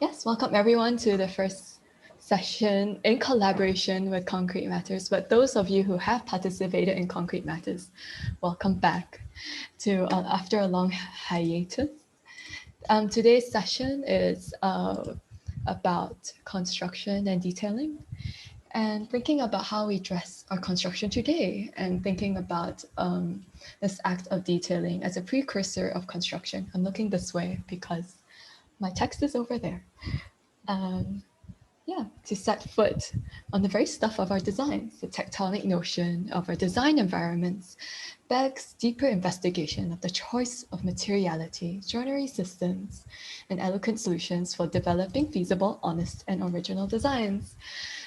Yes, welcome everyone to the first session in collaboration with Concrete Matters. But those of you who have participated in Concrete Matters, welcome back to after a long hiatus. Today's session is about construction and detailing, and thinking about how we dress our construction today, and thinking about this act of detailing as a precursor of construction. I'm looking this way because my text is over there. Yeah, to set foot on the very stuff of our designs, the tectonic notion of our design environments begs deeper investigation of the choice of materiality, joinery systems, and eloquent solutions for developing feasible, honest, and original designs.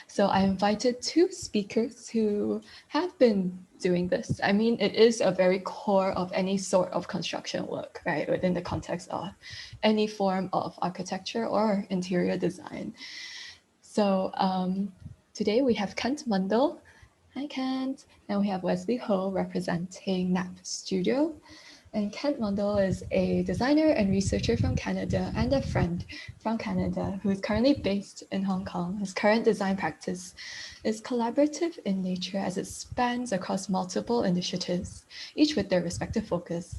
So I invited two speakers who have been doing this. I mean, it is a very core of any sort of construction work, right? Within the context of any form of architecture or interior design. So today we have Kent Mundle. Hi, Kent. And we have Wesley Ho representing Napp Studio. And Kent Mundle is a designer and researcher from Canada and a friend from Canada who is currently based in Hong Kong. His current design practice is collaborative in nature as it spans across multiple initiatives, each with their respective focus.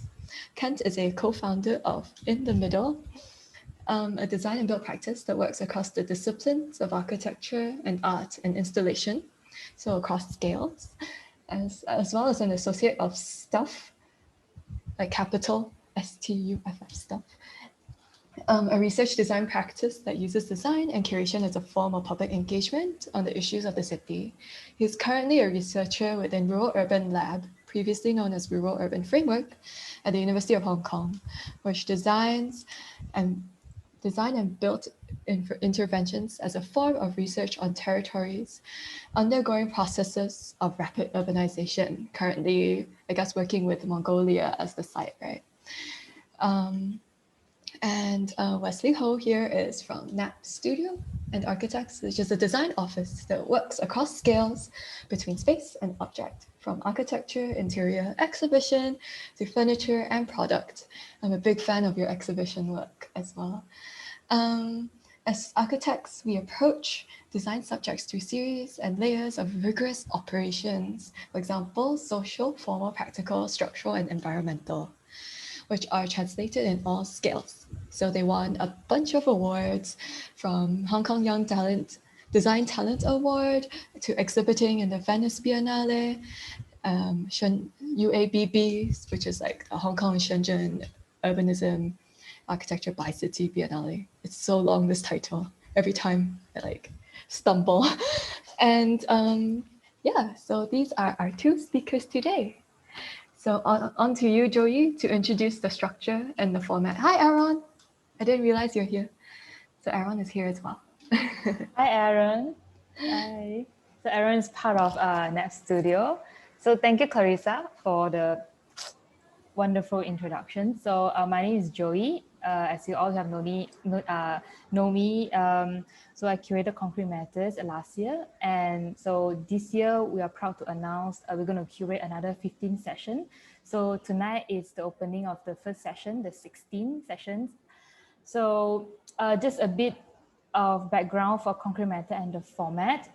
Kent is a co-founder of In the Middle, a design and build practice that works across the disciplines of architecture and art and installation, so across scales, as well as an associate of Stuff, like capital STUFF Stuff, a research design practice that uses design and curation as a form of public engagement on the issues of the city. He's currently a researcher within Rural Urban Lab, previously known as Rural Urban Framework, at the University of Hong Kong, which design and built interventions as a form of research on territories undergoing processes of rapid urbanization. Currently, I guess working with Mongolia as the site, right? Wesley Ho here is from Napp Studio and Architects, which is a design office that works across scales between space and object, from architecture, interior, exhibition, to furniture and product. I'm a big fan of your exhibition work as well. As architects, we approach design subjects through series and layers of rigorous operations, for example, social, formal, practical, structural, and environmental, which are translated in all scales. So they won a bunch of awards, from Hong Kong Young Design Talent Award to exhibiting in the Venice Biennale, UABB, which is like the Hong Kong Shenzhen Urbanism Architecture by City Biennale. It's so long, this title. Every time I like stumble. And yeah, so these are our two speakers today. So on to you, Joyee, to introduce the structure and the format. Hi, Aron. I didn't realize you're here. So Aron is here as well. Hi, Aron. Hi. So Aron is part of Napp Studio. So thank you, Clarissa, for the wonderful introduction. So my name is Joyee. As you all have know me, so I curated Concrete Matters last year. And so this year we are proud to announce we're going to curate another 15 sessions. So tonight is the opening of the first session, the 16 sessions. So just a bit of background for Concrete Matter and the format.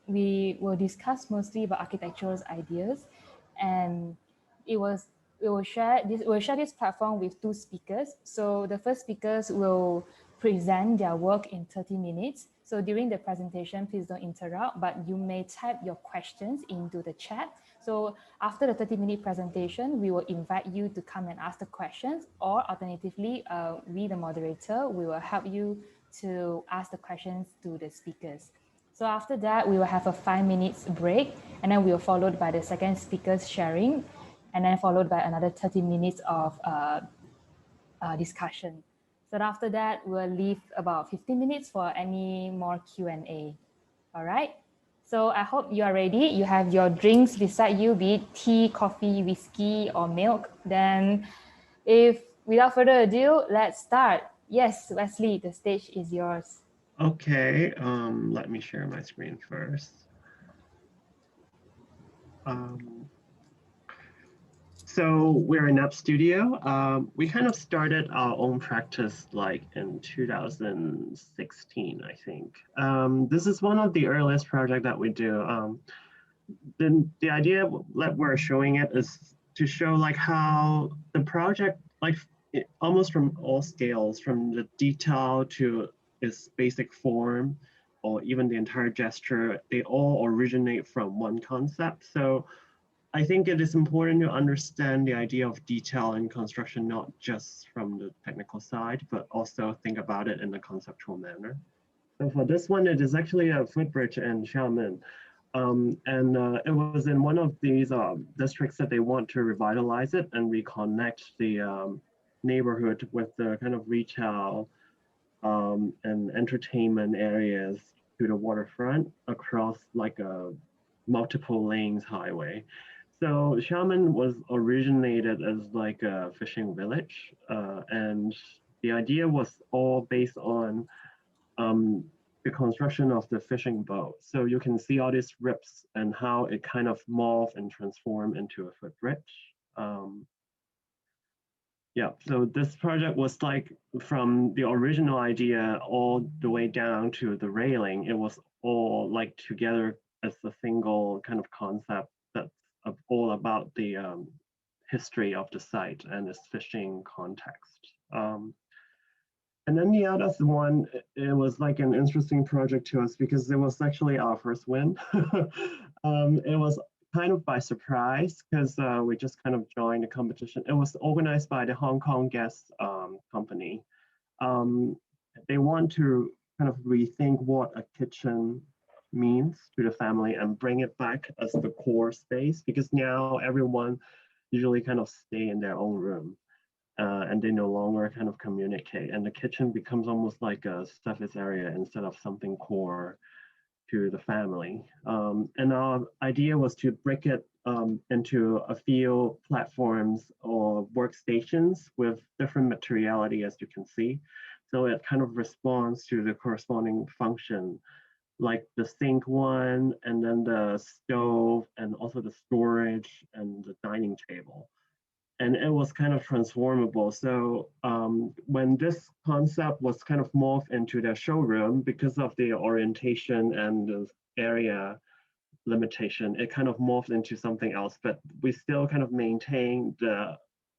We will discuss mostly about architectural ideas, and we'll share this platform with two speakers. So the first speakers will present their work in 30 minutes. So during the presentation, please don't interrupt, but you may type your questions into the chat. So after the 30-minute presentation, we will invite you to come and ask the questions, or alternatively, we, the moderator, we will help you to ask the questions to the speakers. So after that, we will have a 5 minutes break, and then we will followed by the second speaker's sharing, and then followed by another 30 minutes of discussion. So after that, we'll leave about 15 minutes for any more Q&A. All right. So I hope you are ready. You have your drinks beside you, be it tea, coffee, whiskey, or milk. Then without further ado, let's start. Yes, Wesley, the stage is yours. Okay, let me share my screen first. So we're in Napp Studio. We kind of started our own practice like in 2016, I think. This is one of the earliest projects that we do. The idea that we're showing it is to show like how the project, like almost from all scales, from the detail to its basic form, or even the entire gesture, they all originate from one concept. So I think it is important to understand the idea of detail in construction, not just from the technical side, but also think about it in a conceptual manner. So for this one, it is actually a footbridge in Xiamen. It was in one of these districts that they want to revitalize it and reconnect the neighborhood with the kind of retail and entertainment areas to the waterfront across like a multiple lanes highway. So Xiamen was originated as like a fishing village, and the idea was all based on the construction of the fishing boat. So you can see all these rips and how it kind of morphed and transformed into a footbridge. Yeah, so this project was like from the original idea all the way down to the railing. It was all like together as a single kind of concept that's all about the history of the site and its fishing context. And then the other one, it was like an interesting project to us because it was actually our first win. It was kind of by surprise because we just kind of joined the competition. It was organized by the Hong Kong Gas Company. They want to kind of rethink what a kitchen means to the family and bring it back as the core space, because now everyone usually kind of stay in their own room. And they no longer kind of communicate, and the kitchen becomes almost like a surface area instead of something core to the family. And our idea was to break it into a few platforms or workstations with different materiality, as you can see. So it kind of responds to the corresponding function, like the sink one, and then the stove, and also the storage and the dining table. And it was kind of transformable. So when this concept was kind of morphed into the showroom, because of the orientation and the area limitation, it kind of morphed into something else, but we still kind of maintain the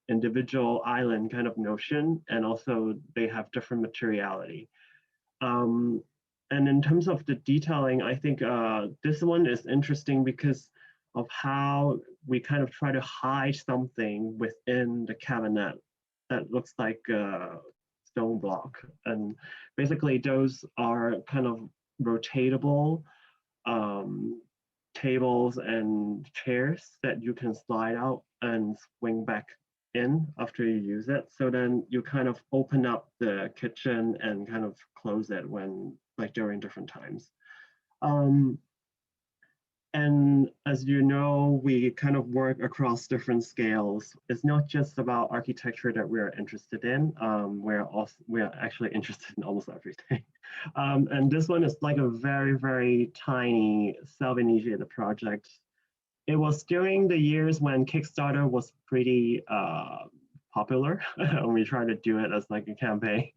individual island kind of notion, and also they have different materiality. And in terms of the detailing, I think this one is interesting because of how we kind of try to hide something within the cabinet that looks like a stone block. And basically those are kind of rotatable tables and chairs that you can slide out and swing back in after you use it. So then you kind of open up the kitchen and kind of close it when like during different times. And as you know, we kind of work across different scales. It's not just about architecture that we're interested in. We're actually interested in almost everything. And this one is like a very, very tiny self-initiated project. It was during the years when Kickstarter was pretty popular, and we tried to do it as like a campaign.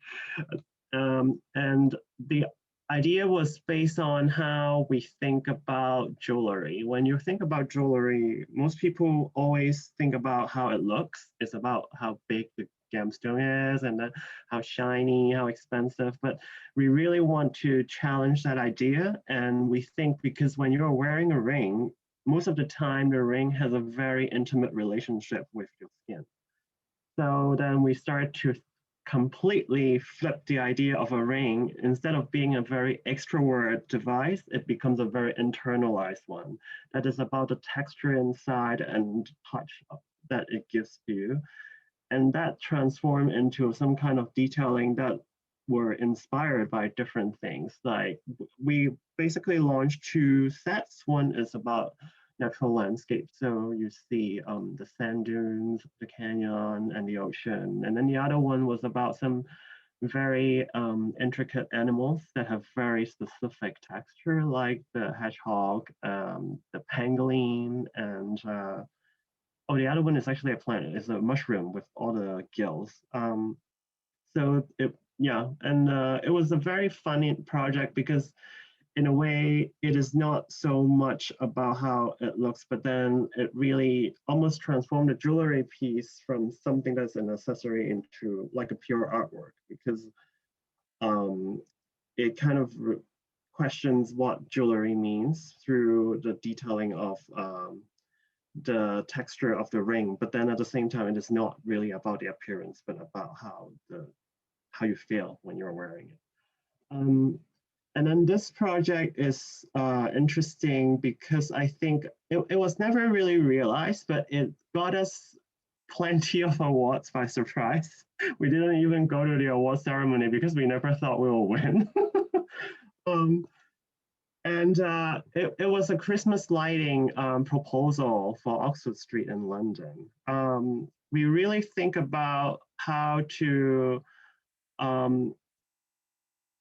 And the idea was based on how we think about jewelry. When you think about jewelry, most people always think about how it looks. It's about how big the gemstone is and how shiny, how expensive. But we really want to challenge that idea. And we think because when you're wearing a ring, most of the time the ring has a very intimate relationship with your skin. So then we start to completely flip the idea of a ring. Instead of being a very extrovert device, it becomes a very internalized one that is about the texture inside and touch that it gives to you. And that transformed into some kind of detailing that were inspired by different things. Like we basically launched 2 sets. One is about natural landscape. So you see the sand dunes, the canyon, and the ocean. And then the other one was about some very intricate animals that have very specific texture, like the hedgehog, the pangolin, and Oh, the other one is actually a plant. It's a mushroom with all the gills. So it was a very funny project because in a way it is not so much about how it looks, but then it really almost transformed the jewelry piece from something that's an accessory into like a pure artwork, because it kind of questions what jewelry means through the detailing of the texture of the ring, but then at the same time, it is not really about the appearance, but about how you feel when you're wearing it. And then this project is interesting because I think it was never really realized, but it got us plenty of awards by surprise. We didn't even go to the award ceremony because we never thought we will win. And it was a Christmas lighting proposal for Oxford Street in London. We really think about how to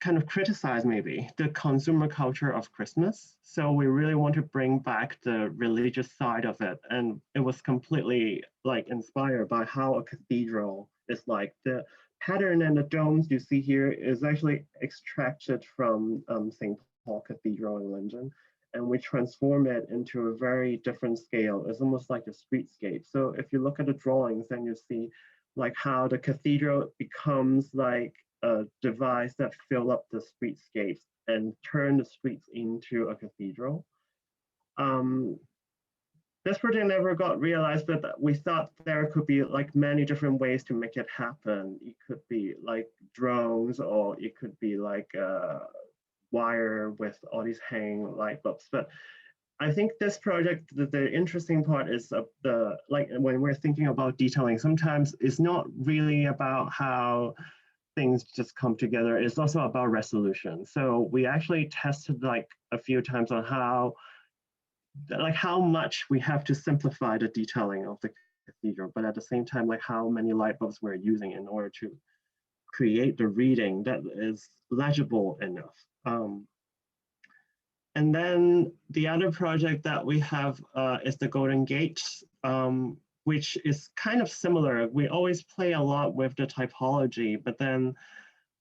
kind of criticize maybe the consumer culture of Christmas. So we really want to bring back the religious side of it. And it was completely like inspired by how a cathedral is like. The pattern and the domes you see here is actually extracted from St. Paul Cathedral in London. And we transform it into a very different scale. It's almost like a streetscape. So if you look at the drawings, then you see like how the cathedral becomes like a device that fill up the streetscapes and turn the streets into a cathedral. This project never got realized, but we thought there could be like many different ways to make it happen. It could be like drones, or it could be like a wire with all these hanging light bulbs. But I think this project, the interesting part is the like when we're thinking about detailing, sometimes it's not really about how things just come together. It's also about resolution. So we actually tested like a few times on how much we have to simplify the detailing of the cathedral, but at the same time, like how many light bulbs we're using in order to create the reading that is legible enough. And then the other project that we have is the Golden Gate, which is kind of similar. We always play a lot with the typology, but then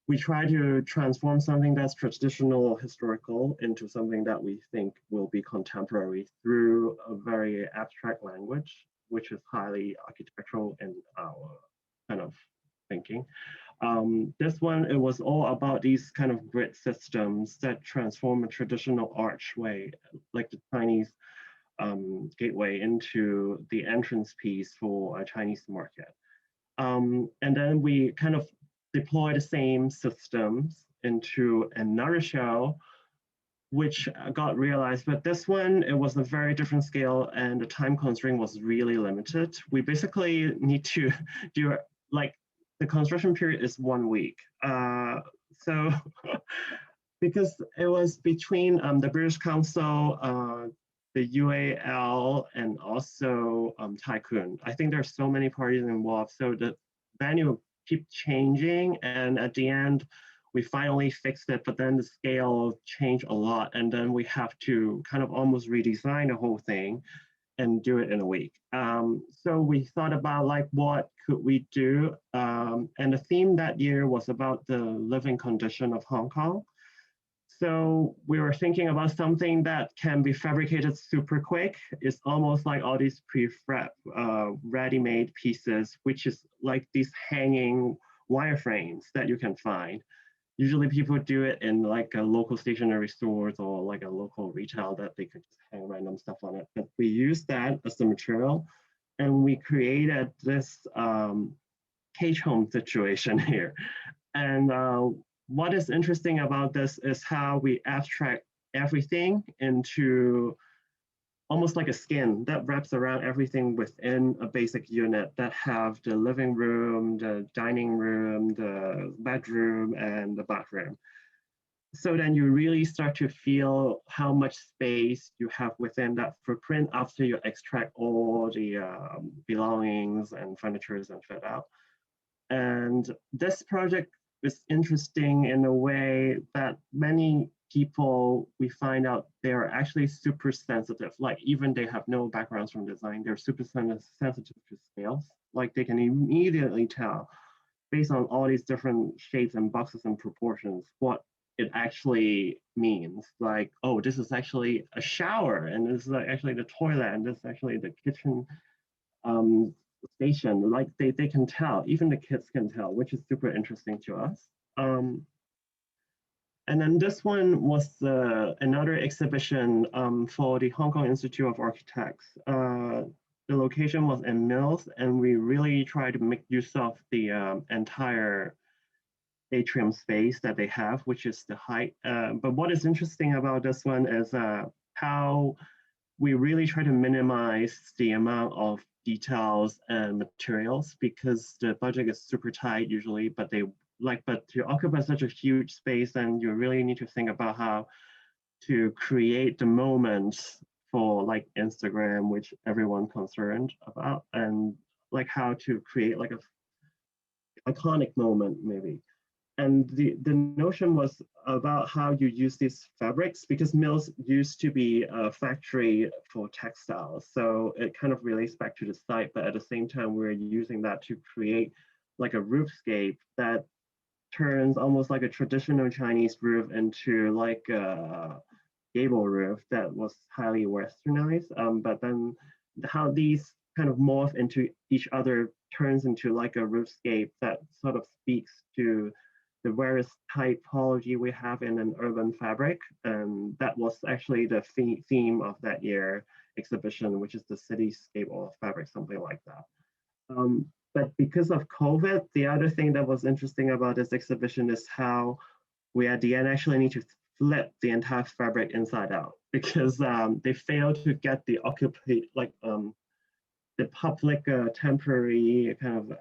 we try to transform something that's traditional historical into something that we think will be contemporary through a very abstract language, which is highly architectural in our kind of thinking. This one, it was all about these kind of grid systems that transform a traditional archway, like the Chinese gateway, into the entrance piece for a Chinese market. And then we kind of deploy the same systems into another show, which got realized, but this one, it was a very different scale and the time constraint was really limited. We basically need to do like, the construction period is 1 week. So because it was between the British Council, the UAL, and also Tycoon. I think there's so many parties involved. So the venue keep changing, and at the end, we finally fixed it, but then the scale changed a lot, and then we have to kind of almost redesign the whole thing and do it in a week. So we thought about like, what could we do? And the theme that year was about the living condition of Hong Kong. So we were thinking about something that can be fabricated super quick. It's almost like all these prefab, ready-made pieces, which is like these hanging wireframes that you can find. Usually people do it in like a local stationery stores or like a local retail that they could just hang random stuff on it. But we used that as the material, and we created this cage home situation here. And what is interesting about this is how we abstract everything into almost like a skin that wraps around everything within a basic unit that have the living room, the dining room, the bedroom, and the bathroom. So then you really start to feel how much space you have within that footprint after you extract all the belongings and furnitures and fit out. And this project is interesting in a way that many people, we find out they're actually super sensitive. Like even they have no backgrounds from design, they're super sensitive to scales. Like they can immediately tell based on all these different shapes and boxes and proportions what it actually means. Like, oh, this is actually a shower, and this is actually the toilet, and this is actually the kitchen station. Like they can tell, even the kids can tell, which is super interesting to us. And then this one was another exhibition for the Hong Kong Institute of Architects. The location was in Mills, and we really tried to make use of the entire atrium space that they have, which is the height. But what is interesting about this one is how we really try to minimize the amount of details and materials because the budget is super tight usually, but to occupy such a huge space, then you really need to think about how to create the moments for like Instagram, which everyone concerned about, and like how to create like a iconic moment maybe. And the notion was about how you use these fabrics because Mills used to be a factory for textiles. So it kind of relates back to the site, but at the same time, we're using that to create like a roofscape that turns almost like a traditional Chinese roof into like a gable roof that was highly westernized. But then how these kind of morph into each other turns into like a roofscape that sort of speaks to the various typology we have in an urban fabric. And that was actually the theme of that year exhibition, which is the cityscape or fabric, something like that. But because of COVID, the other thing that was interesting about this exhibition is how we at the end actually need to flip the entire fabric inside out because they failed to get the the public temporary kind of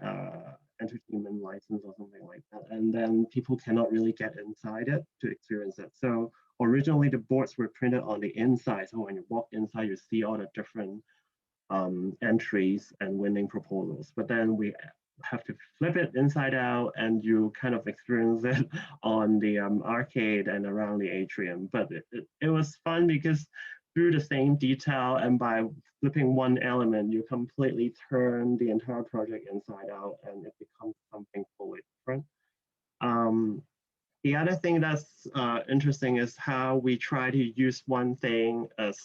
entertainment license or something like that. And then people cannot really get inside it to experience it. So originally the boards were printed on the inside. So when you walk inside, you see all the different entries and winning proposals. But then we have to flip it inside out and you kind of experience it on the arcade and around the atrium. But it was fun because through the same detail and by flipping one element, you completely turn the entire project inside out and it becomes something fully different. The other thing that's interesting is how we try to use one thing as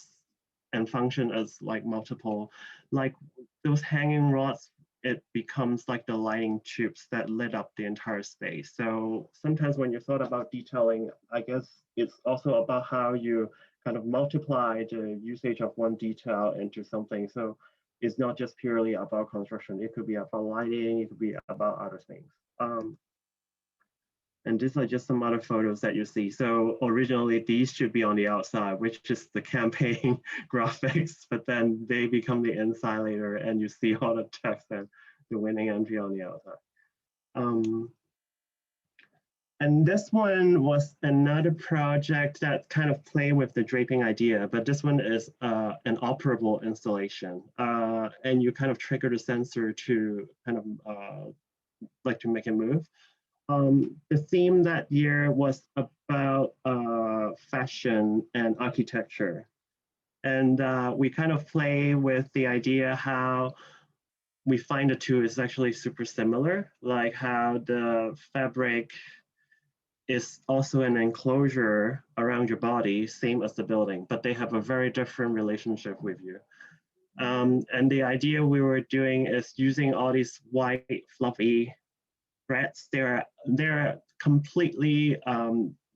and function as like multiple, like those hanging rods, it becomes like the lighting tubes that lit up the entire space. So sometimes when you thought about detailing, I guess it's also about how you kind of multiply the usage of one detail into something. So it's not just purely about construction. It could be about lighting, it could be about other things. And these are just some other photos that you see. So originally these should be on the outside, which is the campaign graphics, but then they become the inside later and you see all the text and the winning entry on the outside. And this one was another project that kind of played with the draping idea, but this one is an operable installation. And you kind of trigger the sensor to kind of like to make it move. The theme that year was about fashion and architecture. And we kind of play with the idea how we find the two is actually super similar, like how the fabric is also an enclosure around your body, same as the building, but they have a very different relationship with you. And the idea we were doing is using all these white, fluffy threads. They're completely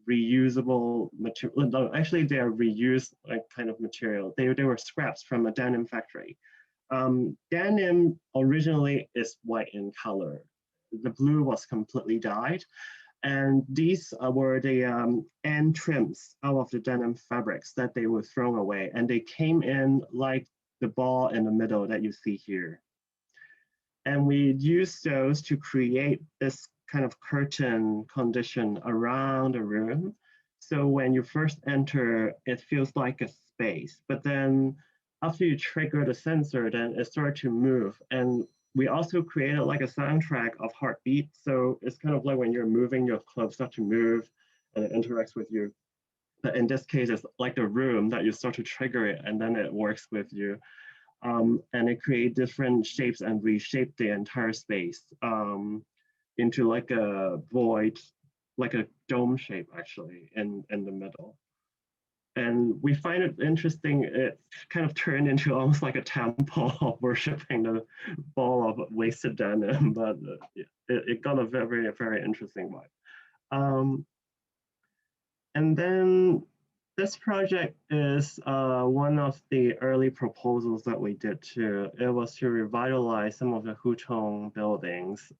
reusable material. No, actually, they're reused like kind of material. They were scraps from a denim factory. Denim originally is white in color. The blue was completely dyed. And these were the end trims out of the denim fabrics that they were thrown away. And they came in like the ball in the middle that you see here. And we used those to create this kind of curtain condition around the room. So when you first enter, it feels like a space. But then after you trigger the sensor, then it started to move. And we also created like a soundtrack of heartbeat. So it's kind of like when you're moving, your clothes start to move and it interacts with you. But in this case, it's like the room that you start to trigger it, and then it works with you. And it creates different shapes and reshape the entire space into like a void, like a dome shape actually in the middle. And we find it interesting, it kind of turned into almost like a temple of worshiping the ball of wasted denim, but it got a very, very interesting vibe. And then this project is one of the early proposals that we did too. It was to revitalize some of the Hutong buildings.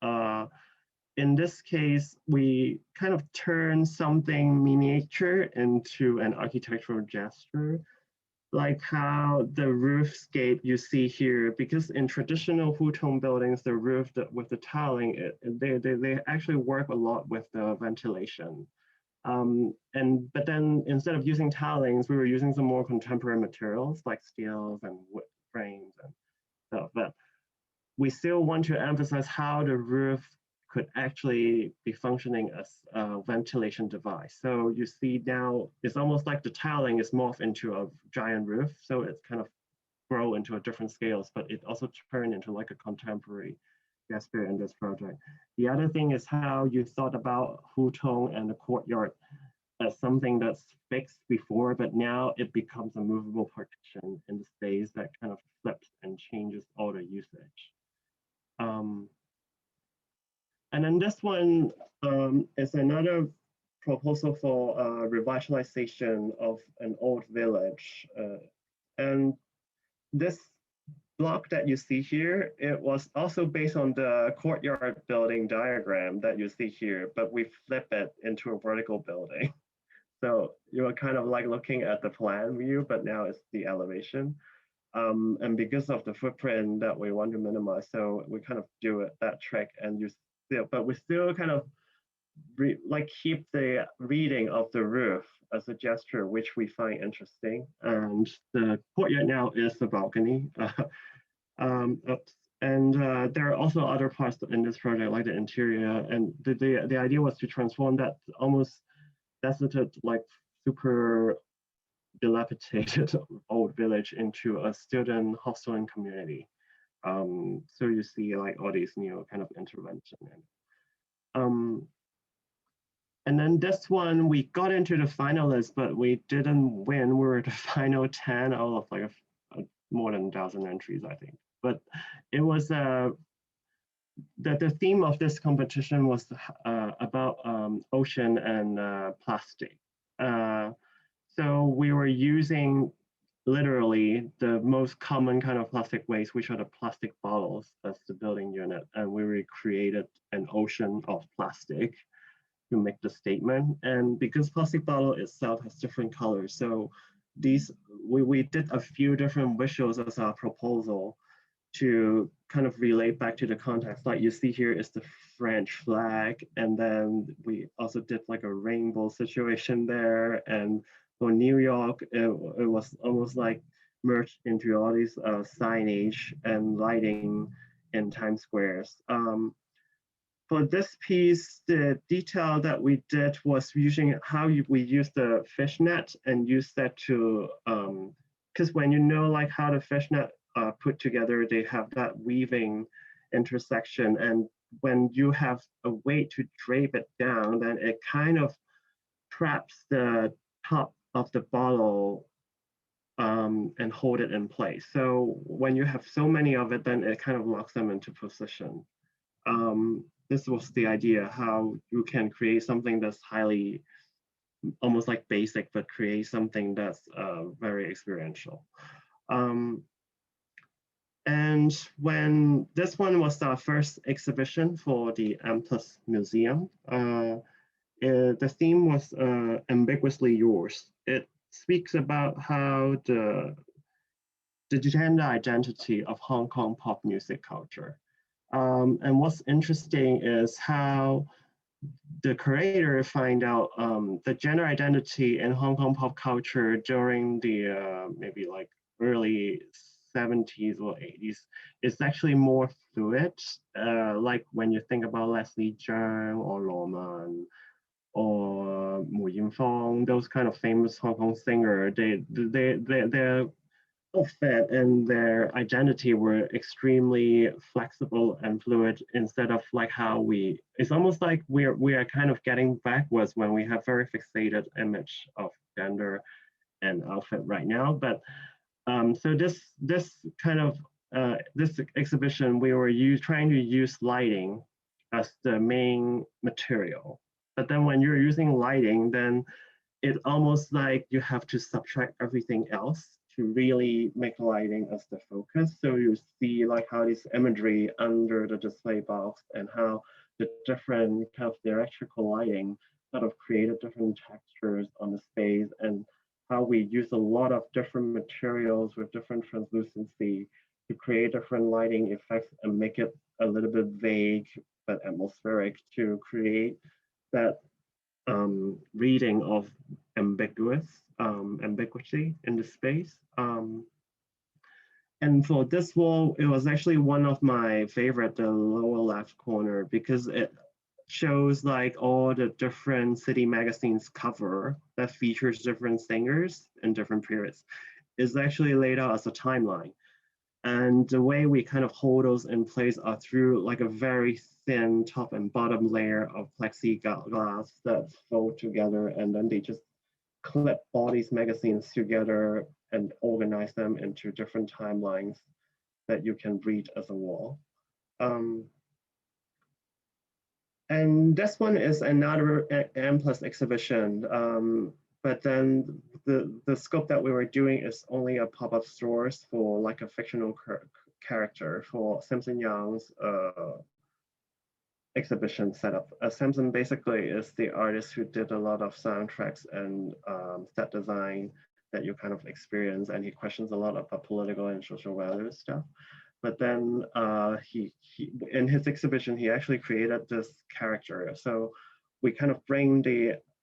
In this case, we kind of turned something miniature into an architectural gesture, like how the roofscape you see here, because in traditional Hutong buildings, the roof with the tiling, they actually work a lot with the ventilation. But then instead of using tilings, we were using some more contemporary materials like steels and wood frames and stuff. But we still want to emphasize how the roof could actually be functioning as a ventilation device. So you see now, it's almost like the tiling is morphed into a giant roof. So it's kind of grow into a different scales, but it also turned into like a contemporary gesture in this project. The other thing is how you thought about Hutong and the courtyard as something that's fixed before, but now it becomes a movable partition in the space that kind of flips and changes all the usage. And then this one is another proposal for revitalization of an old village. And this block that you see here, it was also based on the courtyard building diagram that you see here, but we flip it into a vertical building. So you are kind of like looking at the plan view, but now it's the elevation. And because of the footprint that we want to minimize, so we kind of do it that trick, and you still, but we still kind of like keep the reading of the roof as a gesture, which we find interesting. And the courtyard now is the balcony. And there are also other parts in this project, like the interior. And the idea was to transform that almost deserted, like super dilapidated old village into a student hostel and community. So you see like all these new kind of intervention. And then this one, we got into the finalists, but we didn't win. We were the final 10 out of like more than 1,000 entries, I think. But it was the theme of this competition was about ocean and plastic. So we were using literally the most common kind of plastic waste, which are the plastic bottles as the building unit. And we recreated an ocean of plastic to make the statement. And because plastic bottle itself has different colors, so we did a few different visuals as our proposal to kind of relate back to the context. Like you see here is the French flag, and then we also did like a rainbow situation there. And for New York, it was almost like merged into all these signage and lighting in Times Squares. For this piece, the detail that we did was using how we use the fishnet and use that to, because when you know like how the fishnet put together, they have that weaving intersection. And when you have a way to drape it down, then it kind of traps the top of the bottle and hold it in place. So when you have so many of it, then it kind of locks them into position. This was the idea, how you can create something that's highly, almost like basic, but create something that's very experiential. And when this one was our first exhibition for the Plus Museum, the theme was ambiguously yours. It speaks about how the gender identity of Hong Kong pop music culture. And what's interesting is how the curator find out the gender identity in Hong Kong pop culture during the maybe like early 70s or 80s is actually more fluid. Like when you think about Leslie Cheung or Lorman or Mu Yim Fong, those kind of famous Hong Kong singer, their outfit and their identity were extremely flexible and fluid instead of like how it's almost like we are kind of getting backwards when we have very fixated image of gender and outfit right now. But so this kind of this exhibition, we were trying to use lighting as the main material. But then when you're using lighting, then it's almost like you have to subtract everything else to really make lighting as the focus. So you see like how this imagery under the display box and how the different kind of theatrical lighting sort of created different textures on the space, and how we use a lot of different materials with different translucency to create different lighting effects and make it a little bit vague but atmospheric to create that reading of ambiguity in the space. And for this wall, it was actually one of my favorite, the lower left corner, because it shows like all the different city magazines cover that features different singers in different periods. Is actually laid out as a timeline. And the way we kind of hold those in place are through like a very thin top and bottom layer of plexiglass that fold together, and then they just clip all these magazines together and organize them into different timelines that you can read as a wall. And this one is another M+ exhibition. But then the scope that we were doing is only a pop-up stores for like a fictional character for Simpson Young's exhibition setup. Simpson basically is the artist who did a lot of soundtracks and set design that you kind of experience, and he questions a lot about political and social values stuff. But then he in his exhibition, he actually created this character. So we kind of bring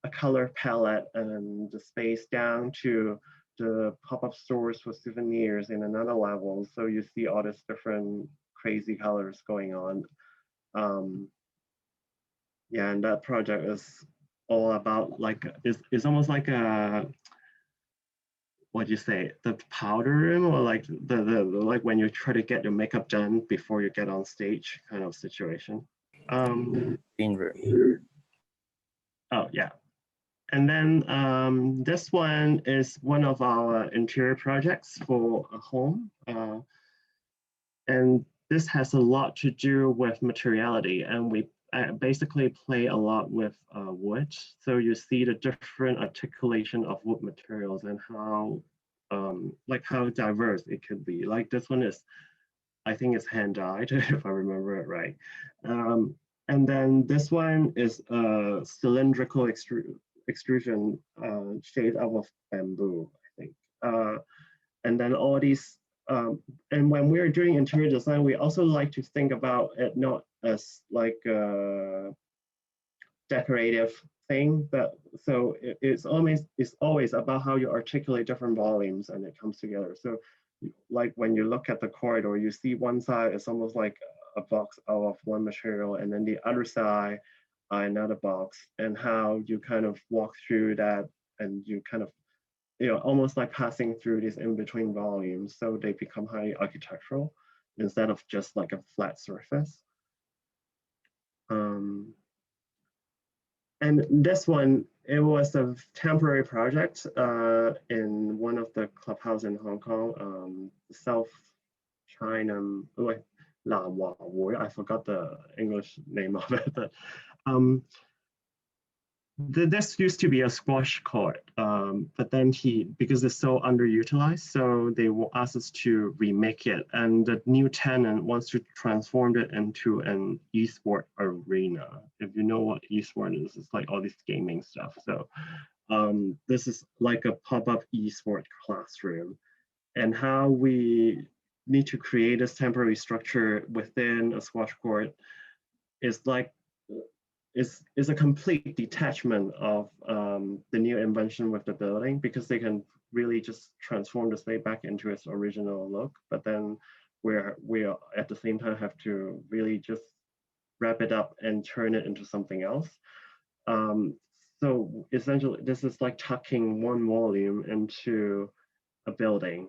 a color palette and the space down to the pop-up stores for souvenirs in another level. So you see all these different crazy colors going on. Yeah, and that project is all about like, it's almost like a, what do you say, the powder room, or like the like when you try to get your makeup done before you get on stage kind of situation. Green room. Oh yeah. And then this one is one of our interior projects for a home. And this has a lot to do with materiality, and we basically play a lot with wood. So you see the different articulation of wood materials and how like how diverse it could be. Like this one is, I think it's hand dyed, if I remember it right. And then this one is a cylindrical extrusion shade out of bamboo, I think. And then all these, and when we're doing interior design, we also like to think about it not as like a decorative thing, but so it's always about how you articulate different volumes and it comes together. So like when you look at the corridor, you see one side is almost like a box out of one material, and then the other side another box, and how you kind of walk through that, and you kind of, you know, almost like passing through these in-between volumes, so they become highly architectural instead of just like a flat surface. And this one, it was a temporary project in one of the clubhouses in Hong Kong, South China, I forgot the English name of it, but this used to be a squash court, but then because it's so underutilized, so they asked us to remake it, and the new tenant wants to transform it into an esport arena. If you know what esport is, it's like all this gaming stuff. So this is like a pop-up esport classroom, and how we need to create this temporary structure within a squash court is like, is a complete detachment of the new invention with the building, because they can really just transform the space back into its original look. But then we are at the same time have to really just wrap it up and turn it into something else. So essentially, this is like tucking one volume into a building.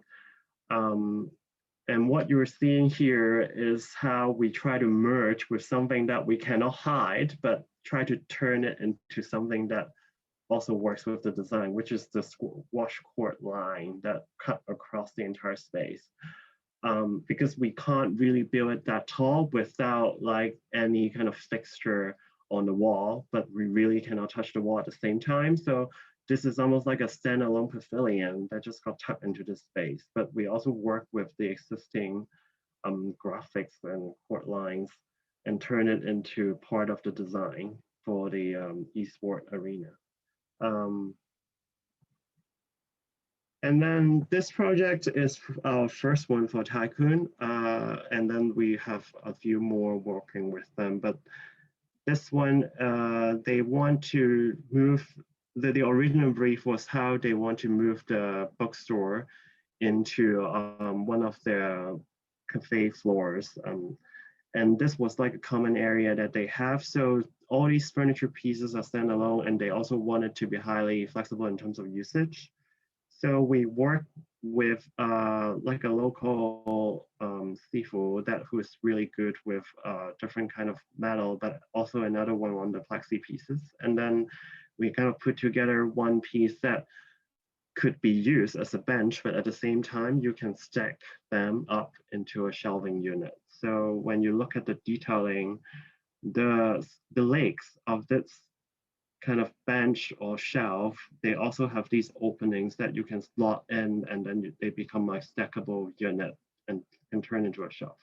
And what you're seeing here is how we try to merge with something that we cannot hide, but try to turn it into something that also works with the design, which is the squash court line that cut across the entire space. Because we can't really build it that tall without like any kind of fixture on the wall, but we really cannot touch the wall at the same time. So this is almost like a standalone pavilion that just got tucked into this space. But we also work with the existing graphics and court lines and turn it into part of the design for the eSport arena. And then this project is our first one for Tycoon. And then we have a few more working with them. But this one, they want to move, the original brief was how they want to move the bookstore into one of their cafe floors. And this was like a common area that they have. So all these furniture pieces are standalone, and they also wanted to be highly flexible in terms of usage. So we work with like a local seafood who is really good with different kind of metal, but also another one on the plexi pieces. And then we kind of put together one piece that could be used as a bench, but at the same time, you can stack them up into a shelving unit. So when you look at the detailing, the legs of this kind of bench or shelf, they also have these openings that you can slot in, and then they become a stackable unit and can turn into a shelf.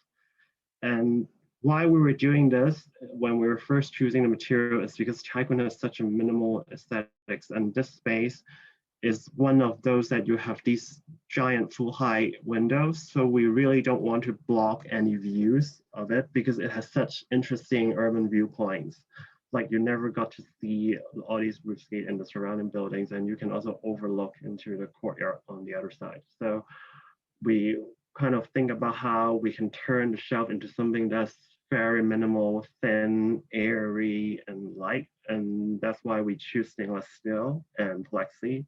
And why we were doing this when we were first choosing the material is because Tycoon has such a minimal aesthetics, and this space is one of those that you have these giant full height windows. So we really don't want to block any views of it because it has such interesting urban viewpoints. Like you never got to see all these roofscape and the surrounding buildings, and you can also overlook into the courtyard on the other side. So we kind of think about how we can turn the shelf into something that's very minimal, thin, airy, and light. And that's why we choose stainless steel and plexi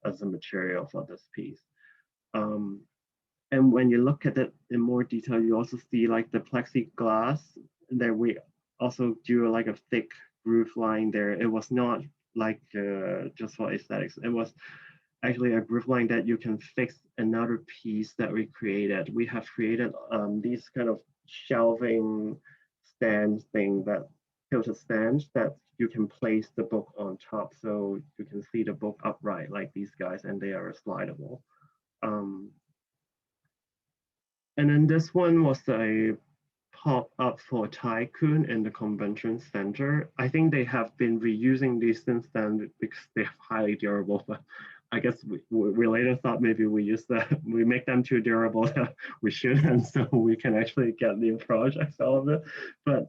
as a material for this piece. And when you look at it in more detail, you also see like the plexiglass that we also do like a thick roof line there. It was not like just for aesthetics. It was actually a roof line that you can fix another piece that we created. We have created these kind of shelving stand thing that tilted stands that you can place the book on top, so you can see the book upright like these guys, and they are slidable. And then this one was a pop-up for Tycoon in the convention center. I think they have been reusing these since then because they're highly durable, but I guess we later thought maybe we make them too durable that we shouldn't, so we can actually get new projects out of it. But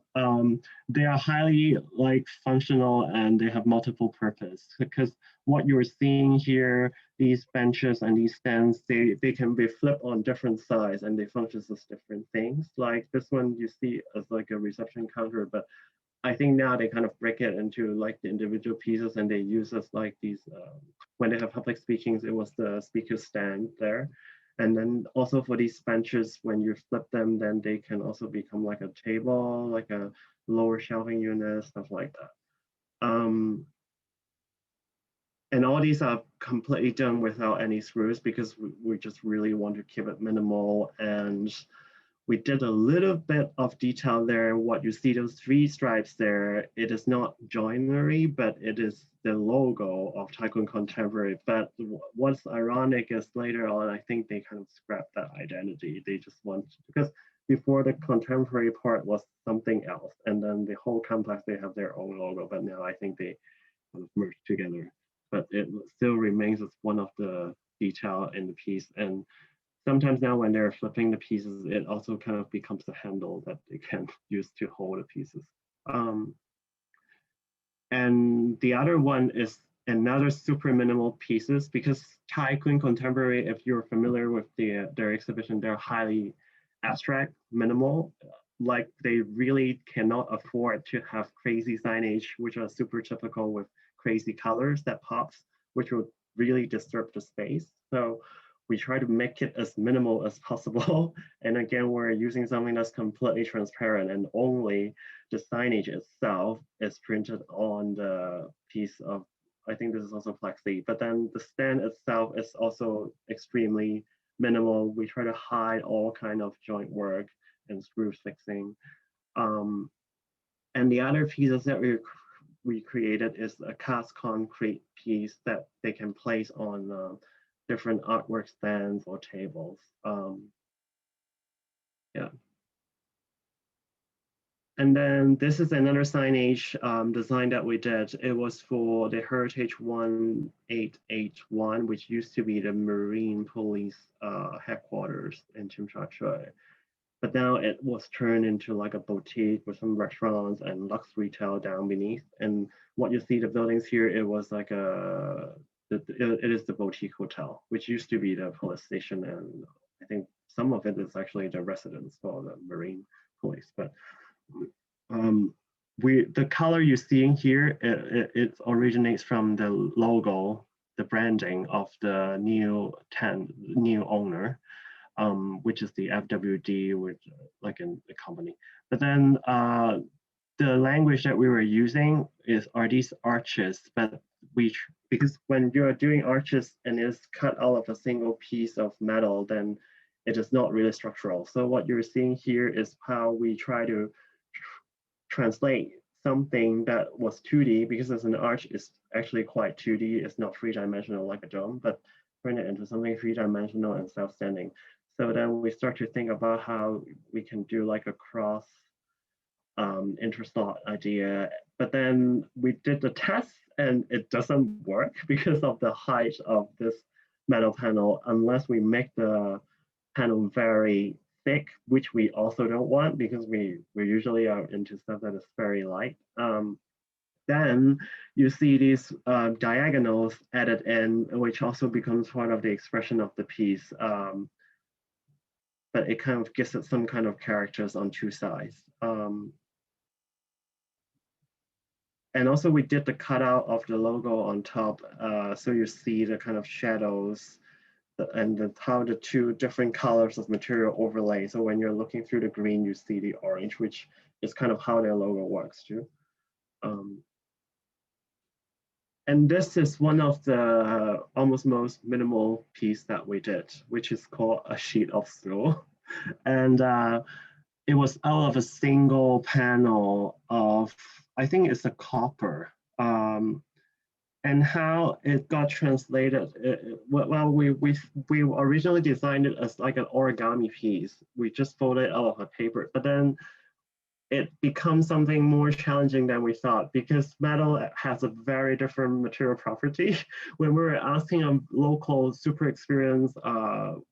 they are highly like functional, and they have multiple purpose, because what you're seeing here, these benches and these stands, they can be flipped on different sides, and they function as different things. Like this one you see as like a reception counter, but I think now they kind of break it into like the individual pieces, and they use as like these, when they have public speakings, it was the speaker stand there. And then also for these benches, when you flip them, then they can also become like a table, like a lower shelving unit, stuff like that. And all these are completely done without any screws because we just really want to keep it minimal. And we did a little bit of detail there. What you see, those three stripes there, it is not joinery, but it is the logo of Tycoon Contemporary. But what's ironic is later on, I think they kind of scrapped that identity. They just want, because before the contemporary part was something else, and then the whole complex, they have their own logo, but now I think they kind of merged together. But it still remains as one of the detail in the piece. And sometimes now when they're flipping the pieces, it also kind of becomes a handle that they can use to hold the pieces. And the other one is another super minimal pieces, because Tycoon Contemporary, if you're familiar with their exhibition, they're highly abstract, minimal. like they really cannot afford to have crazy signage, which are super typical with crazy colors that pops, which would really disturb the space. So we try to make it as minimal as possible. And again, we're using something that's completely transparent, and only the signage itself is printed on the piece of, I think this is also plexi, but then the stand itself is also extremely minimal. We try to hide all kind of joint work and screw fixing. And the other pieces that we created is a cast concrete piece that they can place on different artwork stands or tables. Yeah. And then this is another signage design that we did. It was for the Heritage 1881, which used to be the Marine Police headquarters in Tsim Sha Tsui. But now it was turned into like a boutique with some restaurants and luxe retail down beneath. And what you see the buildings here, it was like it is the boutique hotel, which used to be the police station. And I think some of it is actually the residence for the Marine Police. But the color you're seeing here, it originates from the logo, the branding of the new owner. Which is the FWD, which like in the company. But then the language that we were using are these arches, but because when you're doing arches and it's cut out of a single piece of metal, then it is not really structural. So what you're seeing here is how we try to translate something that was 2D, because as an arch is actually quite 2D, it's not three-dimensional like a dome, but turn it into something three-dimensional and self-standing. So then we start to think about how we can do like a cross interslot idea. But then we did the test and it doesn't work because of the height of this metal panel, unless we make the panel very thick, which we also don't want because we usually are into stuff that is very light. Then you see these diagonals added in, which also becomes part of the expression of the piece. But it kind of gives it some kind of characters on two sides. And also we did the cutout of the logo on top. So you see the kind of shadows and how the two different colors of material overlay. So when you're looking through the green, you see the orange, which is kind of how their logo works too. And this is one of the almost most minimal piece that we did, which is called a sheet of straw. And it was out of a single panel of, I think it's a copper. And how it got translated, well, we originally designed it as like an origami piece. We just folded it out of a paper, but then it becomes something more challenging than we thought, because metal has a very different material property. When we were asking a local super experienced,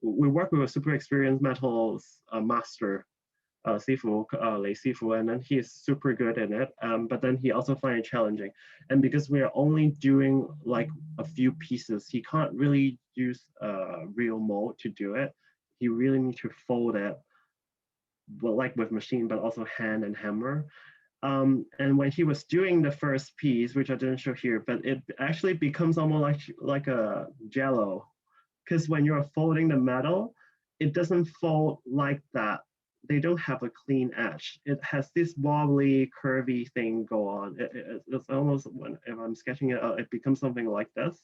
we work with a super experienced metals master, Sifu, Lei Sifu, and then he is super good in it, but then he also finds it challenging. And because we are only doing like a few pieces, he can't really use real mold to do it. He really needs to fold it, well, like with machine, but also hand and hammer. And when he was doing the first piece, which I didn't show here, but it actually becomes almost like a jello, because when you're folding the metal, it doesn't fold like that. They don't have a clean edge. It has this wobbly, curvy thing go on. It's almost, if I'm sketching it out, it becomes something like this.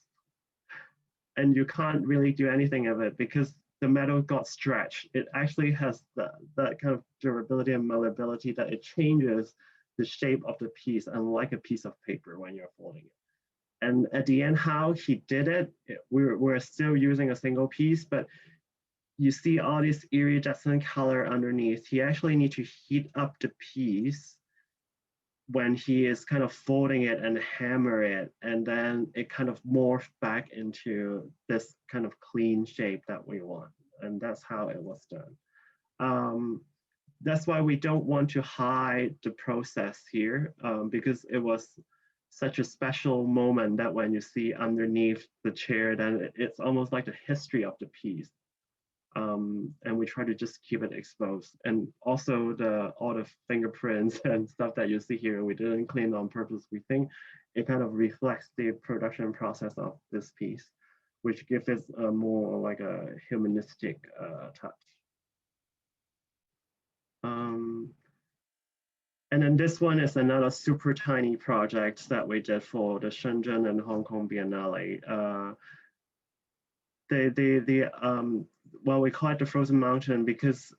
And you can't really do anything of it because the metal got stretched. It actually has that kind of durability and malleability that it changes the shape of the piece, unlike a piece of paper when you're folding it. And at the end, how he did it, we're still using a single piece, but you see all this iridescent color underneath. He actually needs to heat up the piece when he is kind of folding it and hammer it, and then it kind of morphs back into this kind of clean shape that we want. And that's how it was done. That's why we don't want to hide the process here, because it was such a special moment that when you see underneath the chair, then it's almost like the history of the piece. And we try to just keep it exposed. And also all the fingerprints and stuff that you see here, we didn't clean on purpose. We think it kind of reflects the production process of this piece, which gives it a more like a humanistic touch. And then this one is another super tiny project that we did for the Shenzhen and Hong Kong Biennale. Well, we call it the Frozen Mountain because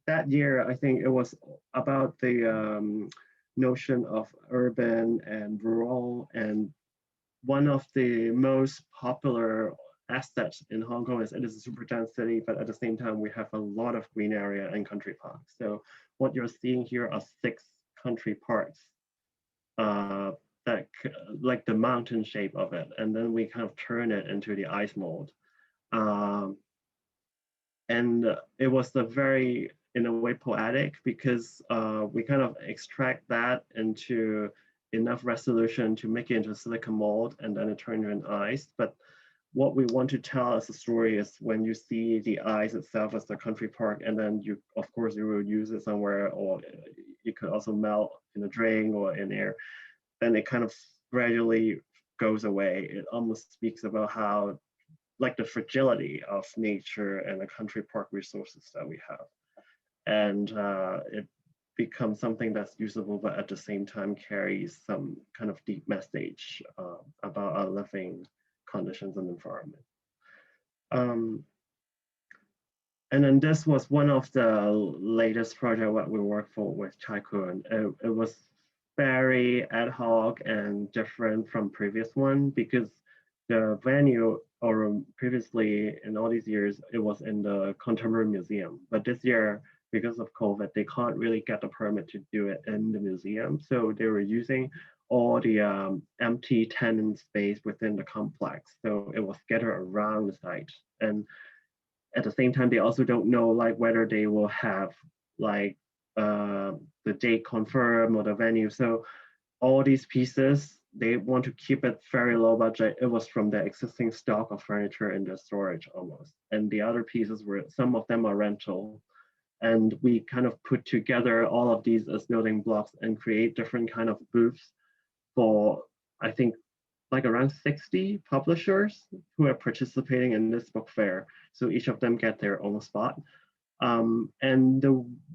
that year, I think it was about the notion of urban and rural, and one of the most popular assets in Hong Kong is it is a super dense city, but at the same time, we have a lot of green area and country parks. So what you're seeing here are 6 country parks that like the mountain shape of it. And then we kind of turn it into the ice mold. And it was a very, in a way, poetic because we kind of extract that into enough resolution to make it into a silicon mold, and then it turned into ice. But what we want to tell as a story is when you see the ice itself as the country park, and then you, of course, you will use it somewhere, or it could also melt in a drink or in air, then it kind of gradually goes away. It almost speaks about how, like the fragility of nature and the country park resources that we have. And it becomes something that's usable, but at the same time carries some kind of deep message about our living conditions and environment. And then this was one of the latest project that we worked for with Chai Kun. It was very ad hoc and different from previous one because the venue, or previously in all these years, it was in the Contemporary Museum. But this year, because of COVID, they can't really get the permit to do it in the museum. So they were using all the empty tenant space within the complex. So it was scattered around the site. And at the same time, they also don't know like whether they will have like the date confirmed or the venue. So all these pieces, they want to keep it very low budget. It was from the existing stock of furniture in the storage almost. And the other pieces were, some of them are rental. And we kind of put together all of these as building blocks and create different kind of booths for, I think, like around 60 publishers who are participating in this book fair. So each of them get their own spot. And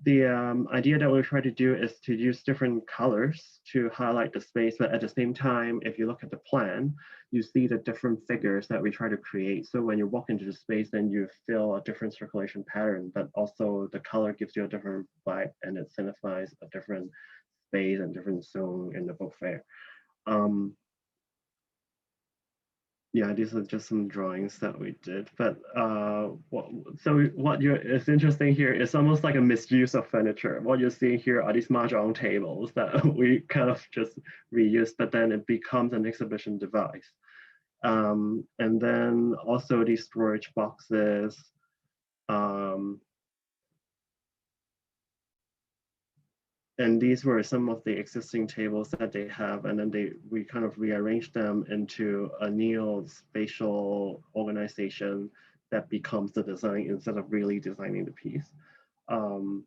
the idea that we try to do is to use different colors to highlight the space, but at the same time, if you look at the plan, you see the different figures that we try to create. So when you walk into the space, then you feel a different circulation pattern, but also the color gives you a different vibe, and it signifies a different space and different zone in the book fair. Yeah, these are just some drawings that we did. But what is interesting here is almost like a misuse of furniture. What you're seeing here are these mahjong tables that we kind of just reuse, but then it becomes an exhibition device. And then also these storage boxes. And these were some of the existing tables that they have, and then we kind of rearranged them into a neo-spatial organization that becomes the design instead of really designing the piece. And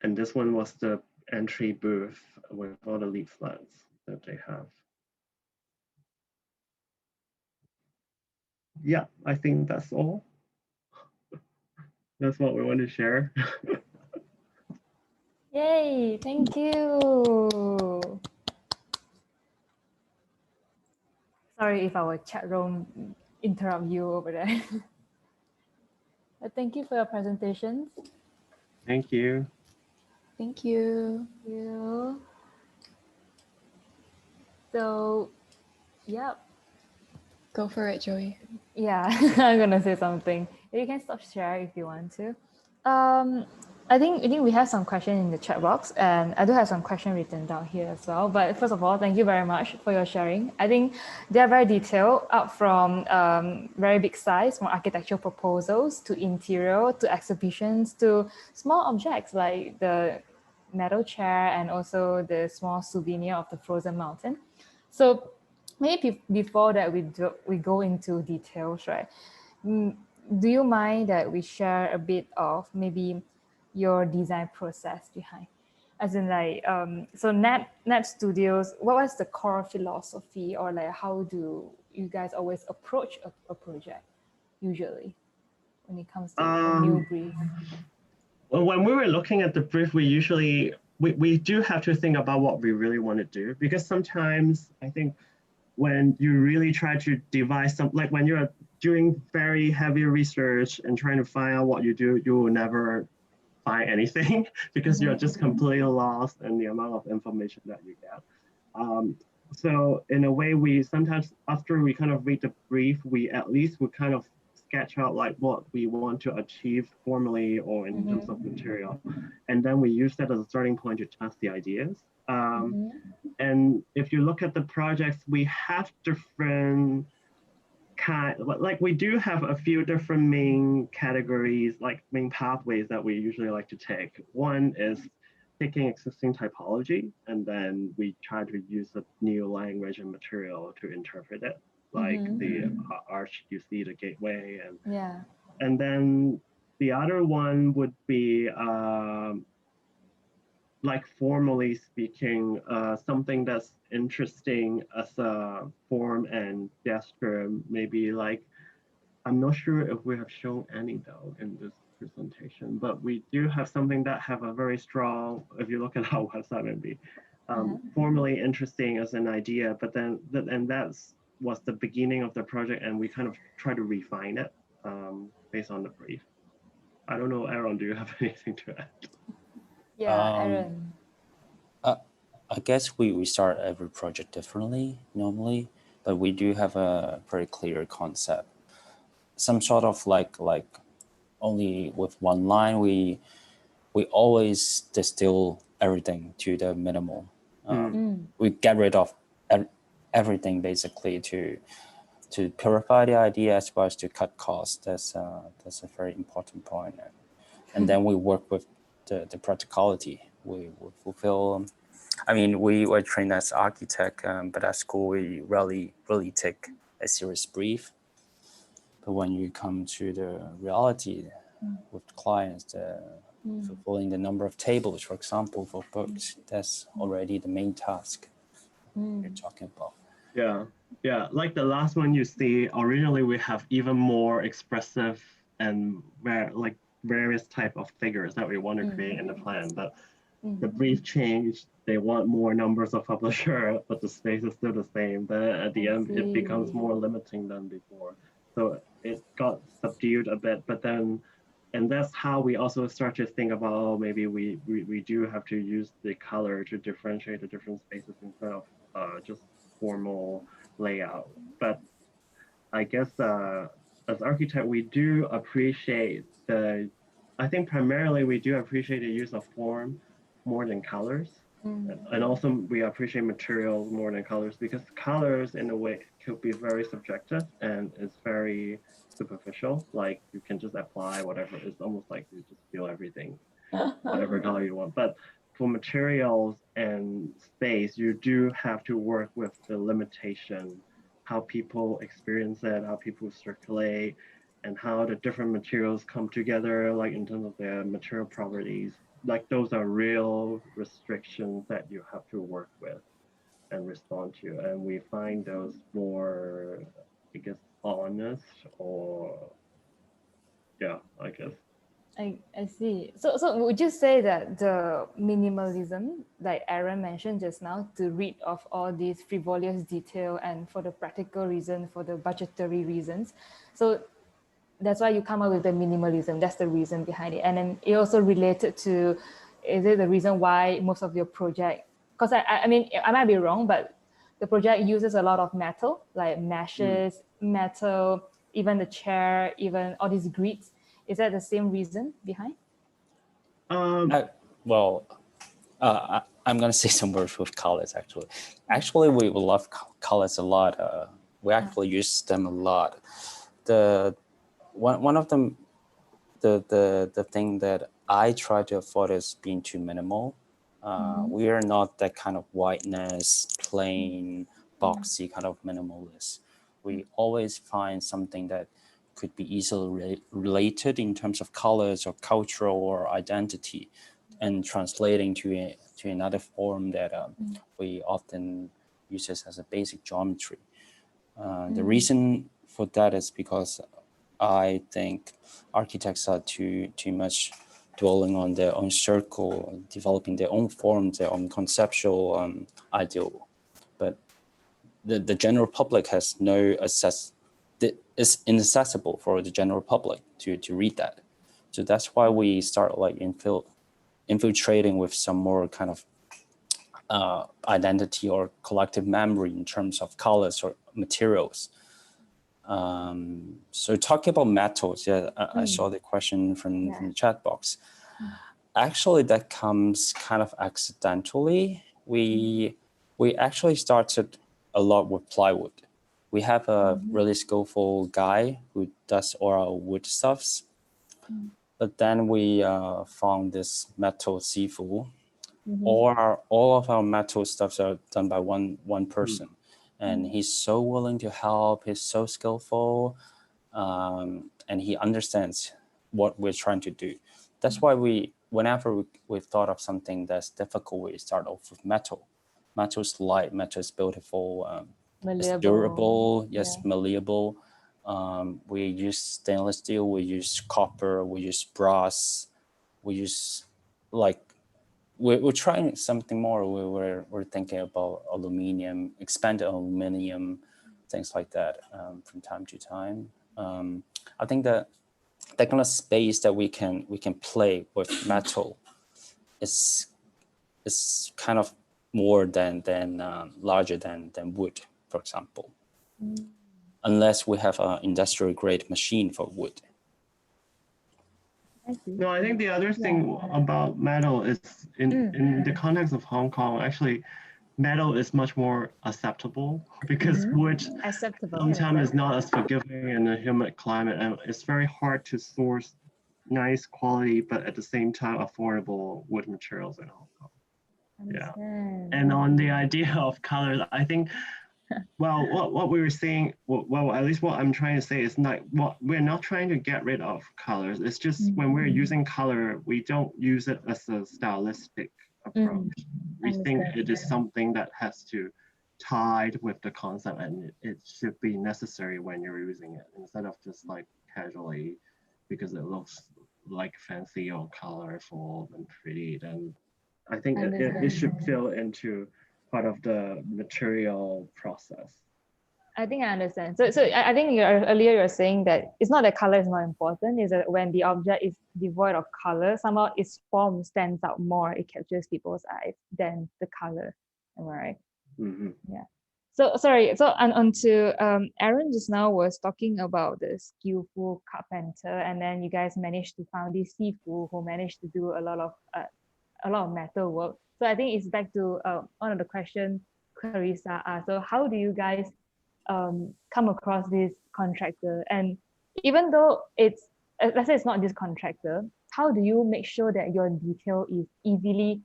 this one was the entry booth with all the leaflets that they have. Yeah, I think that's all. That's what we want to share. Yay, thank you. Sorry if our chat room interrupt you over there. But thank you for your presentations. Thank you. Thank you. Thank you. So, yeah. Go for it, Joyee. Yeah, I'm gonna say something. You can stop sharing if you want to. I think we have some questions in the chat box, and I do have some questions written down here as well. But first of all, thank you very much for your sharing. I think they're very detailed, up from very big size, from architectural proposals to interior to exhibitions to small objects like the metal chair and also the small souvenir of the frozen mountain. So maybe before that we go into details, right? do you mind that we share a bit of maybe your design process behind? As in like, so Napp Studios, what was the core philosophy, or like how do you guys always approach a project usually when it comes to a new brief? Well, when we were looking at the brief, we do have to think about what we really want to do, because sometimes I think when you really try to devise like when you're doing very heavy research and trying to find out what you do, you will never find anything because you're just completely lost in the amount of information that you get. So in a way, we sometimes, after we kind of read the brief, we at least would kind of sketch out like what we want to achieve formally or in terms of material. And then we use that as a starting point to test the ideas. And if you look at the projects, we have different like we do have a few different main categories, like main pathways that we usually like to take. One is taking existing typology, and then we try to use a new language and material to interpret it, like the arch you see, the gateway, and then the other one would be like formally speaking, something that's interesting as a form and gesture, maybe like, I'm not sure if we have shown any though in this presentation, but we do have something that have a very strong, if you look at our website, maybe formally interesting as an idea, but then, that's was the beginning of the project, and we kind of try to refine it based on the brief. I don't know, Aron, do you have anything to add? Yeah, Aron. I guess we start every project differently normally, but we do have a very clear concept. Some sort of like only with one line, we always distill everything to the minimal. We get rid of everything basically to purify the idea as well as to cut costs. That's a very important point. And then we work with the practicality. We fulfill. I mean, we were trained as architect, but at school we really take a serious brief. But when you come to the reality with clients, fulfilling the number of tables, for example, for books, that's already the main task you're talking about. Yeah, like the last one you see, originally we have even more expressive and like various type of figures that we want to create in the plan, but the brief changed. They want more numbers of publisher, but the space is still the same. Then at the end, it becomes more limiting than before. So it got subdued a bit, but then, and that's how we also start to think about, oh, maybe we do have to use the color to differentiate the different spaces instead of just formal layout. But I guess as architect, we do appreciate I think primarily we do appreciate the use of form more than colors. And also we appreciate materials more than colors, because colors in a way could be very subjective and it's very superficial. Like you can just apply whatever, it's almost like you just feel everything, whatever color you want. But for materials and space, you do have to work with the limitation, how people experience it, how people circulate, and how the different materials come together, like in terms of their material properties. Like those are real restrictions that you have to work with and respond to. And we find those more, I guess, honest, or yeah, I guess. I see. So would you say that the minimalism, like Aron mentioned just now, to rid of all these frivolous detail and for the practical reason, for the budgetary reasons, so that's why you come up with the minimalism. That's the reason behind it. And then it also related to, is it the reason why most of your project, because I mean, I might be wrong, but the project uses a lot of metal, like meshes, metal, even the chair, even all these grids. Is that the same reason behind? I'm going to say some words with colors, actually. Actually, we love colors a lot. We actually use them a lot. One of them, the thing that I try to avoid is being too minimal. We are not that kind of whiteness, plain, boxy kind of minimalist. We always find something that could be easily related in terms of colors or cultural or identity, and translating to another form that we often use as a basic geometry. The reason for that is because I think architects are too much dwelling on their own circle, developing their own forms, their own conceptual ideal. But the general public has no access. It's inaccessible for the general public to read that. So that's why we start like infiltrating with some more kind of identity or collective memory in terms of colors or materials. So talking about metals, I saw the question from the chat box. Actually, that comes kind of accidentally. We actually started a lot with plywood. We have a really skillful guy who does all our wood stuffs. But then we found this metal sifu. All of our metal stuffs are done by one person. And he's so willing to help, he's so skillful, and he understands what we're trying to do. That's why whenever we thought of something that's difficult, we start off with metal. Metal is light, metal is beautiful, it's durable, malleable. We use stainless steel, we use copper, we use brass, we use we're trying something more. We're thinking about aluminum, expanded aluminum, things like that from time to time. I think that kind of space that we can play with metal is kind of more than larger than wood, for example, unless we have an industrial grade machine for wood. No, I think the other thing about metal is in the context of Hong Kong, actually, metal is much more acceptable because wood sometimes is not as forgiving in a humid climate, and it's very hard to source nice quality, but at the same time affordable wood materials in Hong Kong. And on the idea of colors, I think, well, what we were saying, well, at least what I'm trying to say is we're not trying to get rid of colors. It's just when we're using color, we don't use it as a stylistic approach. We think it is something that has to tied with the concept, and it should be necessary when you're using it instead of just like casually because it looks like fancy or colorful and pretty. Then I think it should fill into part of the material process. I think I understand. So I think earlier you were saying that it's not that color is not important, is that when the object is devoid of color, somehow its form stands out more, it captures people's eyes than the color. Am I right? Yeah. So sorry, so on to Aron just now was talking about the skillful carpenter, and then you guys managed to find this sifu who managed to do a lot of metal work. So I think it's back to one of the questions Clarissa asked. So how do you guys come across this contractor? And even though it's, let's say it's not this contractor, how do you make sure that your detail is easily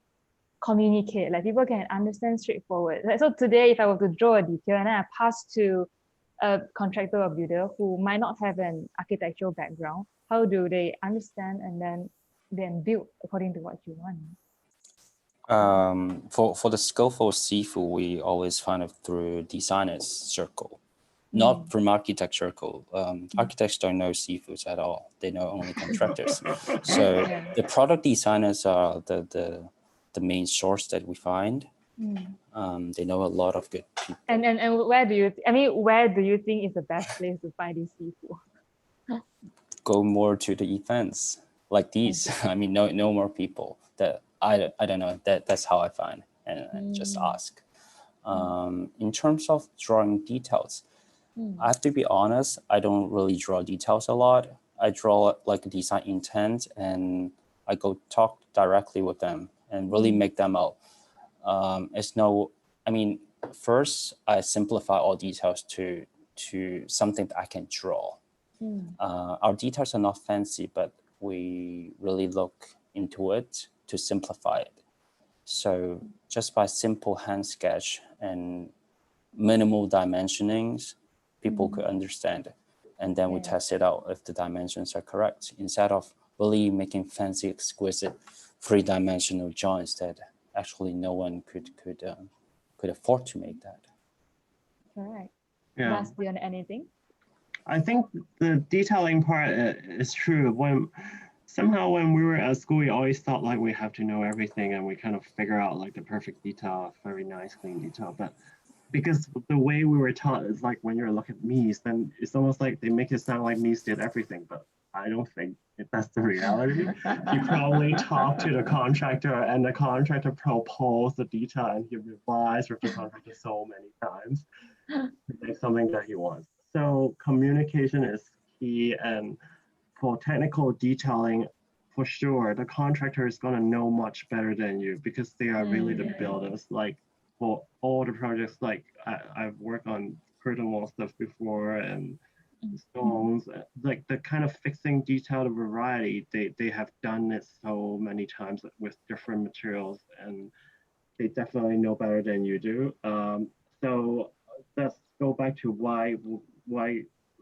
communicated, like people can understand straightforward? So today, if I were to draw a detail and then I pass to a contractor or builder who might not have an architectural background, how do they understand and then build according to what you want? For the skillful sifu, we always find it through designers circle, not from architect circle. Architects don't know sifus at all. They know only contractors. So the product designers are the main source that we find. They know a lot of good people. And where do you think is the best place to find these sifu? Go more to the events like these. I mean, know more people that I don't know, that's how I find and just ask. In terms of drawing details, I have to be honest, I don't really draw details a lot. I draw like a design intent and I go talk directly with them and really make them out. First I simplify all details to something that I can draw. Our details are not fancy, but we really look into it to simplify it. So just by simple hand sketch and minimal dimensionings, people could understand it. and then we test it out if the dimensions are correct, instead of really making fancy, exquisite, three-dimensional joints that actually no one could afford to make that. Correct. Yeah. Last, beyond anything? I think the detailing part is true. Somehow when we were at school, we always thought like we have to know everything, and we kind of figure out like the perfect detail, very nice, clean detail. But because the way we were taught is like when you're looking at Mies, then it's almost like they make it sound like Mies did everything, but I don't think that's the reality. You probably talk to the contractor, and the contractor proposed the detail, and he revised with the contractor so many times to make something that he wants. So communication is key, and for technical detailing, for sure, the contractor is going to know much better than you because they are really the builders. Like for all the projects, like I've worked on curtain wall stuff before and stones, like the kind of fixing detail, the variety, they have done it so many times with different materials, and they definitely know better than you do. So let's go back to why,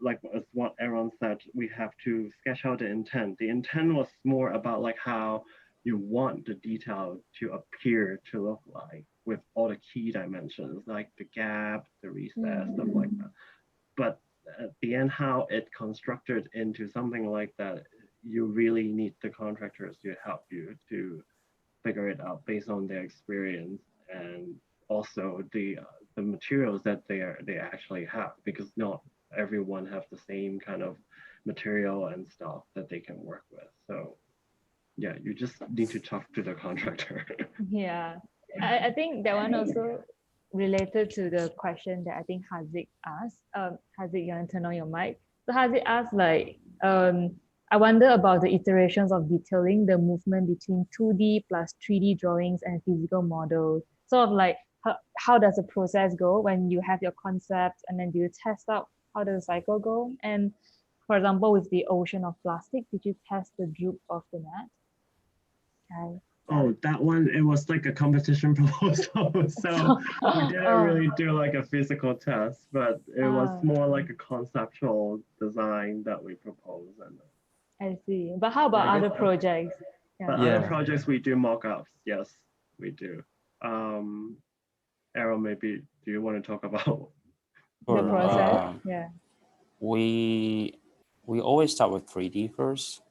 like as what Aron said, we have to sketch out the intent. The intent was more about like how you want the detail to appear to look like with all the key dimensions, like the gap, the recess, stuff like that. But at the end, how it constructed into something like that, you really need the contractors to help you to figure it out based on their experience, and also the materials that they actually have, because not everyone have the same kind of material and stuff that they can work with. So yeah, you just need to talk to the contractor. Yeah, I think that one also related to the question that I think Haziq asked. Haziq, you want to turn on your mic? So Haziq asked like, I wonder about the iterations of detailing the movement between 2D plus 3D drawings and physical models. Sort of like, how does the process go when you have your concept, and then do you test out how does the cycle go? And for example, with the ocean of plastic, did you test the droop of the net? Okay. Oh, that one, it was like a competition proposal. So we didn't really do like a physical test, but it was more like a conceptual design that we proposed. And I see. But how about other projects? But other projects, we do mock-ups. Yes, we do. Aron, maybe do you want to talk about the process? Yeah. We always start with 3D first.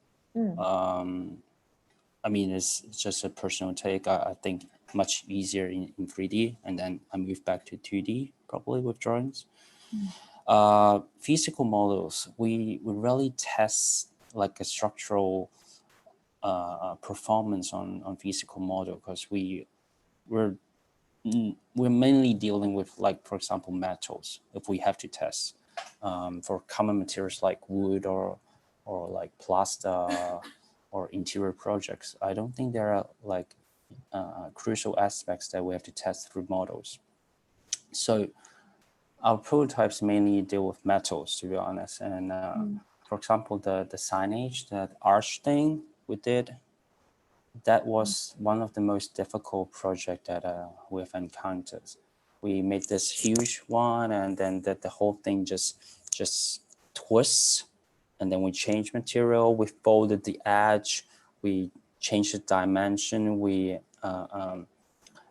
I mean, it's just a personal take. I think much easier in 3D, and then I move back to 2D probably with drawings. Physical models, we really test like a structural performance on physical model, because we're mainly dealing with, like, for example, metals. If we have to test for common materials like wood or like plaster or interior projects, I don't think there are like crucial aspects that we have to test through models. So our prototypes mainly deal with metals, to be honest. And for example, the signage, that arch thing we did, that was one of the most difficult projects that we've encountered. We made this huge one, and then the whole thing just twists, and then we changed material, we folded the edge, we changed the dimension. We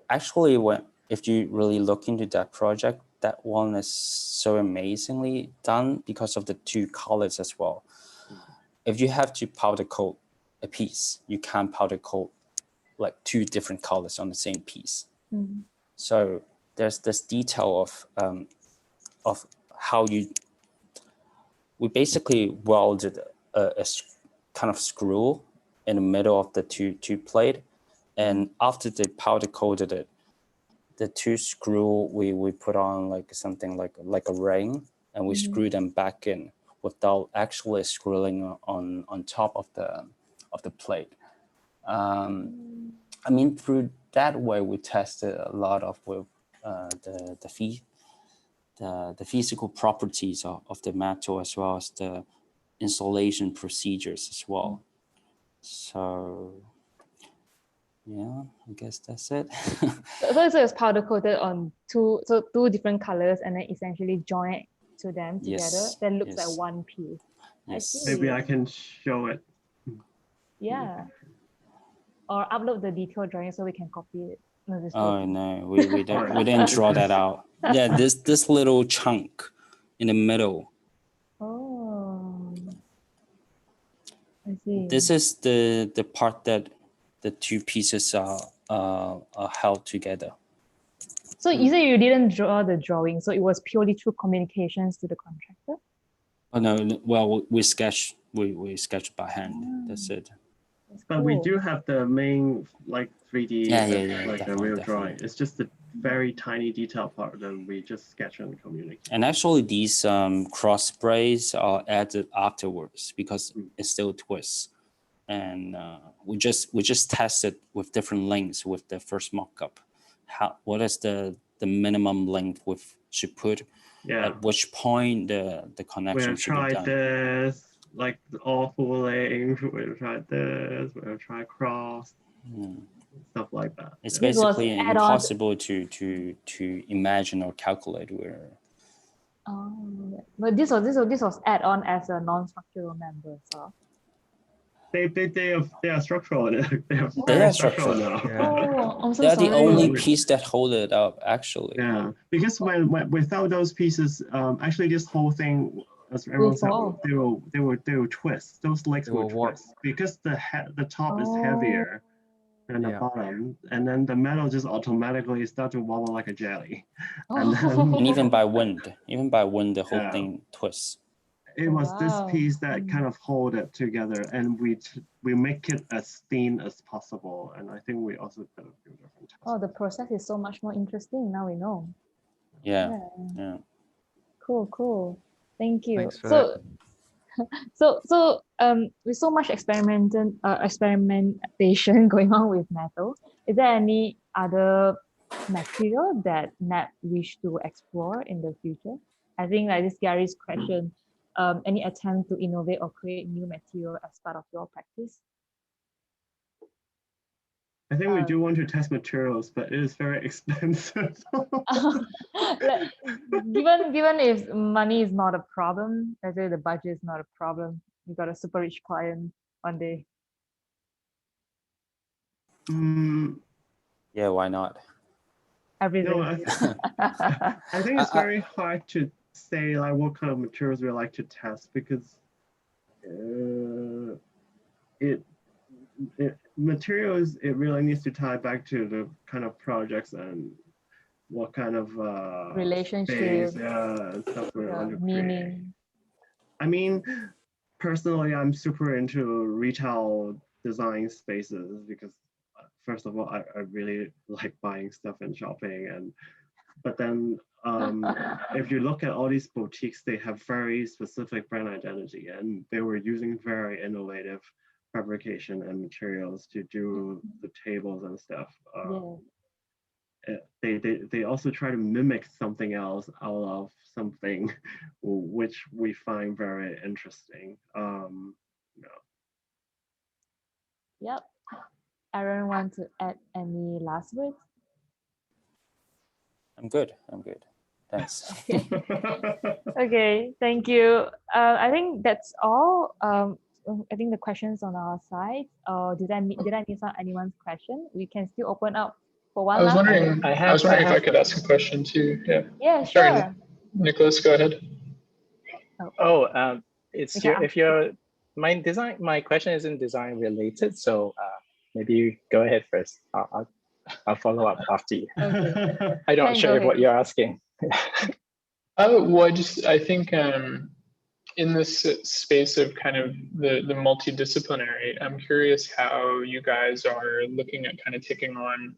actually, if you really look into that project, that one is so amazingly done because of the two colors as well. If you have to powder coat a piece, you can't powder coat like two different colors on the same piece. So there's this detail of how we basically welded a kind of screw in the middle of the two plate, and after they powder coated it, the two screw we put on like something like a ring, and we screw them back in without actually screwing on top of the plate. I mean, through that way, we tested a lot of with the physical properties of the metal, as well as the installation procedures as well. So yeah, I guess that's it. So it's powder coated on two different colors, and then essentially joined to them together Yes, that looks yes. like one piece. I Yes. see. Maybe I can show it. Yeah. Or upload the detailed drawing so we can copy it. No, just Oh joking. no, we didn't draw that out. Yeah, this little chunk in the middle. Oh, I see. This is the part that the two pieces are held together. So you say you didn't draw the drawing, so it was purely through communications to the contractor? Oh no, well we sketched by hand. That's it. That's But we cool. do have the main like 3D, Yeah, like the definitely, real definitely. drawing. It's just the very tiny detail part that we just sketch and communicate. And actually, these cross sprays are added afterwards because it still twists. And we just tested with different lengths with the first mock-up. What is the minimum length we should put? Yeah. At which point the connection We've should be tried done. this, like all full length. We've tried this. We've tried cross, stuff like that. It's This was basically add-on. impossible to imagine or calculate where. Oh, but this was add on as a non-structural member. So. They are structural. They are They are structural structural. now. Yeah. Oh, I'm so They're sorry. the only piece that hold it up, actually. Yeah, because when without those pieces, actually this whole thing, as everyone said, fall. they will twist. Those legs They will will warp. twist because the top is Oh. heavier than the Yeah. bottom, and then the metal just automatically start to wobble like a jelly. And then And even by wind, the whole Yeah. thing twists. it was this Wow. piece that kind of hold it together, and we make it as thin as possible. And I think we also did a few different tests. Oh, the process is so much more interesting. Now we know. Yeah. Cool. Thank you. Thanks for that. So with so much experimentation going on with metal, is there any other material that Napp wish to explore in the future? I think like this Gary's question, any attempt to innovate or create new material as part of your practice? I think we do want to test materials, but it is very expensive. Like, given if money is not a problem, let's say the budget is not a problem, you got a super rich client one day. Yeah, why not? Everything. No, I think it's very hard to say like what kind of materials we like to test, because materials, it really needs to tie back to the kind of projects and what kind of Relationship, space, stuff we want to create. meaning. I mean, personally, I'm super into retail design spaces because, first of all, I really like buying stuff and shopping, but then if you look at all these boutiques, they have very specific brand identity, and they were using very innovative fabrication and materials to do the tables and stuff. They also try to mimic something else out of something, which we find very interesting. Yep. Aron, want to add any last words? I'm good. Thanks. Okay, thank you. I think that's all. I think the questions on our side. Did I miss out anyone's question? We can still open up for one. I was last wondering. I was wondering if I could ask a question too. Yeah. Yeah, Sorry, sure. Nicholas, go ahead. It's your my question isn't design related, so maybe you go ahead first. I'll follow up after you. Okay. I'm not sure if what you're asking. Well, I think in this space of kind of the multidisciplinary, I'm curious how you guys are looking at kind of taking on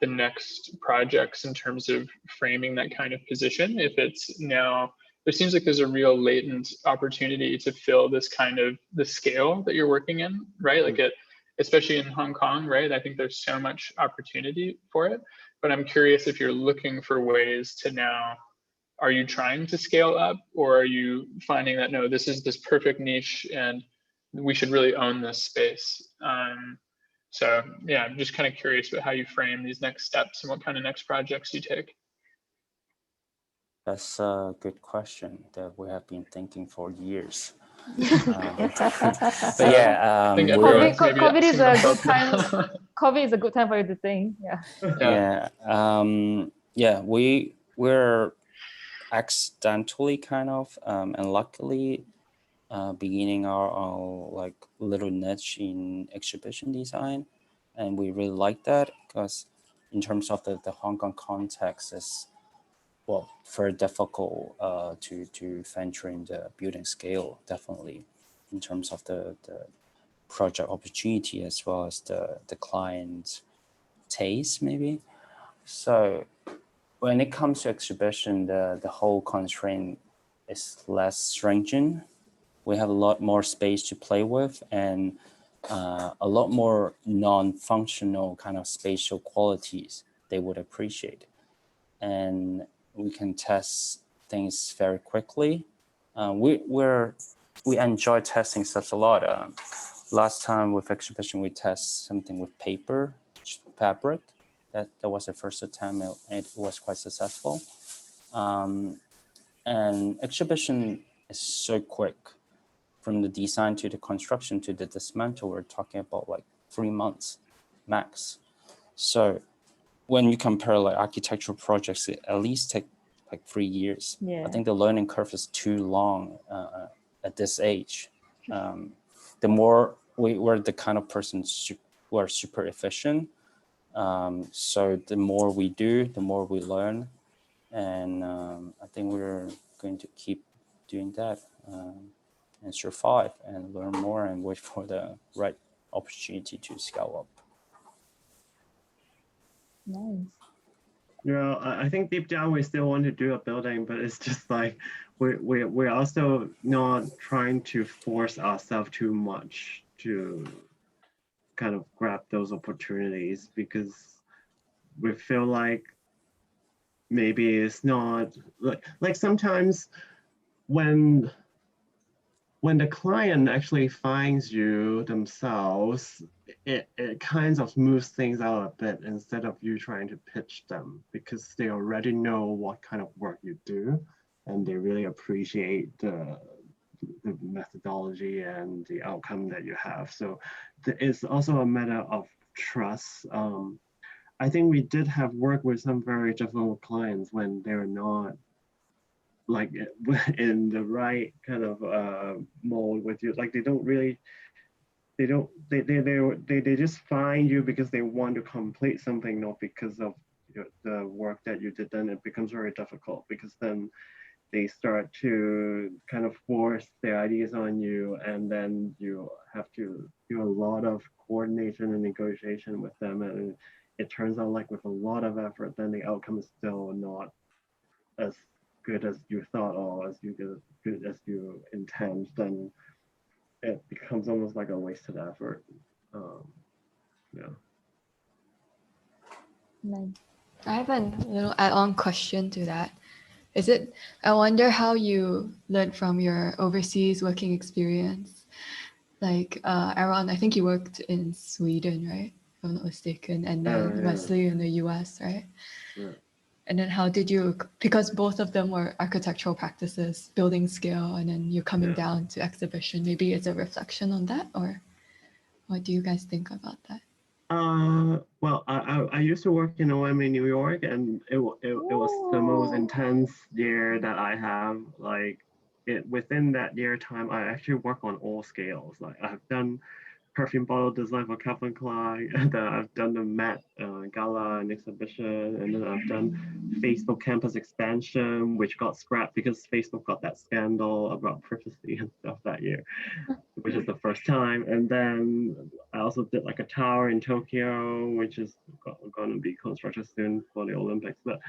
the next projects in terms of framing that kind of position. If it's now, there seems like there's a real latent opportunity to fill this kind of the scale that you're working in, right? Like especially in Hong Kong, right? I think there's so much opportunity for it, but I'm curious if you're looking for ways to now, are you trying to scale up, or are you finding that, no, this is this perfect niche and we should really own this space? So yeah, I'm just kind of curious about how you frame these next steps and what kind of next projects you take. That's a good question that we have been thinking for years. But yeah, I think we're, everyone's maybe COVID is a asking good themselves time. now. COVID is a good time for you to think. Yeah. yeah, we're accidentally kind of and luckily beginning our like little niche in exhibition design, and we really like that because in terms of the Hong Kong context is well very difficult to venture in the building scale, definitely in terms of the project opportunity as well as the client taste maybe. So when it comes to exhibition, the whole constraint is less stringent. We have a lot more space to play with and a lot more non-functional kind of spatial qualities they would appreciate. And we can test things very quickly. We enjoy testing stuff a lot. Last time with exhibition, we test something with paper, fabric. That was the first attempt. It was quite successful. And exhibition is so quick. From the design to the construction to the dismantle, we're talking about like 3 months max. So when you compare like architectural projects, it at least take like 3 years. Yeah. I think the learning curve is too long at this age. The more we're the kind of person who are super efficient. So the more we do, the more we learn. And I think we're going to keep doing that and survive and learn more and wait for the right opportunity to scale up. Nice. Yeah, I think deep down we still want to do a building, but it's just like we're also not trying to force ourselves too much to kind of grab those opportunities, because we feel like maybe it's not like sometimes when the client actually finds you themselves, it kind of moves things out a bit instead of you trying to pitch them, because they already know what kind of work you do and they really appreciate the methodology and the outcome that you have. So it's also a matter of trust. I think we did have work with some very difficult clients when they're not like in the right kind of mode with you. Like they just find you because they want to complete something, not because of the work that you did. Then it becomes very difficult, because then they start to kind of force their ideas on you, and then you have to do a lot of coordination and negotiation with them, and it turns out like with a lot of effort, then the outcome is still not as good as you thought or as good as you intend. Then it becomes almost like a wasted effort. Yeah. Nice. I have a little add-on question to that. I wonder how you learned from your overseas working experience. Like Aron, I think you worked in Sweden, right? If I'm not mistaken, and then Yeah. Wesley in the US, right? Yeah. And then how did you, because both of them were architectural practices, building scale, and then you're coming down to exhibition, maybe it's a reflection on that, or what do you guys think about that? Well, I used to work in OM in New York, and it was the most intense year that I have. Like within that year time, I actually work on all scales. Like I've done perfume bottle design for Calvin Klein, and then I've done the Met Gala and exhibition, and then I've done Facebook campus expansion, which got scrapped because Facebook got that scandal about privacy and stuff that year, which is the first time. And then I also did like a tower in Tokyo, which is going to be constructed soon for the Olympics. But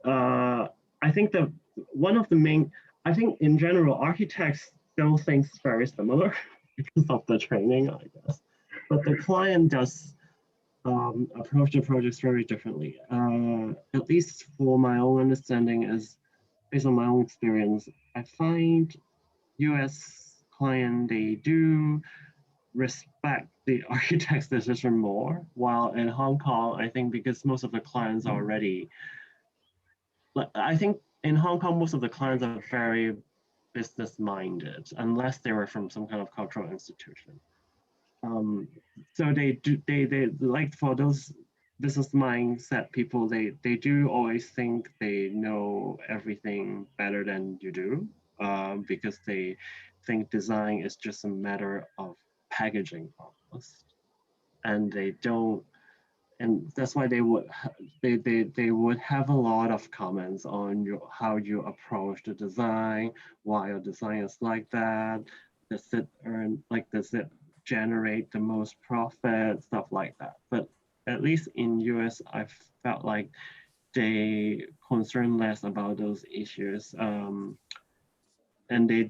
I think I think in general, architects still think very similar because of the training, I guess. But the client does approach the projects very differently. At least for my own understanding, is based on my own experience, I find US client, they do respect the architect's decision more, while in Hong Kong, I think because most of the clients are already, I think in Hong Kong, most of the clients are very business-minded, unless they were from some kind of cultural institution. So they like, for those business mindset people, they do always think they know everything better than you do, because they think design is just a matter of packaging almost, and they don't. And that's why they would have a lot of comments on how you approach the design, why your design is like that, does it generate the most profit, stuff like that. But at least in US, I felt like they concern less about those issues, and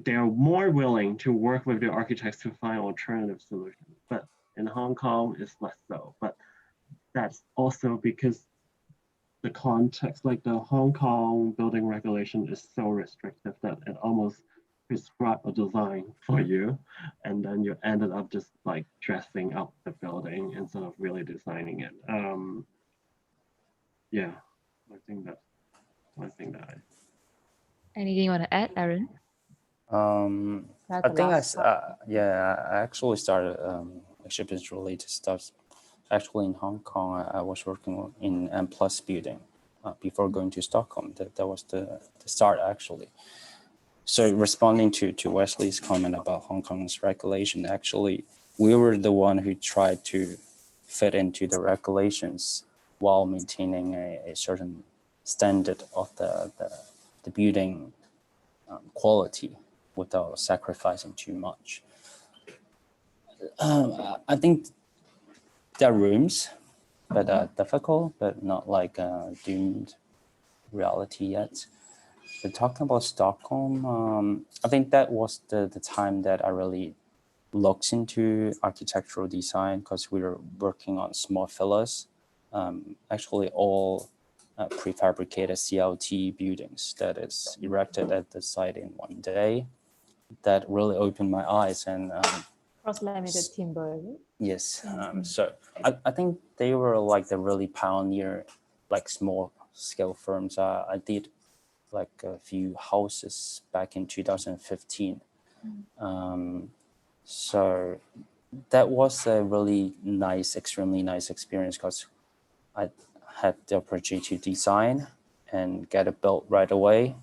they're more willing to work with the architects to find alternative solutions. But in Hong Kong, it's less so. But that's also because the context, like the Hong Kong building regulation, is so restrictive that it almost prescribes a design for you, and then you ended up just like dressing up the building instead of really designing it. Yeah, I think that's one thing that Anything you want to add, Aron? I think I actually started exhibition-related stuff. Actually, in Hong Kong, I was working in M+ building before going to Stockholm. That was the start, actually. So responding to Wesley's comment about Hong Kong's regulation, actually, we were the one who tried to fit into the regulations while maintaining a certain standard of the building quality without sacrificing too much. I think there are rooms, but difficult, but not like a doomed reality yet. But talking about Stockholm, I think that was the time that I really looked into architectural design, because we were working on small villas, actually all prefabricated CLT buildings that is erected at the site in one day. That really opened my eyes. And cross-laminated timber. Yes, so I think they were like the really pioneer, like small scale firms. I did like a few houses back in 2015. So that was a really nice, extremely nice experience, because I had the opportunity to design and get it built right away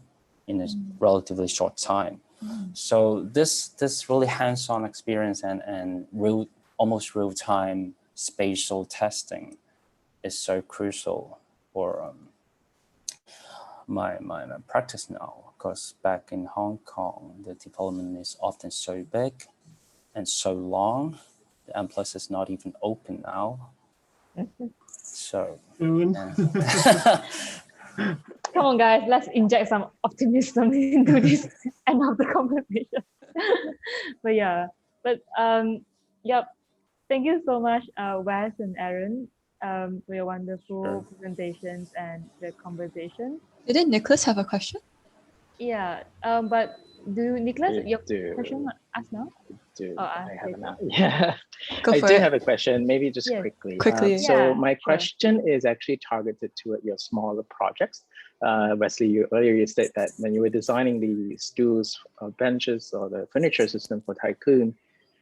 in a relatively short time. So this really hands-on experience and almost real-time spatial testing is so crucial for my practice now, because back in Hong Kong, the development is often so big and so long. The M+ is not even open now. So soon. Come on, guys, let's inject some optimism into this end of the conversation. But yeah, thank you so much, Wes and Aron, for your wonderful presentations and the conversation. Didn't Nicholas have a question? Yeah, but Nicholas, your question asked now? I have an yeah. Go I for do it. have a question, maybe just quickly. Quickly. So Yeah, my sure. question is actually targeted toward your smaller projects. Wesley, earlier you said that when you were designing the stools or benches or the furniture system for Tycoon,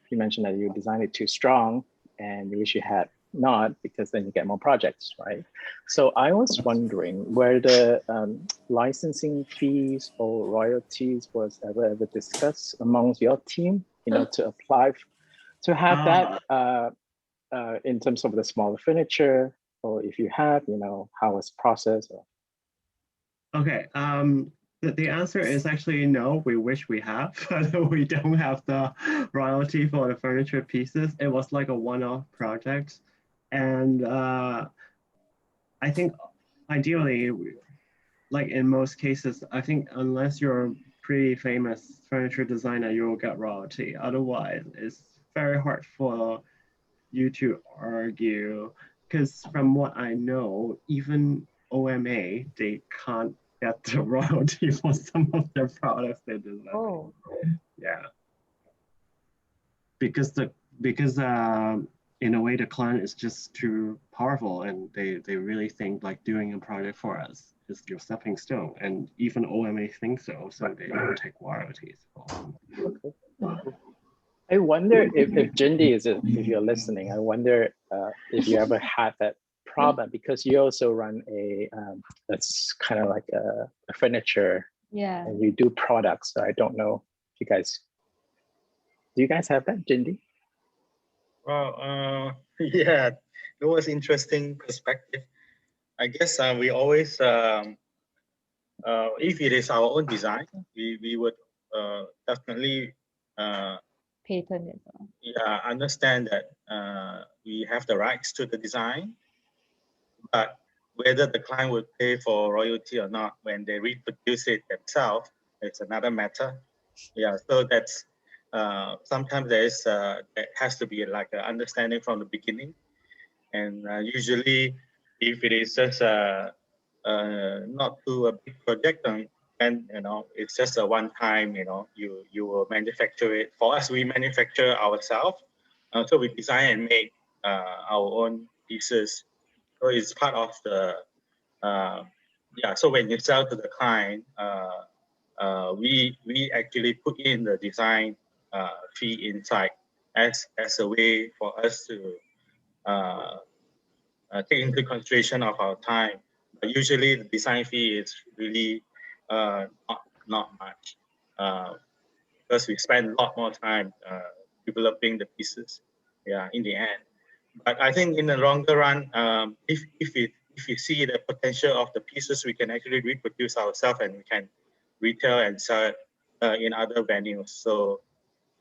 you mentioned that you designed it too strong and you wish you had not, because then you get more projects, right? So I was wondering, were the licensing fees or royalties was ever discussed amongst your team, to apply to have that in terms of the smaller furniture, or if you have, how it's processed? Okay. The answer is actually no. We wish we have, but we don't have the royalty for the furniture pieces. It was like a one-off project, and I think ideally, like in most cases, I think unless you're a pretty famous furniture designer, you will get royalty. Otherwise, it's very hard for you to argue, because from what I know, even OMA, they can't get the royalty for some of their products they design. Oh. Yeah. Because in a way the client is just too powerful, and they really think like doing a project for us is your stepping stone, and even OMA thinks so, so they don't take royalties. Okay. I wonder if Jindy if you're listening, I wonder if you ever had that problem, because you also run a that's kind of like a furniture, and you do products. So I don't know if you guys, do you guys have that, Jindy? Well, yeah, it was interesting perspective. I guess we always, if it is our own design, we would definitely Patent it. yeah, understand that we have the rights to the design, but whether the client would pay for royalty or not when they reproduce it themselves, it's another matter. Yeah, so that's sometimes there has to be like an understanding from the beginning, and usually if it is just not too a big project, and it's just a one time, you will manufacture it. For us, we manufacture ourselves, so we design and make our own pieces. So it's part of the yeah. So when you sell to the client, we actually put in the design fee inside as a way for us to take into consideration of our time. But usually the design fee is really not much because we spend a lot more time developing the pieces. Yeah, in the end. But I think in the longer run, if you see the potential of the pieces, we can actually reproduce ourselves and we can retail and sell it in other venues. So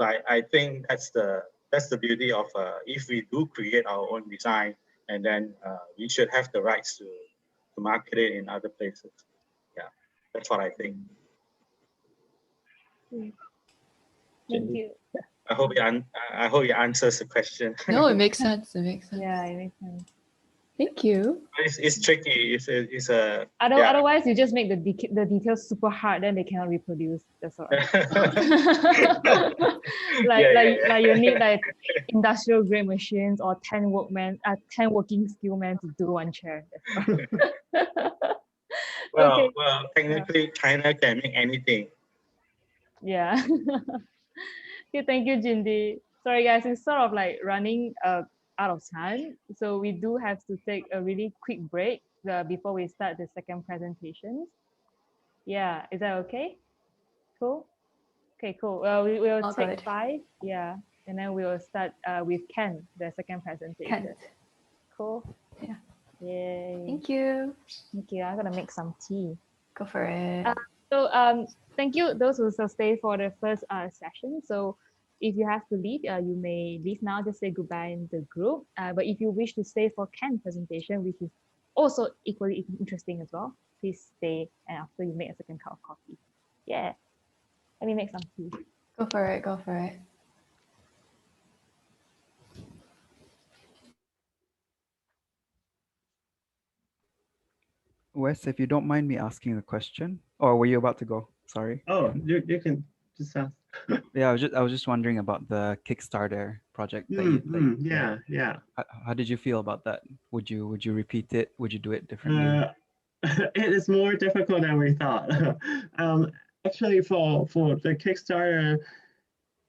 I think that's the beauty of if we do create our own design, and then we should have the rights to market it in other places. Yeah, that's what I think. Thank you. I hope it answers the question. No, it makes sense. It makes sense. Yeah, it makes sense. Thank you. It's tricky. It's a Otherwise, you just make the details super hard, then they cannot reproduce. That's all. Like you need like industrial grade machines or 10 working skill men to do one chair. Well, technically, China can make anything. Yeah. Okay, thank you, Jindy. Sorry, guys, it's sort of like running out of time. So we do have to take a really quick break before we start the second presentation. Yeah, is that okay? Cool. Okay, cool. We will take 5. Yeah, and then we will start with Ken, the second presentation. Ken. Cool. Yeah. Yay. Thank you. Thank you. I'm gonna make some tea. Go for it. So thank you those who will stay for the first session. So if you have to leave, you may leave now, just say goodbye in the group. But if you wish to stay for Ken's presentation, which is also equally interesting as well, please stay, and after you make a second cup of coffee. Yeah, let me make some tea. Go for it, go for it. Wes, if you don't mind me asking a question, or were you about to go? Sorry. Oh, you can just ask. Yeah, I was just wondering about the Kickstarter project. Yeah. How did you feel about that? Would you repeat it? Would you do it differently? It is more difficult than we thought. Actually, for the Kickstarter,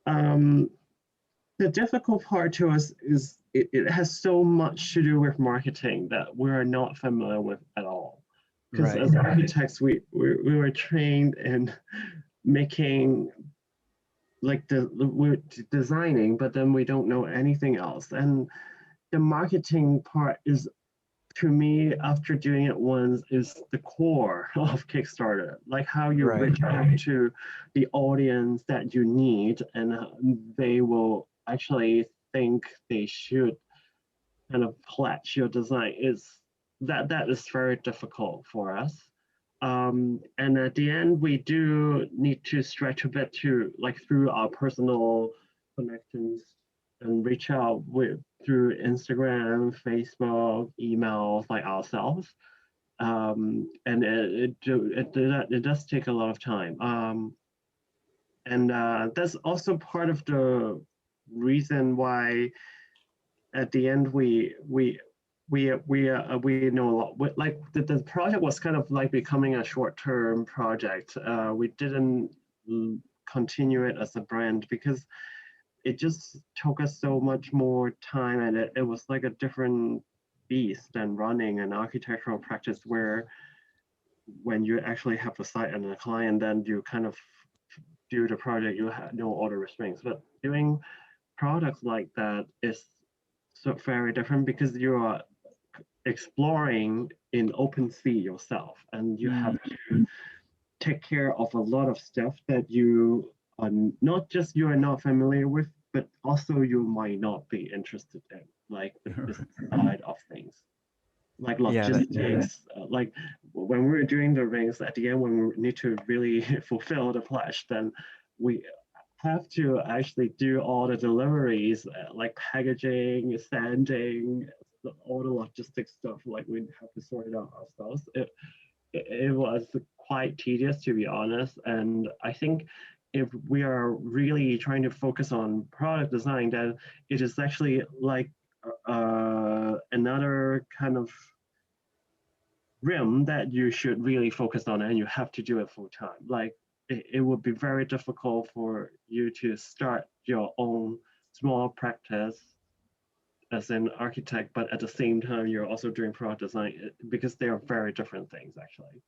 the difficult part to us is it has so much to do with marketing that we're not familiar with at all. Because as architects, we were trained in making, like we're designing, but then we don't know anything else. And the marketing part is, to me, after doing it once, is the core of Kickstarter, like how you reach out to the audience that you need, and they will actually think they should kind of pledge your design. That is very difficult for us. And at the end, we do need to stretch a bit to, like, through our personal connections and reach out through Instagram, Facebook, emails, like ourselves. And it does take a lot of time. And that's also part of the reason why at the end we we know a lot. Like the project was kind of like becoming a short-term project. We didn't continue it as a brand because it just took us so much more time, and it was like a different beast than running an architectural practice where when you actually have the site and the client, then you kind of do the project, you know all the restraints. But doing products like that is so very different because you are exploring in open sea yourself, and you have to take care of a lot of stuff that you are not just you are not familiar with, but also you might not be interested in, like the business side of things, like logistics. Like when we were doing the rings at the end, when we need to really fulfill the pledge, then we have to actually do all the deliveries, like packaging, sanding, all the logistics stuff. Like we have to sort it out ourselves. It was quite tedious, to be honest. And I think if we are really trying to focus on product design, then it is actually like another kind of realm that you should really focus on, and you have to do it full time. Like it would be very difficult for you to start your own small practice as an architect, but at the same time you're also doing product design, because they are very different things actually.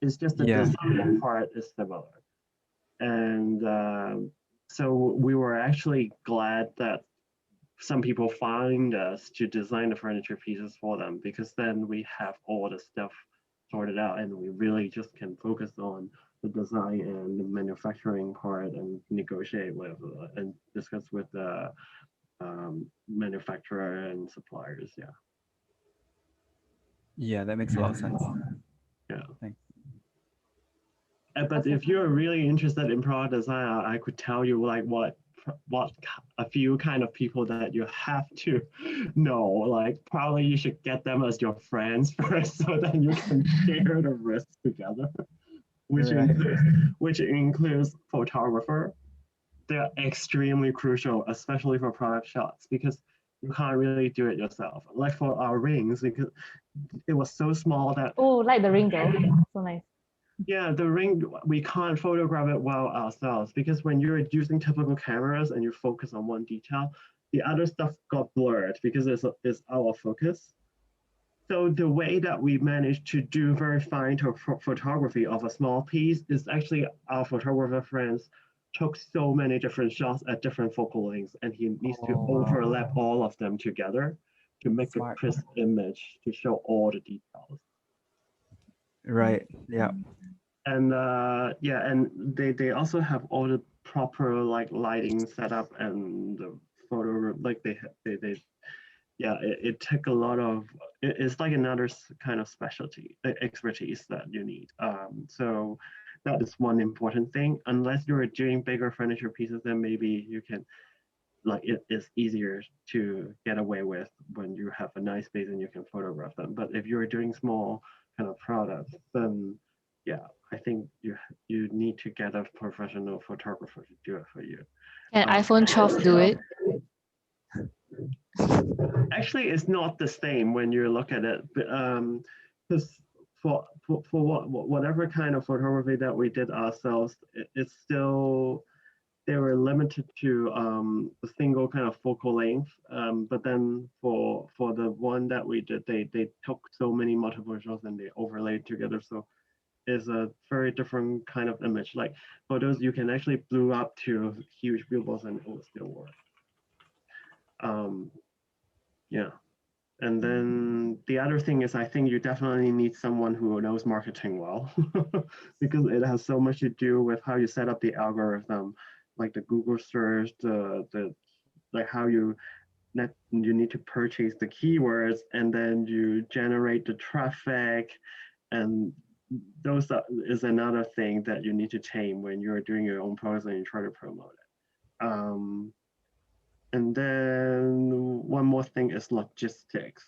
It's just the design part is similar. And so we were actually glad that some people find us to design the furniture pieces for them, because then we have all the stuff sorted out and we really just can focus on the design and the manufacturing part and negotiate with and discuss with the manufacturer and suppliers. Yeah, that makes a lot of sense. Yeah. Thanks. But if you're really interested in product design, I could tell you like what a few kind of people that you have to know. Like probably you should get them as your friends first, so that you can share the risk together. Which includes photographer. They're extremely crucial, especially for product shots, because you can't really do it yourself. Like for our rings, because it was so small that like the ring though, so nice. Yeah, the ring, we can't photograph it well ourselves, because when you're using typical cameras and you focus on one detail, the other stuff got blurred because it's out of focus. So the way that we managed to do very fine photography of a small piece is actually our photographer friends took so many different shots at different focal lengths, and he needs to overlap all of them together to make a crisp image to show all the details. Right. Yeah. And and they also have all the proper like lighting setup and the photo, like it took a lot of, it's like another kind of specialty expertise that you need. So that is one important thing. Unless you're doing bigger furniture pieces, then maybe you can, like it is easier to get away with when you have a nice space and you can photograph them. But if you're doing small kind of products, then I think you need to get a professional photographer to do it for you. Can iPhone 12 do it? Actually, it's not the same when you look at it, because for whatever kind of photography that we did ourselves, it's still, they were limited to a single kind of focal length. But then for the one that we did, they took so many multiple shots and they overlaid together. So it's a very different kind of image. Like photos, you can actually blow up to huge billboards and it will still work. And then the other thing is, I think you definitely need someone who knows marketing well, because it has so much to do with how you set up the algorithm, like the Google search, the like how you need to purchase the keywords, and then you generate the traffic, and those is another thing that you need to tame when you're doing your own products and you try to promote it. And then one more thing is logistics.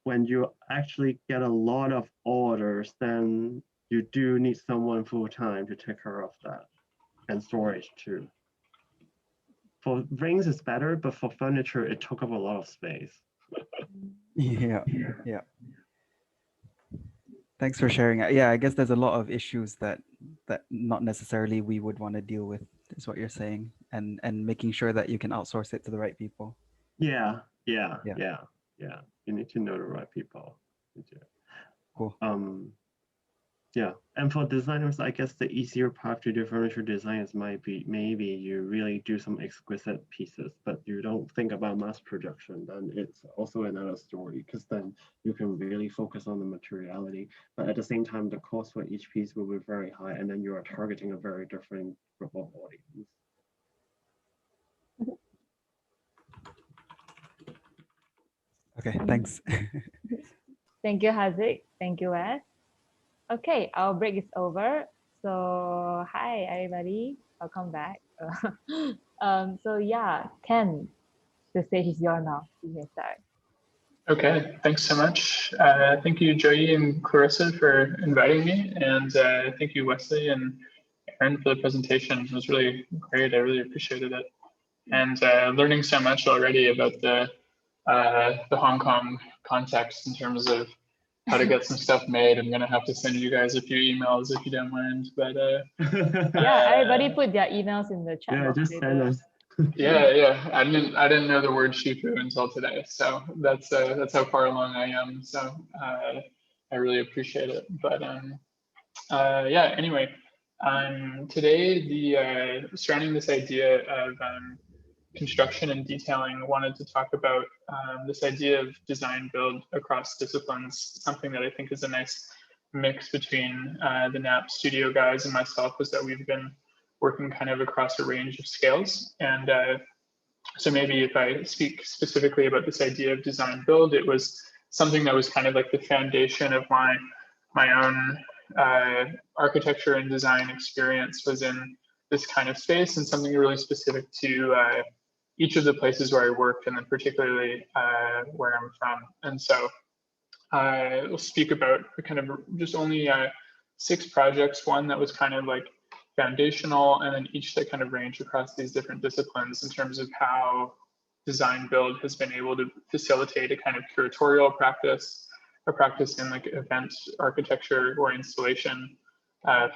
When you actually get a lot of orders, then you do need someone full-time to take care of that, and storage too. For rings it's better, but for furniture, it took up a lot of space. Yeah, yeah. Thanks for sharing. Yeah, I guess there's a lot of issues that not necessarily we would want to deal with, is what you're saying, and making sure that you can outsource it to the right people. Yeah. Yeah. You need to know the right people. Cool. Yeah, and for designers, I guess the easier path to do furniture designs might be maybe you really do some exquisite pieces, but you don't think about mass production. Then it's also another story, because then you can really focus on the materiality. But at the same time, the cost for each piece will be very high, and then you are targeting a very different group of audience. Okay, thanks. Thank you, Haziq. Thank you, Wes. Okay, our break is over. So hi, everybody. Welcome back. So yeah, Ken, the stage is yours now. You can start. Okay, thanks so much. Thank you, Joyee and Clarissa, for inviting me. And thank you, Wesley and Aron, for the presentation. It was really great. I really appreciated it. And learning so much already about the Hong Kong context in terms of how to get some stuff made. I'm gonna have to send you guys a few emails if you don't mind. But yeah, everybody put their emails in the chat. Yeah, just send us. Yeah. I didn't know the word shifu until today, so that's how far along I am. So I really appreciate it. But yeah. Anyway, today surrounding this idea of construction and detailing, wanted to talk about this idea of design build across disciplines. Something that I think is a nice mix between the Napp studio guys and myself is that we've been working kind of across a range of scales. And so maybe if I speak specifically about this idea of design build, it was something that was kind of like the foundation of my own architecture and design experience was in this kind of space, and something really specific to each of the places where I worked, and then particularly where I'm from. And so we'll speak about kind of just only 6 projects, one that was kind of like foundational, and then each that kind of range across these different disciplines in terms of how design build has been able to facilitate a kind of curatorial practice, a practice in like event architecture or installation,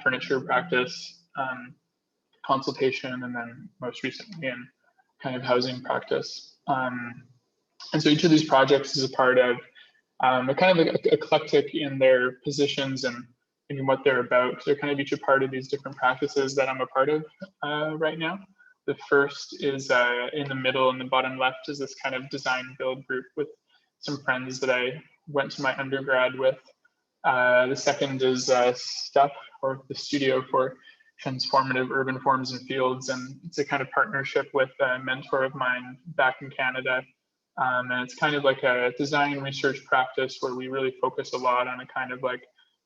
furniture practice, consultation, and then most recently in kind of housing practice. And so each of these projects is a part of they're kind of like eclectic in their positions and in what they're about. They're kind of each a part of these different practices that I'm a part of right now. The first is in the middle, in the bottom left is this kind of design build group with some friends that I went to my undergrad with. The second is Stuff, or the Studio for Transformative Urban Forms and Fields, and it's a kind of partnership with a mentor of mine back in Canada. And it's kind of like a design research practice where we really focus a lot on a kind of like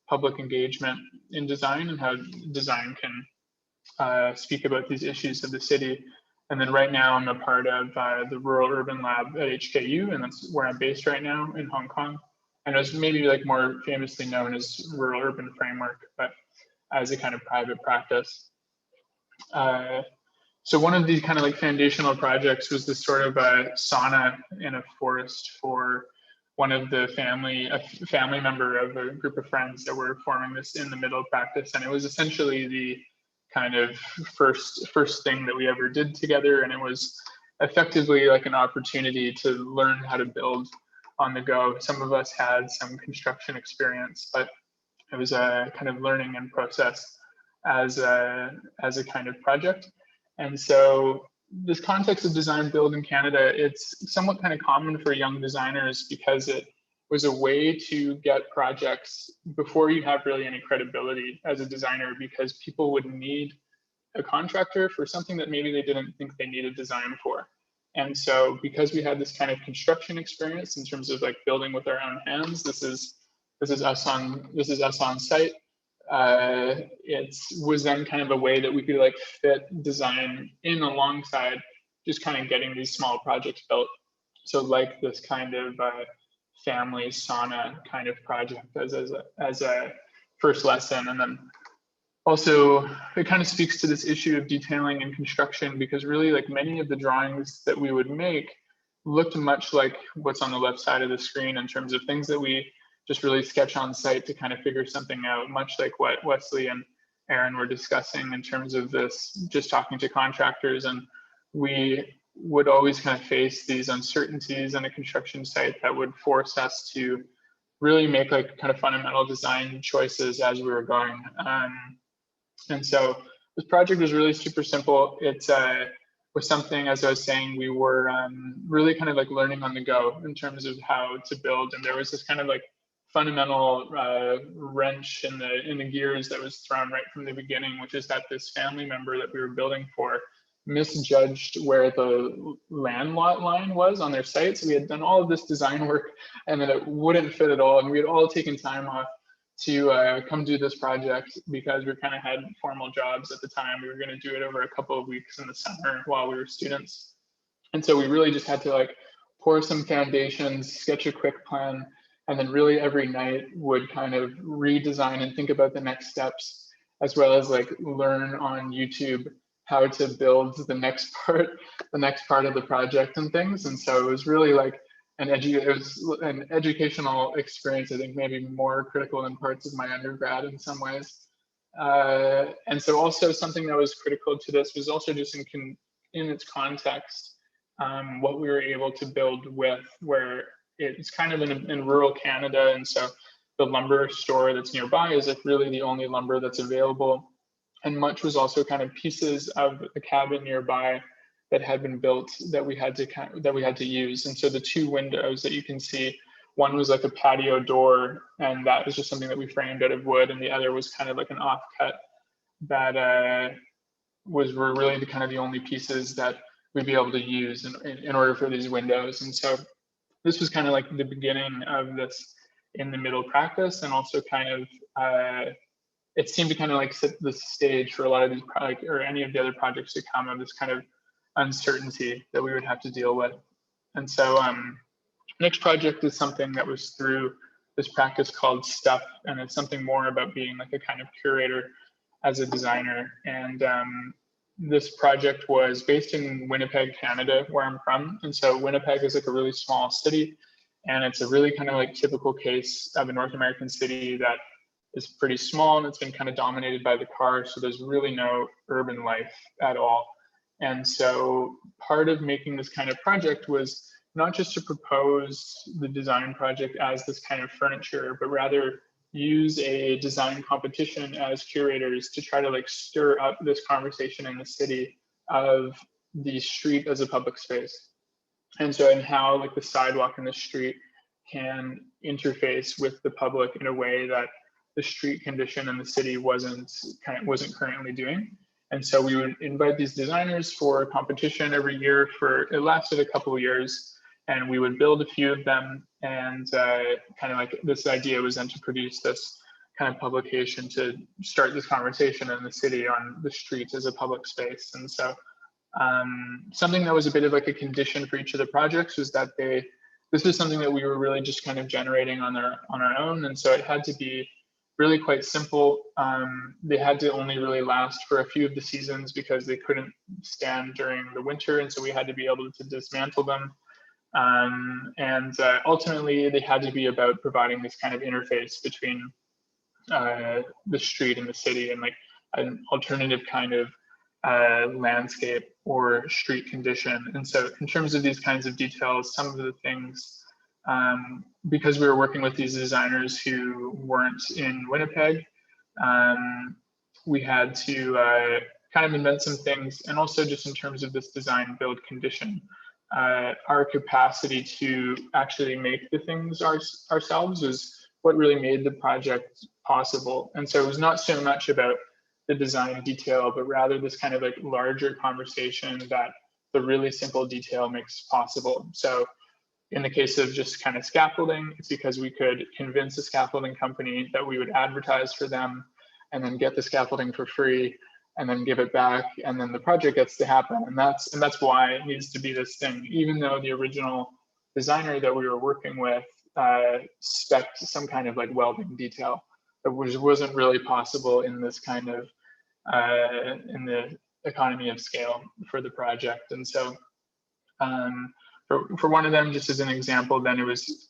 public engagement in design and how design can speak about these issues of the city. And then right now I'm a part of the Rural Urban Lab at HKU, and that's where I'm based right now in Hong Kong. And it's maybe like more famously known as Rural Urban Framework, but as a kind of private practice. So one of these kind of like foundational projects was this sort of a sauna in a forest for one of the a family member of a group of friends that were forming this in the middle practice. And it was essentially the kind of first thing that we ever did together. And it was effectively like an opportunity to learn how to build on the go. Some of us had some construction experience, but it was a kind of learning and process as a kind of project. And so this context of design build in Canada, it's somewhat kind of common for young designers because it was a way to get projects before you have really any credibility as a designer, because people would need a contractor for something that maybe they didn't think they needed design for. And so because we had this kind of construction experience in terms of like building with our own hands, this is us on site. It was then kind of a way that we could like fit design in alongside just kind of getting these small projects built. So like this kind of family sauna kind of project as a first lesson. And then also it kind of speaks to this issue of detailing and construction, because really like many of the drawings that we would make looked much like what's on the left side of the screen in terms of things that we just really sketch on site to kind of figure something out, much like what Wesley and Aron were discussing in terms of this, just talking to contractors. And we would always kind of face these uncertainties on a construction site that would force us to really make like kind of fundamental design choices as we were going. And so this project was really super simple. It was something, as I was saying, we were really kind of like learning on the go in terms of how to build. And there was this kind of like fundamental wrench in the gears that was thrown right from the beginning, which is that this family member that we were building for misjudged where the land lot line was on their site. So we had done all of this design work and then it wouldn't fit at all. And we had all taken time off to come do this project because we kind of had formal jobs at the time. We were going to do it over a couple of weeks in the summer while we were students. And so we really just had to like pour some foundations, sketch a quick plan, and then really every night would kind of redesign and think about the next steps, as well as like learn on YouTube how to build the next part of the project and things. And so it was really like an educational experience, I think maybe more critical than parts of my undergrad in some ways. And so also something that was critical to this was also just in its context, what we were able to build with, where it's kind of in rural Canada. And so the lumber store that's nearby is like really the only lumber that's available. And much was also kind of pieces of a cabin nearby that had been built that we had to use. And so the two windows that you can see, one was like a patio door, and that was just something that we framed out of wood, and the other was kind of like an offcut that were really the kind of the only pieces that we'd be able to use in order for these windows. And so this was kind of like the beginning of this in the middle practice, and also kind of it seemed to kind of like set the stage for a lot of these projects or any of the other projects to come, of this kind of uncertainty that we would have to deal with. And so next project is something that was through this practice called Stuff, and it's something more about being like a kind of curator as a designer. And this project was based in Winnipeg, Canada, where I'm from. And so Winnipeg is like a really small city, and it's a really kind of like typical case of a North American city that is pretty small, and it's been kind of dominated by the car. So there's really no urban life at all. And so part of making this kind of project was not just to propose the design project as this kind of furniture, but rather use a design competition as curators to try to like stir up this conversation in the city of the street as a public space. And so, and how like the sidewalk in the street can interface with the public in a way that the street condition in the city wasn't currently doing. And so we would invite these designers for a competition every year it lasted a couple of years, and we would build a few of them. And kind of like this idea was then to produce this kind of publication to start this conversation in the city on the streets as a public space. And so something that was a bit of like a condition for each of the projects was that this was something that we were really just kind of generating on our own. And so it had to be really quite simple. They had to only really last for a few of the seasons because they couldn't stand during the winter. And so we had to be able to dismantle them. Ultimately, they had to be about providing this kind of interface between the street and the city, and like an alternative kind of landscape or street condition. And so in terms of these kinds of details, some of the things, because we were working with these designers who weren't in Winnipeg, we had to kind of invent some things. And also just in terms of this design build condition, our capacity to actually make the things ourselves was what really made the project possible. And so it was not so much about the design detail, but rather this kind of like larger conversation that the really simple detail makes possible. So in the case of just kind of scaffolding, it's because we could convince a scaffolding company that we would advertise for them and then get the scaffolding for free and then give it back, and then the project gets to happen. And that's why it needs to be this thing, even though the original designer that we were working with spec'd some kind of like welding detail, which wasn't really possible in this kind of in the economy of scale for the project. And so for one of them, just as an example, then it was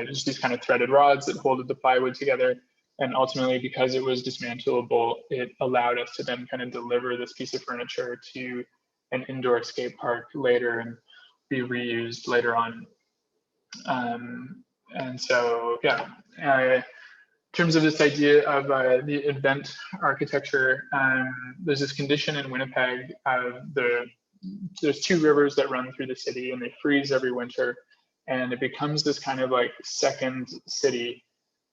just these kind of threaded rods that holded the plywood together. And ultimately, because it was dismantleable, it allowed us to then kind of deliver this piece of furniture to an indoor skate park later and be reused later on. And so, yeah, in terms of this idea of the event architecture, there's this condition in Winnipeg of there's two rivers that run through the city and they freeze every winter. And it becomes this kind of like second city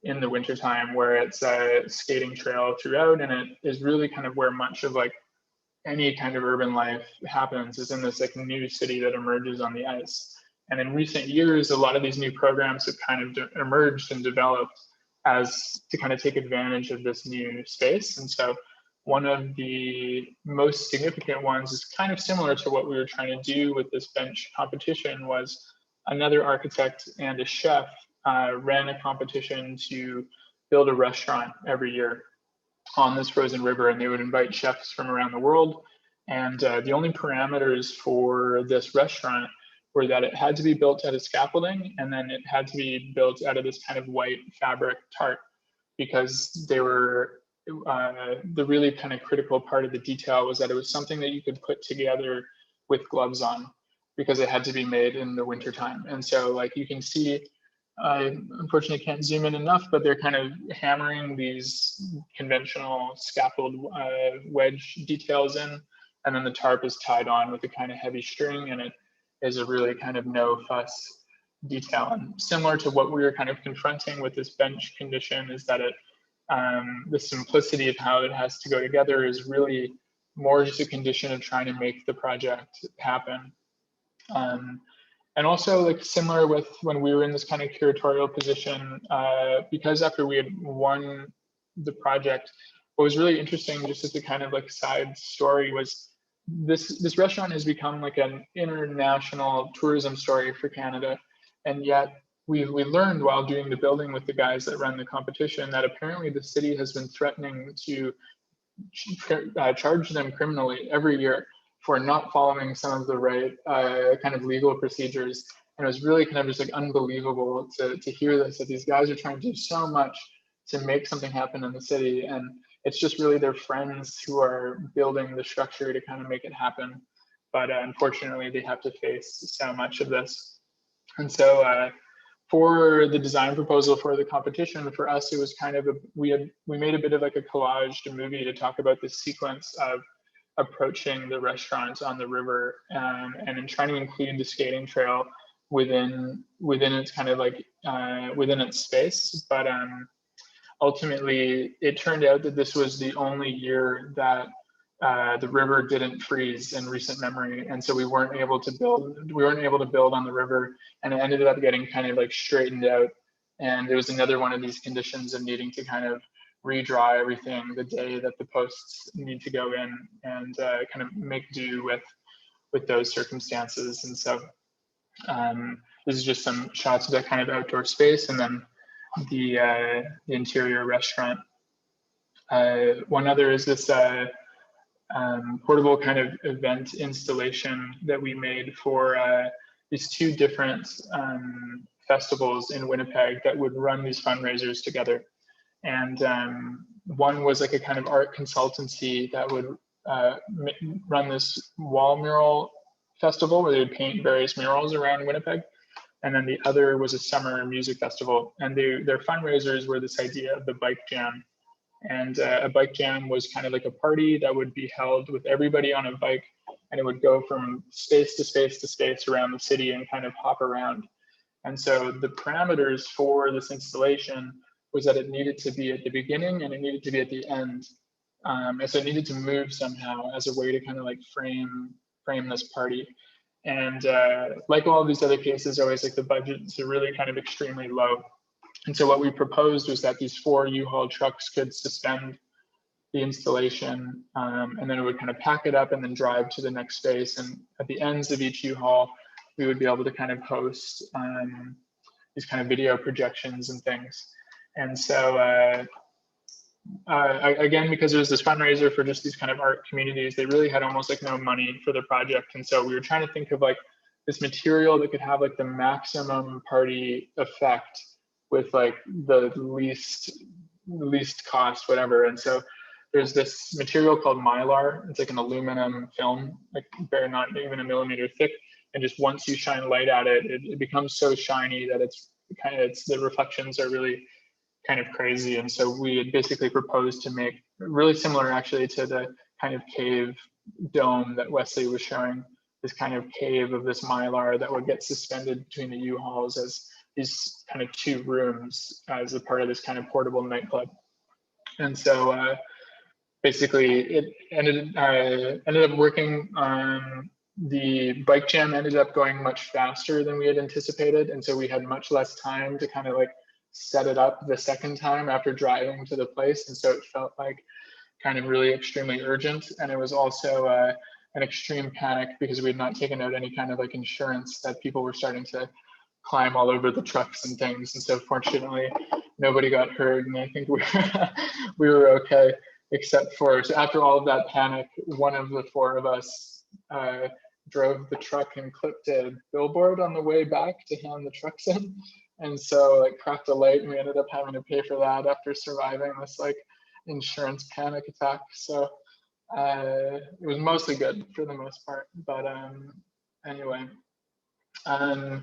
in the wintertime where it's a skating trail throughout. And it is really kind of where much of like any kind of urban life happens, is in this like new city that emerges on the ice. And in recent years, a lot of these new programs have kind of emerged and developed as to kind of take advantage of this new space. And so one of the most significant ones is kind of similar to what we were trying to do with this bench competition. Was another architect and a chef ran a competition to build a restaurant every year on this frozen river, and they would invite chefs from around the world. And the only parameters for this restaurant were that it had to be built out of scaffolding, and then it had to be built out of this kind of white fabric tarp, because they were the really kind of critical part of the detail was that it was something that you could put together with gloves on, because it had to be made in the wintertime. And so like you can see, I unfortunately can't zoom in enough, but they're kind of hammering these conventional scaffold wedge details in, and then the tarp is tied on with a kind of heavy string, and it is a really kind of no fuss detail. And similar to what we were kind of confronting with this bench condition is that it, the simplicity of how it has to go together is really more just a condition of trying to make the project happen. And also like similar with when we were in this kind of curatorial position, because after we had won the project, what was really interesting, just as a kind of like side story, was this restaurant has become like an international tourism story for Canada. And yet we learned while doing the building with the guys that run the competition that apparently the city has been threatening to charge them criminally every year for not following some of the right kind of legal procedures. And it was really kind of just like unbelievable to hear this, that these guys are trying to do so much to make something happen in the city. And it's just really their friends who are building the structure to kind of make it happen. But unfortunately, they have to face so much of this. And so for the design proposal for the competition, for us, it was kind of, we made a bit of like a collaged movie to talk about the sequence of approaching the restaurants on the river, and in trying to include the skating trail within its kind of like, within its space. But ultimately, it turned out that this was the only year that the river didn't freeze in recent memory, and so we weren't able to build on the river, and it ended up getting kind of like straightened out. And there was another one of these conditions of needing to kind of re-draw everything the day that the posts need to go in, and kind of make do with those circumstances. And so this is just some shots of that kind of outdoor space, and then the interior restaurant. One other is this portable kind of event installation that we made for these two different festivals in Winnipeg that would run these fundraisers together. And one was like a kind of art consultancy that would run this wall mural festival where they would paint various murals around Winnipeg. And then the other was a summer music festival. And their fundraisers were this idea of the bike jam. And a bike jam was kind of like a party that would be held with everybody on a bike, and it would go from space to space to space around the city and kind of hop around. And so the parameters for this installation was that it needed to be at the beginning and it needed to be at the end. And so it needed to move somehow as a way to kind of like frame this party. And like all of these other cases, always like the budgets are really kind of extremely low. And so what we proposed was that these 4 U-Haul trucks could suspend the installation, and then it would kind of pack it up and then drive to the next space. And at the ends of each U-Haul, we would be able to kind of host these kind of video projections and things. And so again, because it was this fundraiser for just these kind of art communities, they really had almost like no money for the project. And so we were trying to think of like this material that could have like the maximum party effect with like the least cost, whatever. And so there's this material called mylar. It's like an aluminum film, like very not even a millimeter thick. And just once you shine light at it, it becomes so shiny that the reflections are really kind of crazy. And so we had basically proposed to make really similar actually to the kind of cave dome that Wesley was showing, this kind of cave of this mylar that would get suspended between the U-Hauls as these kind of 2 rooms as a part of this kind of portable nightclub. And so basically it ended up working. The bike jam ended up going much faster than we had anticipated. And so we had much less time to kind of like set it up the second time after driving to the place. And so it felt like kind of really extremely urgent. And it was also an extreme panic because we had not taken out any kind of like insurance that people were starting to climb all over the trucks and things. And so fortunately, nobody got hurt. And I think we were okay, except for, so after all of that panic, one of the 4 of us drove the truck and clipped a billboard on the way back to hand the trucks in. And so like cracked a light, and we ended up having to pay for that after surviving this like insurance panic attack. So it was mostly good for the most part, but anyway. And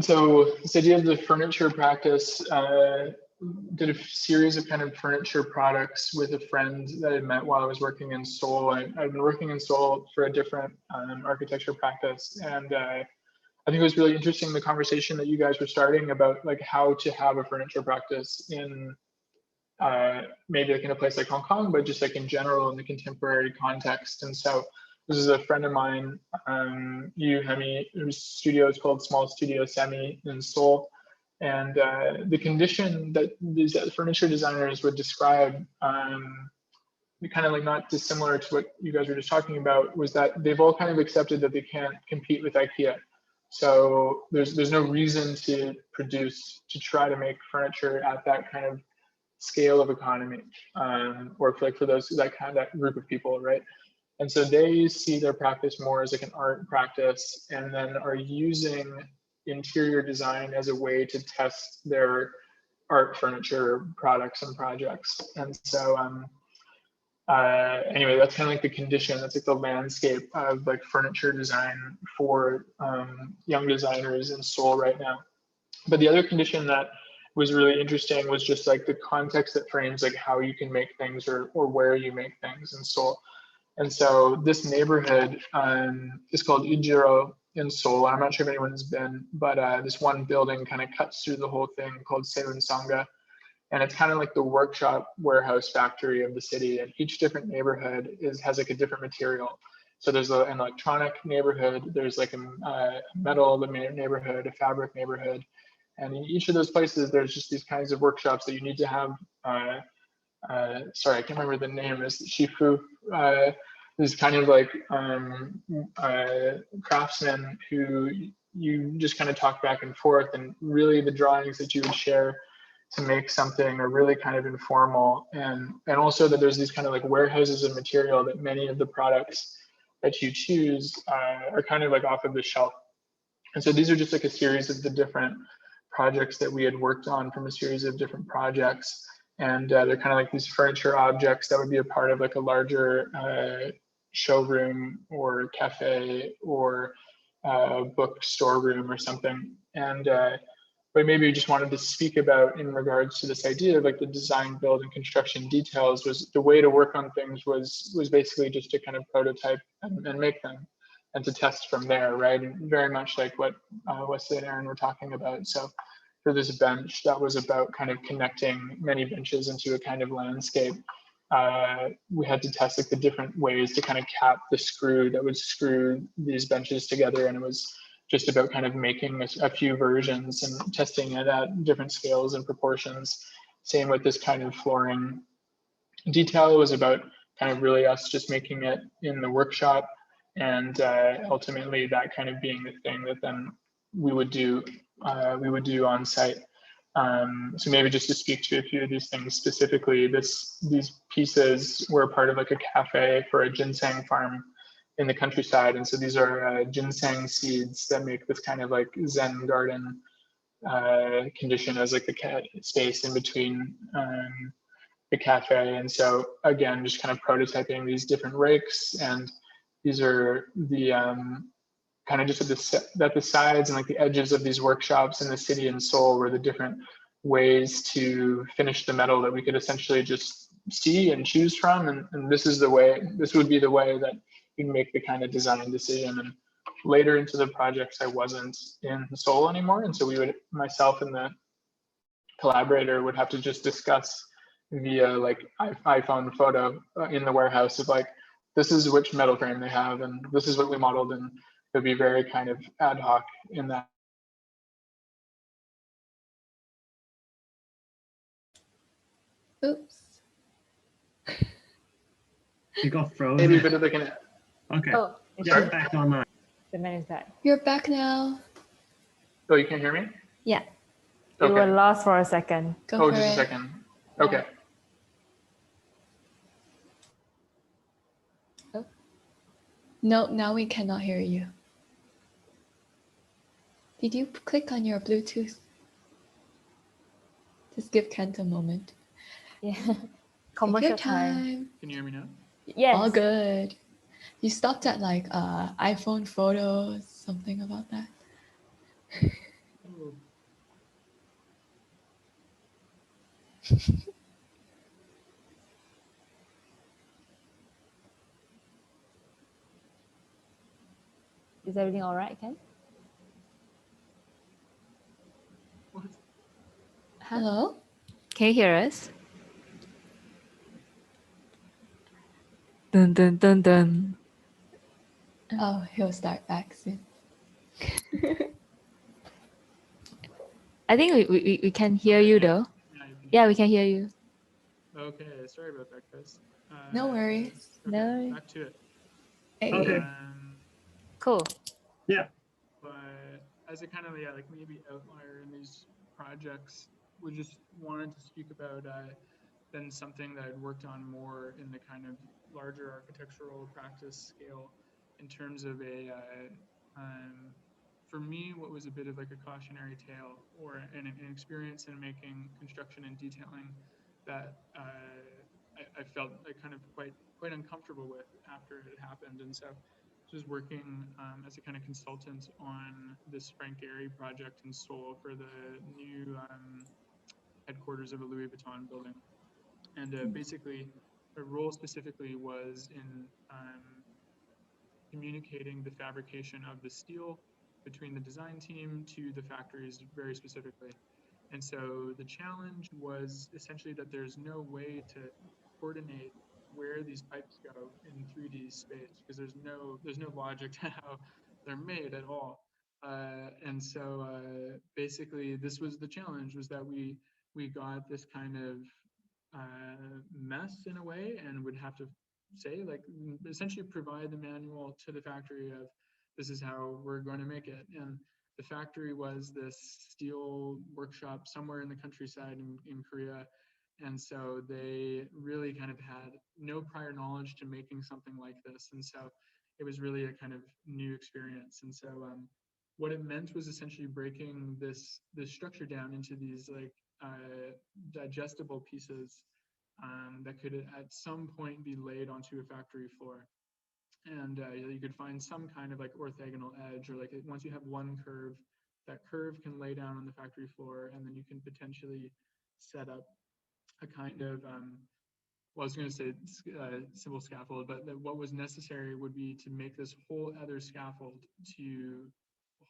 so this idea of the furniture practice, did a series of kind of furniture products with a friend that I met while I was working in Seoul. I've been working in Seoul for a different architecture practice, and I think it was really interesting the conversation that you guys were starting about like how to have a furniture practice in maybe like in a place like Hong Kong, but just like in general in the contemporary context. And so this is a friend of mine, Yu Hemi, whose studio is called Small Studio Semi in Seoul. And the condition that these furniture designers would describe, kind of like not dissimilar to what you guys were just talking about, was that they've all kind of accepted that they can't compete with IKEA. So there's no reason to try to make furniture at that kind of scale of economy, or for that group of people, right? And so they see their practice more as like an art practice, and then are using interior design as a way to test their art furniture products and projects. And so anyway, that's kind of like the condition, that's like the landscape of like furniture design for young designers in Seoul right now. But the other condition that was really interesting was just like the context that frames like how you can make things or where you make things in Seoul. And so this neighborhood is called Ujiro in Seoul. I'm not sure if anyone's been, but this one building kind of cuts through the whole thing called Seun Sangha. And it's kind of like the workshop warehouse factory of the city. And each different neighborhood has like a different material. So there's an electronic neighborhood, there's like a metal neighborhood, a fabric neighborhood. And in each of those places, there's just these kinds of workshops that you need to have. Sorry, I can't remember the name. Is Shifu? These kind of like craftsmen who you just kind of talk back and forth, and really the drawings that you would share to make something are really kind of informal, and also that there's these kind of like warehouses of material that many of the products that you choose are kind of like off of the shelf. And so these are just like a series of the different projects that we had worked on from a series of different projects. And they're kind of like these furniture objects that would be a part of like a larger showroom or cafe or book storeroom or something. And but maybe we just wanted to speak about in regards to this idea of like the design, build, and construction details, was the way to work on things was basically just to kind of prototype and make them and to test from there, right? And very much like what Wesley and Aron were talking about. So for this bench, that was about kind of connecting many benches into a kind of landscape. We had to test like the different ways to kind of cap the screw that would screw these benches together. And it was just about kind of making a few versions and testing it at different scales and proportions. Same with this kind of flooring detail. It was about kind of really us just making it in the workshop, and ultimately that kind of being the thing that then we would do on site. So maybe just to speak to a few of these things specifically, these pieces were part of like a cafe for a ginseng farm in the countryside. And so these are ginseng seeds that make this kind of like Zen garden condition as like the space in between the cafe. And so again, just kind of prototyping these different rakes, and these are the kind of just at the sides and like the edges of these workshops in the city in Seoul were the different ways to finish the metal that we could essentially just see and choose from. And this would be the way that you make the kind of design decision. And later into the projects, I wasn't in Seoul anymore. And so myself and the collaborator would have to just discuss via like iPhone photo in the warehouse of like, this is which metal frame they have, and this is what we modeled, and it would be very kind of ad hoc in that. Oops. You got frozen. Maybe a bit of like an. Okay. Oh, Yeah, back online. the man is back. You're back now. Oh, you can't hear me? Yeah, You Okay. were lost for a second. go Oh, for just it. a second. Okay. No, now we cannot hear you. Did you click on your Bluetooth? Just give Kent a moment. Yeah. Take Commercial your time. Can you hear me now? Yes. All good. You stopped at like iPhone photos, something about that. Is everything all right, Ken? Hello? Can you hear us? Dun dun dun dun. Oh, he'll start back soon. I think we can hear you though. Yeah, we can hear you. Okay, sorry about that, guys. No worries. Okay, No. back to it. Hey. Okay. Cool. Yeah. But as a kind of like maybe outlier in these projects, we just wanted to speak about then something that I'd worked on more in the kind of larger architectural practice scale in terms of for me, what was a bit of like a cautionary tale or an experience in making construction and detailing that I felt like kind of quite uncomfortable with after it had happened. And so was working as a kind of consultant on this Frank Gehry project in Seoul for the new headquarters of a Louis Vuitton building. And basically, the role specifically was in communicating the fabrication of the steel between the design team to the factories very specifically. And so the challenge was essentially that there's no way to coordinate where these pipes go in 3D space because there's no logic to how they're made at all. And so basically this was the challenge, was that we got this kind of mess in a way and would have to say, like, essentially provide the manual to the factory of this is how we're going to make it. And the factory was this steel workshop somewhere in the countryside in Korea. And so they really kind of had no prior knowledge to making something like this. And so it was really a kind of new experience. And so what it meant was essentially breaking this structure down into these like digestible pieces that could at some point be laid onto a factory floor. And you could find some kind of like orthogonal edge, or like once you have one curve, that curve can lay down on the factory floor, and then you can potentially set up a kind of, well, I was going to say simple scaffold, but what was necessary would be to make this whole other scaffold to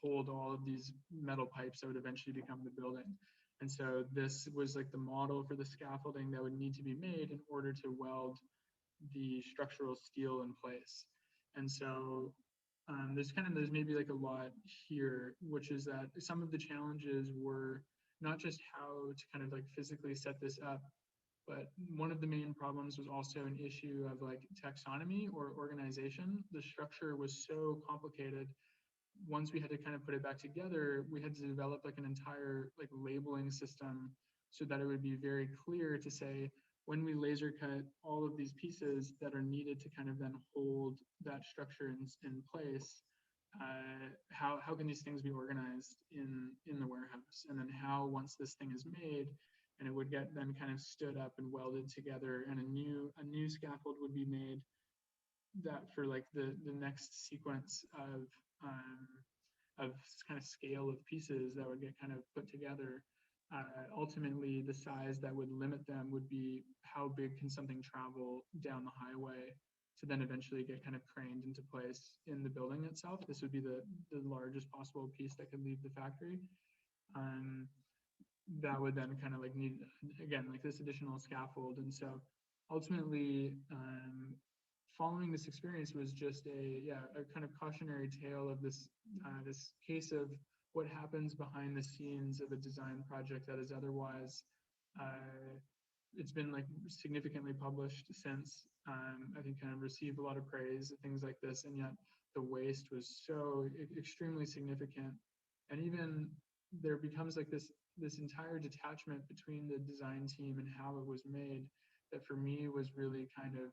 hold all of these metal pipes that would eventually become the building. And so this was like the model for the scaffolding that would need to be made in order to weld the structural steel in place. And so there's maybe like a lot here, which is that some of the challenges were not just how to kind of like physically set this up, but one of the main problems was also an issue of like taxonomy or organization. The structure was so complicated. Once we had to kind of put it back together, we had to develop like an entire like labeling system so that it would be very clear to say, when we laser cut all of these pieces that are needed to kind of then hold that structure in place, how can these things be organized in the warehouse? And then how, once this thing is made, and it would get then kind of stood up and welded together, and a new scaffold would be made that for like the next sequence of kind of scale of pieces that would get kind of put together. Ultimately, the size that would limit them would be how big can something travel down the highway to then eventually get kind of craned into place in the building itself. This would be the largest possible piece that could leave the factory. That would then kind of like need, again, like this additional scaffold. And so ultimately, following this experience was just a kind of cautionary tale of this this case of what happens behind the scenes of a design project that is otherwise it's been like significantly published since, I think kind of received a lot of praise and things like this, and yet the waste was so extremely significant. And even there becomes like this entire detachment between the design team and how it was made that for me was really kind of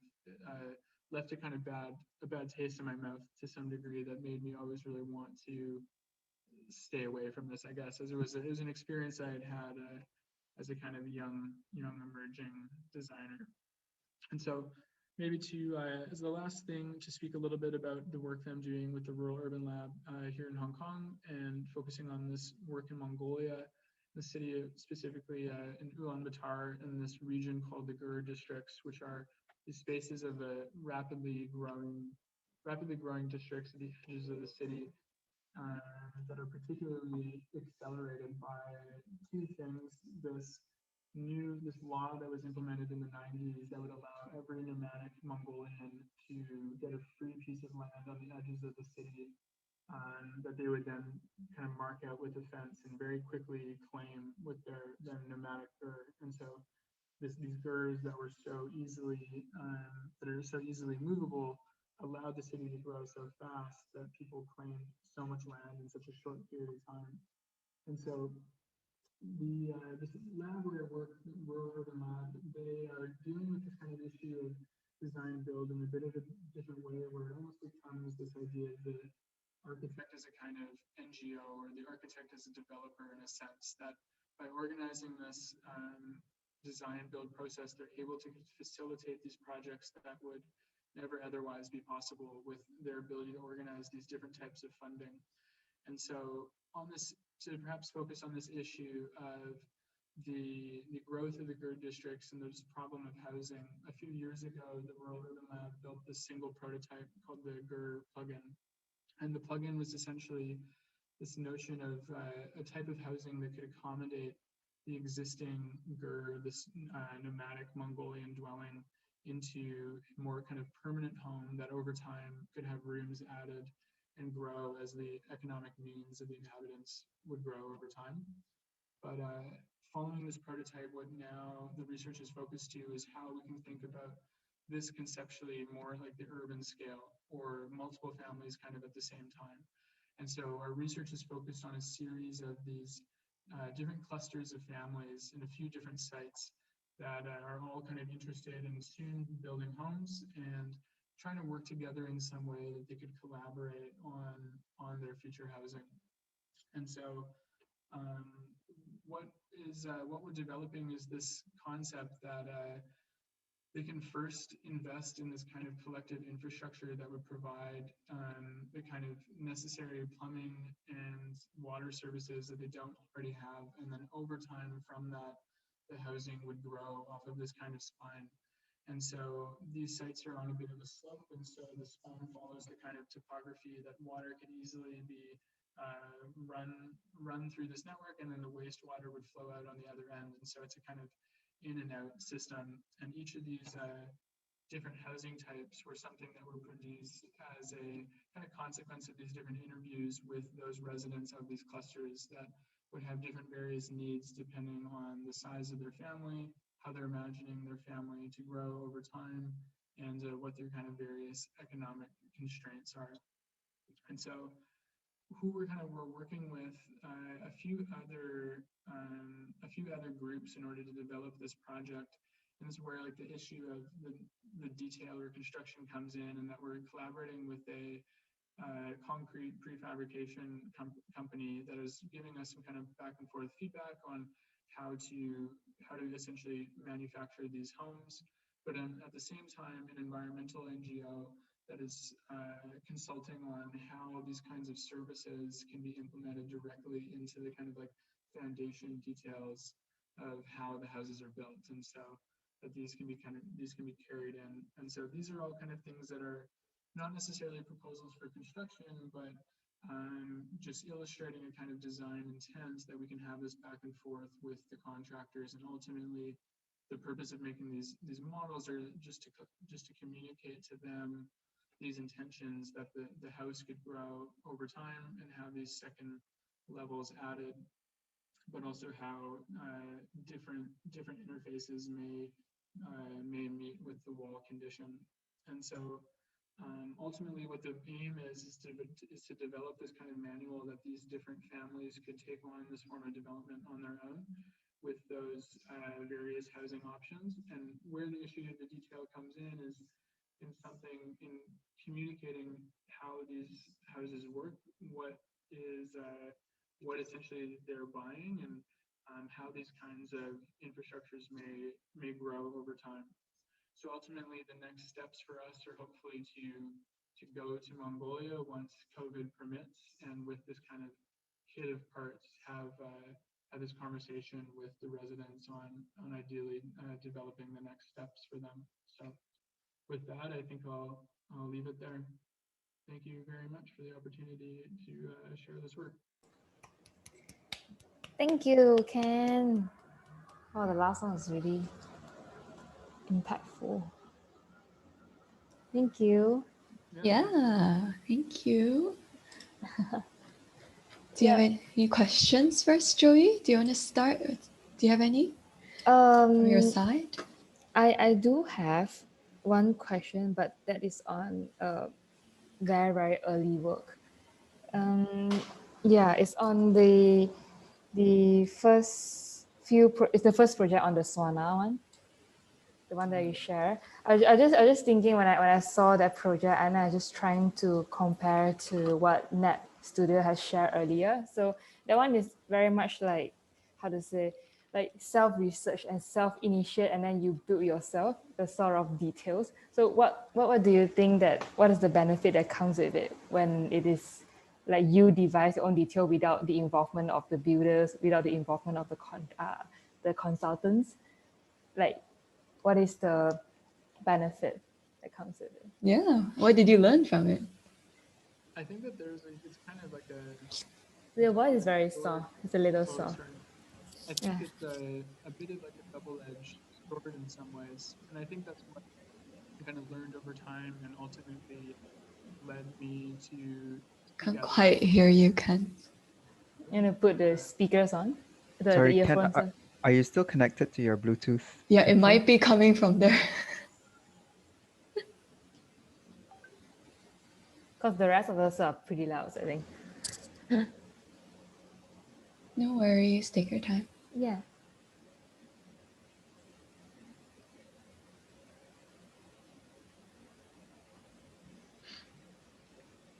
left a kind of bad taste in my mouth to some degree that made me always really want to stay away from this, I guess, as it was an experience I had had as a kind of young emerging designer. And so maybe to, as the last thing, to speak a little bit about the work that I'm doing with the Rural Urban Lab here in Hong Kong, and focusing on this work in Mongolia, the city specifically in Ulaanbaatar, in this region called the Gur districts, which are the spaces of the rapidly growing districts at the edges of the city that are particularly accelerated by two things. This law that was implemented in the 90s that would allow every nomadic Mongolian to get a free piece of land on the edges of the city that they would then kind of mark out with a fence and very quickly claim with their nomadic gur. And so these gurs that were so easily movable allowed the city to grow so fast that people claimed so much land in such a short period of time. And so this lab where I work, Rural Urban Lab, they are dealing with this kind of issue of design build in a bit of a different way, where it almost becomes this idea of the architect as a kind of NGO, or the architect as a developer, in a sense that by organizing this design build process, they're able to facilitate these projects that would never otherwise be possible with their ability to organize these different types of funding. And so on this, to perhaps focus on this issue of the growth of the GUR districts and this problem of housing, a few years ago, the Rural Urban Lab built this single prototype called the GUR plugin. And the plugin was essentially this notion of a type of housing that could accommodate the existing GUR, this nomadic Mongolian dwelling, into a more kind of permanent home that over time could have rooms added and grow as the economic means of the inhabitants would grow over time. But following this prototype, what now the research is focused to is how we can think about this conceptually more like the urban scale, or multiple families kind of at the same time. And so our research is focused on a series of these different clusters of families in a few different sites that are all kind of interested in soon building homes and trying to work together in some way that they could collaborate on their future housing. And so what we're developing is this concept that they can first invest in this kind of collective infrastructure that would provide the kind of necessary plumbing and water services that they don't already have. And then over time from that, the housing would grow off of this kind of spine. And so these sites are on a bit of a slope. And so the spine follows the kind of topography that water can easily be run through this network, and then the wastewater would flow out on the other end. And so it's a kind of in and out system. And each of these different housing types were something that were produced as a kind of consequence of these different interviews with those residents of these clusters that would have different various needs depending on the size of their family, how they're imagining their family to grow over time, and what their kind of various economic constraints are. And so who we're working with a few other groups in order to develop this project. And this is where like the issue of the detail or construction comes in, and that we're collaborating with a concrete prefabrication company that is giving us some kind of back and forth feedback on how to essentially manufacture these homes. But at the same time, an environmental NGO that is consulting on how these kinds of services can be implemented directly into the kind of like foundation details of how the houses are built, and so that these can be carried in. And so these are all kind of things that are not necessarily proposals for construction, but just illustrating a kind of design intent that we can have this back and forth with the contractors. And ultimately, the purpose of making these models are just to communicate to them these intentions that the house could grow over time and have these second levels added, but also how different interfaces may meet with the wall condition. And so ultimately what the aim is to develop this kind of manual that these different families could take on this form of development on their own with those various housing options. And where the issue of the detail comes in is in communicating how these houses work, what essentially they're buying, and how these kinds of infrastructures may grow over time. So ultimately, the next steps for us are hopefully to go to Mongolia once COVID permits, and with this kind of kit of parts, have this conversation with the residents on ideally developing the next steps for them. So with that, I think I'll leave it there. Thank you very much for the opportunity to share this work. Thank you, Ken. Oh, the last one was really impactful. Thank you. Yeah, thank you. Do you have any questions first, Joyee? Do you want to start? Do you have any from your side? I do have one question, but that is on very, very early work. Yeah, it's on the first it's the first project on the sauna one, the one that you share. I was just thinking when I saw that project, and I was just trying to compare to what Napp Studio has shared earlier. So that one is very much like, how to say, like self-research and self-initiate, and then you build yourself the sort of details. So what do you think what is the benefit that comes with it when it is like you devise your own detail without the involvement of the builders, without the involvement of the consultants? Like, what is the benefit that comes with it? Yeah, what did you learn from it? I think that it's kind of like The voice is very soft. It's a little soft. I think it's a bit of like a double-edged sword in some ways. And I think that's what I kind of learned over time and ultimately led me to... Can't quite hear you, Ken. You want to put the speakers on? Sorry, the earphones Ken, are you still connected to your Bluetooth? Yeah, it might be coming from there. Because the rest of us are pretty loud, I think. No worries, take your time. Yeah.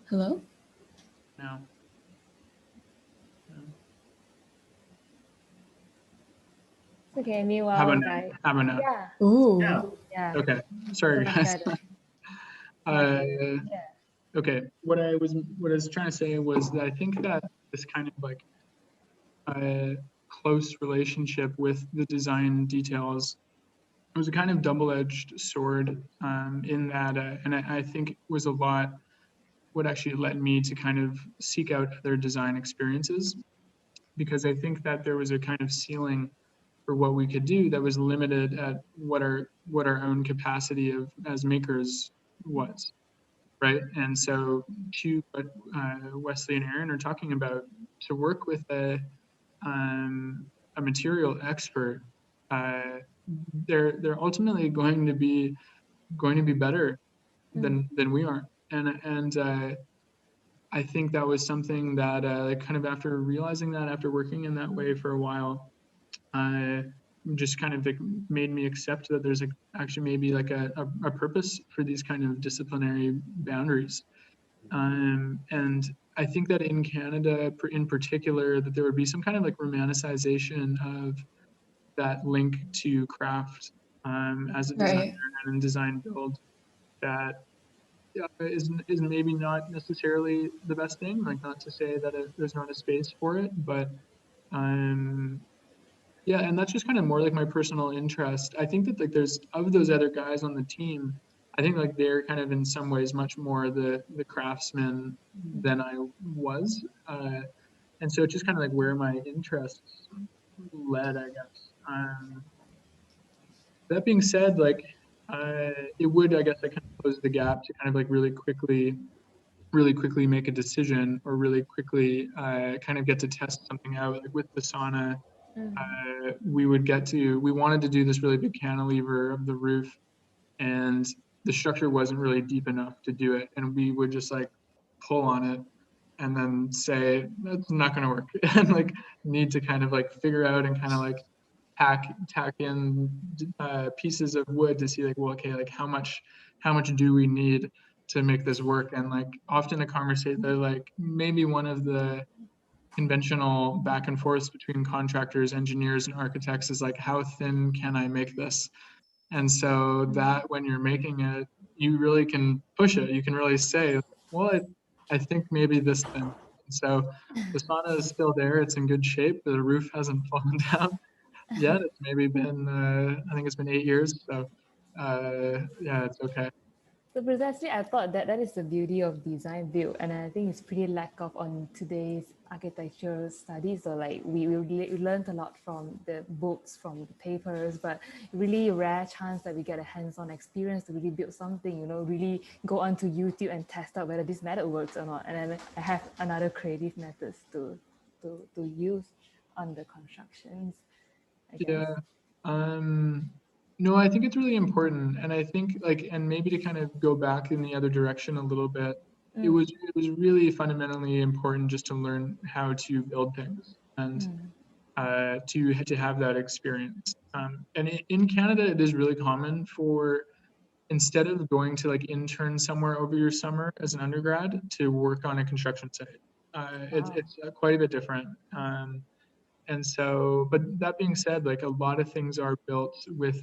Hello? No. Okay, meanwhile, How about now? Yeah. Ooh. Yeah. Okay. Sorry, guys. Okay. What I was trying to say was that I think that this kind of like close relationship with the design details was a kind of double-edged sword in that, and I think it was a lot what actually led me to kind of seek out other design experiences, because I think that there was a kind of ceiling for what we could do that was limited at what our own capacity as makers was, right? And so to what Wesley and Aron are talking about, to work with a material expert, they're ultimately going to be better than we are, and I think that was something that kind of after realizing that, after working in that way for a while, just kind of like made me accept that there's like actually maybe like a purpose for these kind of disciplinary boundaries. And I think that in Canada in particular, that there would be some kind of like romanticization of that link to craft as a designer and design build that is maybe not necessarily the best thing. Like, not to say that there's not a space for it, but yeah, and that's just kind of more like my personal interest. I think that like there's of those other guys on the team, I think like they're kind of in some ways much more the craftsman than I was. And so it's just kind of like where my interests led, I guess. That being said, like it would, I guess, like kind of close the gap to kind of like really quickly make a decision, or really quickly kind of get to test something out. Like with the sauna, we wanted to do this really big cantilever of the roof, and the structure wasn't really deep enough to do it. And we would just like pull on it and then say, that's not going to work. And like need to kind of like figure out and kind of like tack in pieces of wood to see like, well, okay, like how much do we need to make this work? And like often a conversation, like maybe one of the conventional back and forths between contractors, engineers, and architects is like, how thin can I make this? And so that when you're making it, you really can push it. You can really say, well, I think maybe this thin. So the sauna is still there. It's in good shape. The roof hasn't fallen down yet. It's maybe been, I think it's been 8 years. So yeah, it's okay. So precisely, I thought that is the beauty of design build, and I think it's pretty lack of on today's architectural studies. So like we learned a lot from the books, from the papers, but really rare chance that we get a hands-on experience to really build something, you know, really go onto YouTube and test out whether this method works or not. And then I have another creative methods to use on the constructions, I guess. Yeah. No, I think it's really important. And I think like, and maybe to kind of go back in the other direction a little bit, it was really fundamentally important just to learn how to build things and to have that experience. And in Canada, it is really common for, instead of going to like intern somewhere over your summer as an undergrad, to work on a construction site. It's quite a bit different. And so, but that being said, like a lot of things are built with,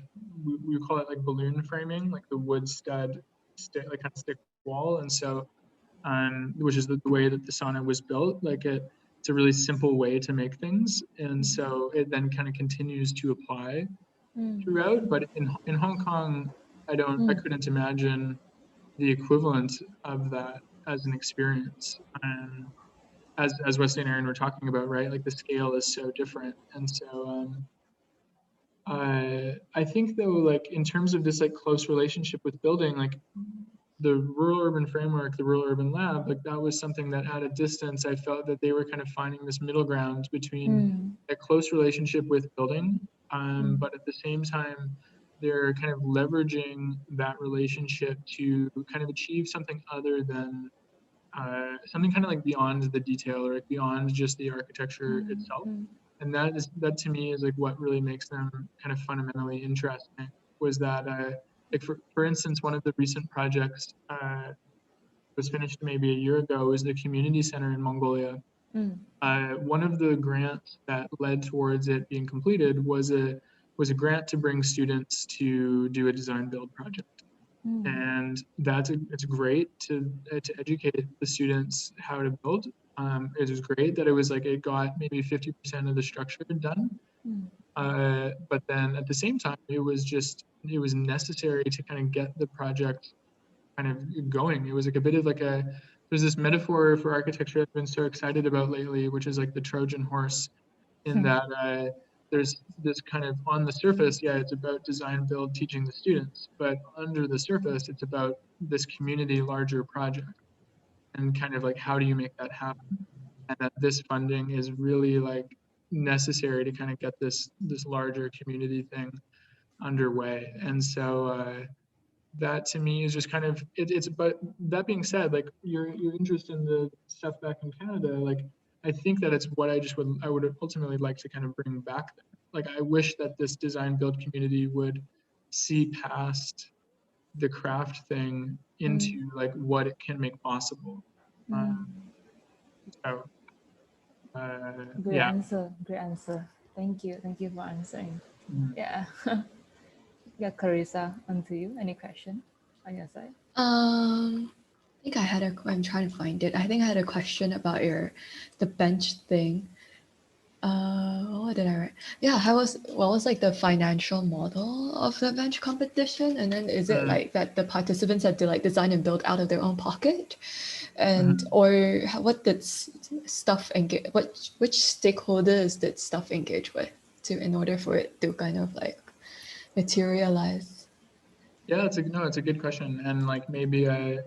we call it like balloon framing, like the wood stud, like kind of stick wall. And so, which is the way that the sauna was built. Like it's a really simple way to make things. And so it then kind of continues to apply throughout. But in Hong Kong, I couldn't imagine the equivalent of that as an experience. As Wesley and Aron were talking about, right? Like the scale is so different. And so I think though, like in terms of this like close relationship with building, like the rural urban framework, the rural urban lab, like that was something that at a distance, I felt that they were kind of finding this middle ground between a close relationship with building, but at the same time, they're kind of leveraging that relationship to kind of achieve something other than something kind of like beyond the detail, or like beyond just the architecture itself. And that to me is like what really makes them kind of fundamentally interesting. Was that like for instance, one of the recent projects was finished maybe a year ago, was the community center in Mongolia. One of the grants that led towards it being completed was a grant to bring students to do a design build project. And it's great to educate the students how to build. It was great that it got maybe 50% of the structure done. But then at the same time, it was necessary to kind of get the project kind of going. It was like a bit of like there's this metaphor for architecture I've been so excited about lately, which is like the Trojan horse, in that there's this kind of, on the surface, yeah, it's about design build teaching the students, but under the surface, it's about this community larger project, and kind of like, how do you make that happen? And that this funding is really like necessary to kind of get this larger community thing underway. And so that to me is just kind of but that being said, like your interest in the stuff back in Canada, like I think that it's what I would ultimately like to kind of bring back there. like I wish that this design build community would see past the craft thing into like what it can make possible. So Great yeah. answer. Great answer. Thank you. Thank you for answering. Mm. Yeah. Yeah, Clarissa, on to you. Any question on your side? I think I had I'm trying to find it. I think I had a question about the bench thing. What did I write? Yeah, what was like the financial model of the bench competition? And then is it like that the participants had to like design and build out of their own pocket? And or what did stuff engage, which stakeholders did stuff engage with in order for it to kind of like materialize? Yeah, it's a good question, and like maybe a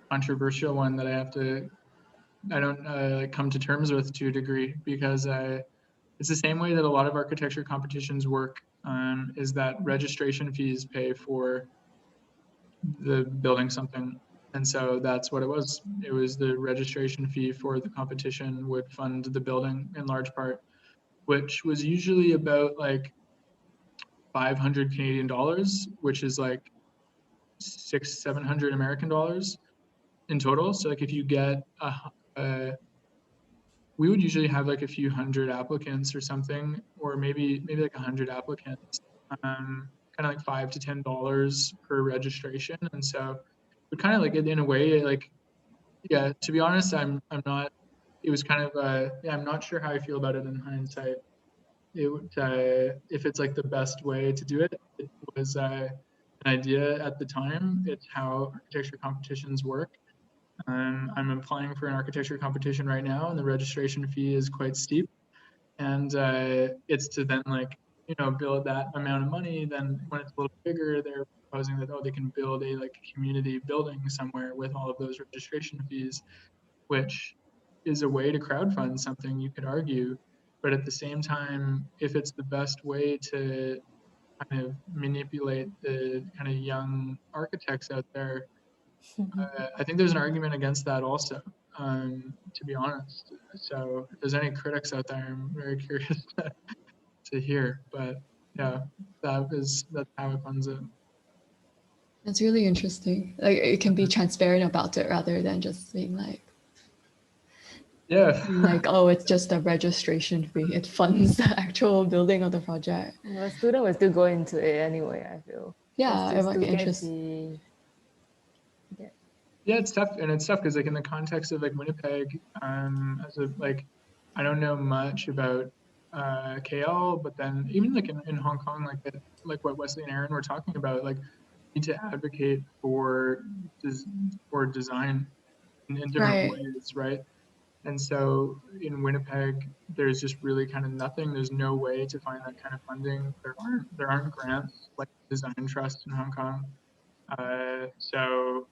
controversial one that I don't like come to terms with to a degree, because it's the same way that a lot of architecture competitions work, is that registration fees pay for the building something. And so that's what it was. It was the registration fee for the competition would fund the building in large part, which was usually about like 500 Canadian dollars, which is like 700 American dollars in total. So like if you get we would usually have like a few hundred applicants or something, or maybe like 100 applicants, kind of like $5 to $10 per registration. And so we kind of like in a way, like, yeah, to be honest, I'm not, it was kind of, yeah, I'm not sure how I feel about it in hindsight. It would, if it's like the best way to do it, it was an idea at the time. It's how architecture competitions work. I'm applying for an architecture competition right now, and the registration fee is quite steep. And it's to then like, build that amount of money. Then when it's a little bigger, they're proposing that, they can build a like community building somewhere with all of those registration fees, which is a way to crowdfund something, you could argue. But at the same time, if it's the best way to kind of manipulate the kind of young architects out there, I think there's an argument against that also, to be honest. So if there's any critics out there, I'm very curious to hear. But yeah, that's how it funds it. That's really interesting. Like it can be transparent about it rather than just being like, yeah, like, oh, it's just a registration fee. It funds the actual building of the project. Well, a student will still go into it anyway, I feel. Yeah, it might be interesting. Yeah, it's tough, and it's tough because like in the context of like Winnipeg, as a like, I don't know much about KL, but then even like in Hong Kong, like what Wesley and Aron were talking about, like need to advocate for design in different ways, right? And so in Winnipeg, there's just really kind of nothing. There's no way to find that kind of funding. There aren't grants like Design Trust in Hong Kong. So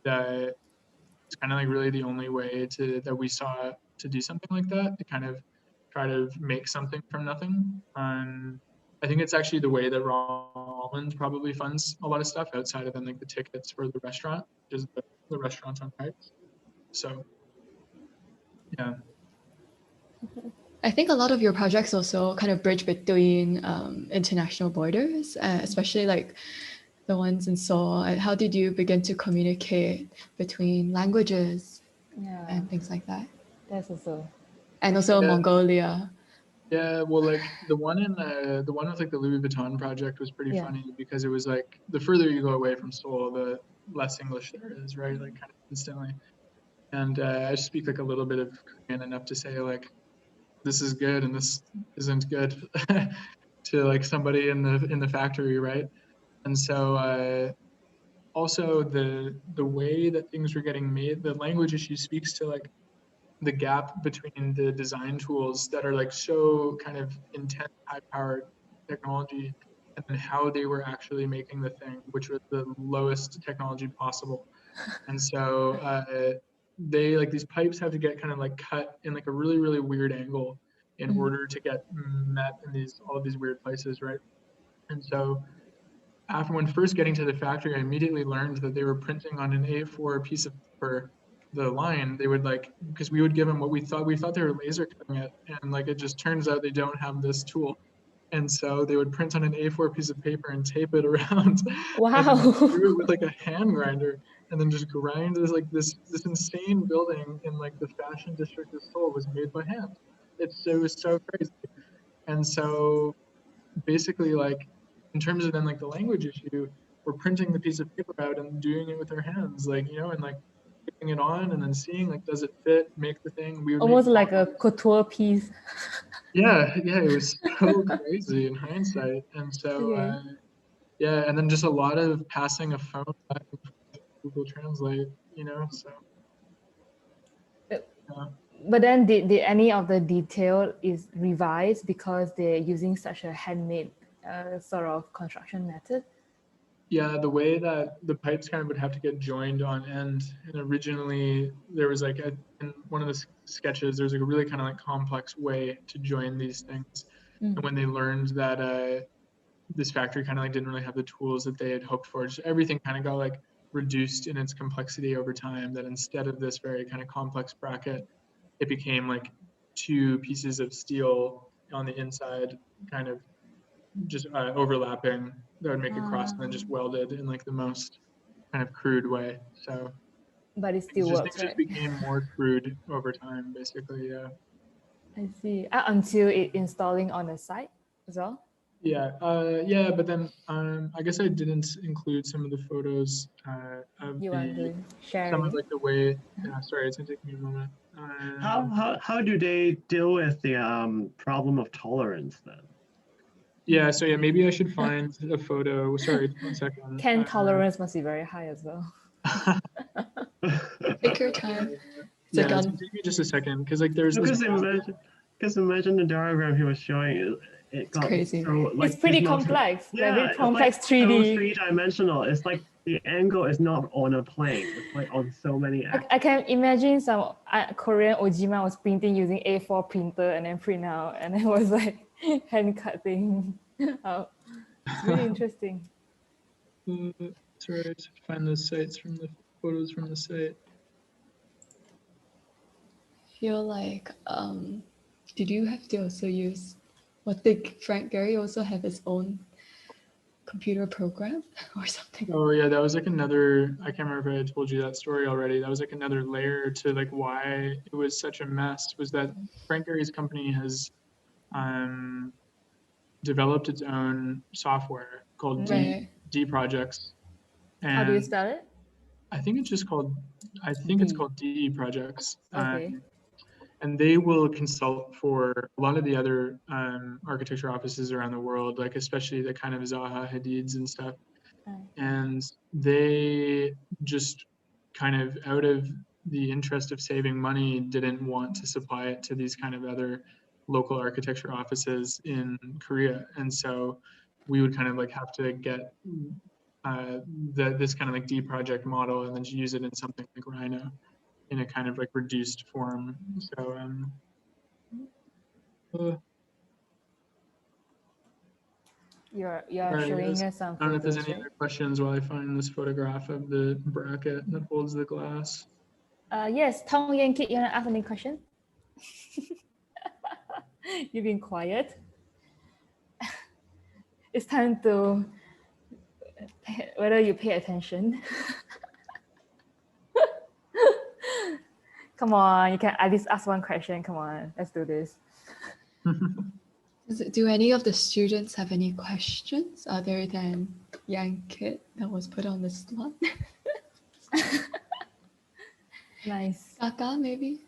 it's kind of like really the only way that we saw to do something like that, to kind of try to make something from nothing. I think it's actually the way that Rollins probably funds a lot of stuff outside of then like the tickets for the restaurant, which is the restaurants on Heights. So yeah. I think a lot of your projects also kind of bridge between international borders, especially like the ones in Seoul. How did you begin to communicate between languages and things like that? That's also. And also Mongolia. Yeah, well, like the one with like the Louis Vuitton project was pretty funny, because it was like the further you go away from Seoul, the less English there is, right? Like kind of instantly. And I speak like a little bit of Korean, enough to say like this is good and this isn't good to like somebody in the factory, right? And so also the way that things were getting made, the language issue speaks to like the gap between the design tools that are like so kind of intense, high-powered technology, and then how they were actually making the thing, which was the lowest technology possible. And so they like these pipes have to get kind of like cut in like a really, really weird angle in order to get met in all of these weird places, right? And so when first getting to the factory, I immediately learned that they were printing on an A4 piece of paper the line. They would like, because we would give them what we thought they were laser cutting it, and like it just turns out they don't have this tool. And so they would print on an A4 piece of paper and tape it around. Wow. And do it with like a hand grinder, and then just grind this insane building in like the fashion district of Seoul was made by hand. It was so crazy. And so basically, like, in terms of then like the language issue, we're printing the piece of paper out and doing it with our hands, like, you know, and like putting it on and then seeing like, does it fit, make the thing. We would Almost make like a couture piece. yeah, it was so crazy in hindsight. And so Okay. yeah, and then just a lot of passing a phone back and forth, Google Translate, you know, so yeah. But then did any of the detail is revised because they're using such a handmade sort of construction method? Yeah, the way that the pipes kind of would have to get joined on end. And originally there was like in one of the sketches, there's like a really kind of like complex way to join these things. And when they learned that this factory kind of like didn't really have the tools that they had hoped for, just everything kind of got like reduced in its complexity over time, that instead of this very kind of complex bracket, it became like two pieces of steel on the inside, kind of just overlapping, that would make a cross and then just welded in like the most kind of crude way. So but it still just works, things right? just became more crude over time, basically. Yeah. I see. Until it installing on the site as well? Yeah, yeah, but then I guess I didn't include some of the photos of You want to share? some of like the way. Yeah, sorry, it's gonna take me a moment. How do they deal with the problem of tolerance then? Yeah, so yeah, maybe I should find a photo. Sorry, 1 second. Can tolerance must be very high as well. Take your time. Yeah, it's gonna take me just a second, because like there's this. Because imagine the diagram he was showing. It got crazy. so, like, it's pretty complex. Yeah, very complex it's like 3D. So three-dimensional. It's like the angle is not on a plane. It's like on so many axes. I can imagine some Korean Ojima was printing using A4 printer and then print out, and it was like hand cutting out. It's really interesting. Sorry, to find the sites from the photos from the site. Feel like did you have to also use, what, did Frank Gehry also have his own computer program or something? Oh yeah, that was like another, I can't remember if I told you that story already. That was like another layer to like why it was such a mess, was that Frank Gehry's company has developed its own software called D Projects. And how do you spell it? I think it's just called, it's called D Projects. Okay. And they will consult for a lot of the other architecture offices around the world, like especially the kind of Zaha Hadid's and stuff. And they just kind of, out of the interest of saving money, didn't want to supply it to these kind of other local architecture offices in Korea. And so we would kind of like have to get this kind of like D project model and then use it in something like Rhino in a kind of like reduced form. So you're showing us some I don't know if there's photos, any other questions while I find this photograph of the bracket that holds the glass. Yes, Tong Yan Kit, you want to ask any question? You've been quiet. It's time to whether you pay attention. Come on, you can at least ask one question. Come on, let's do this. Do any of the students have any questions other than Yan Kit that was put on the slot? Nice. Kaka, maybe?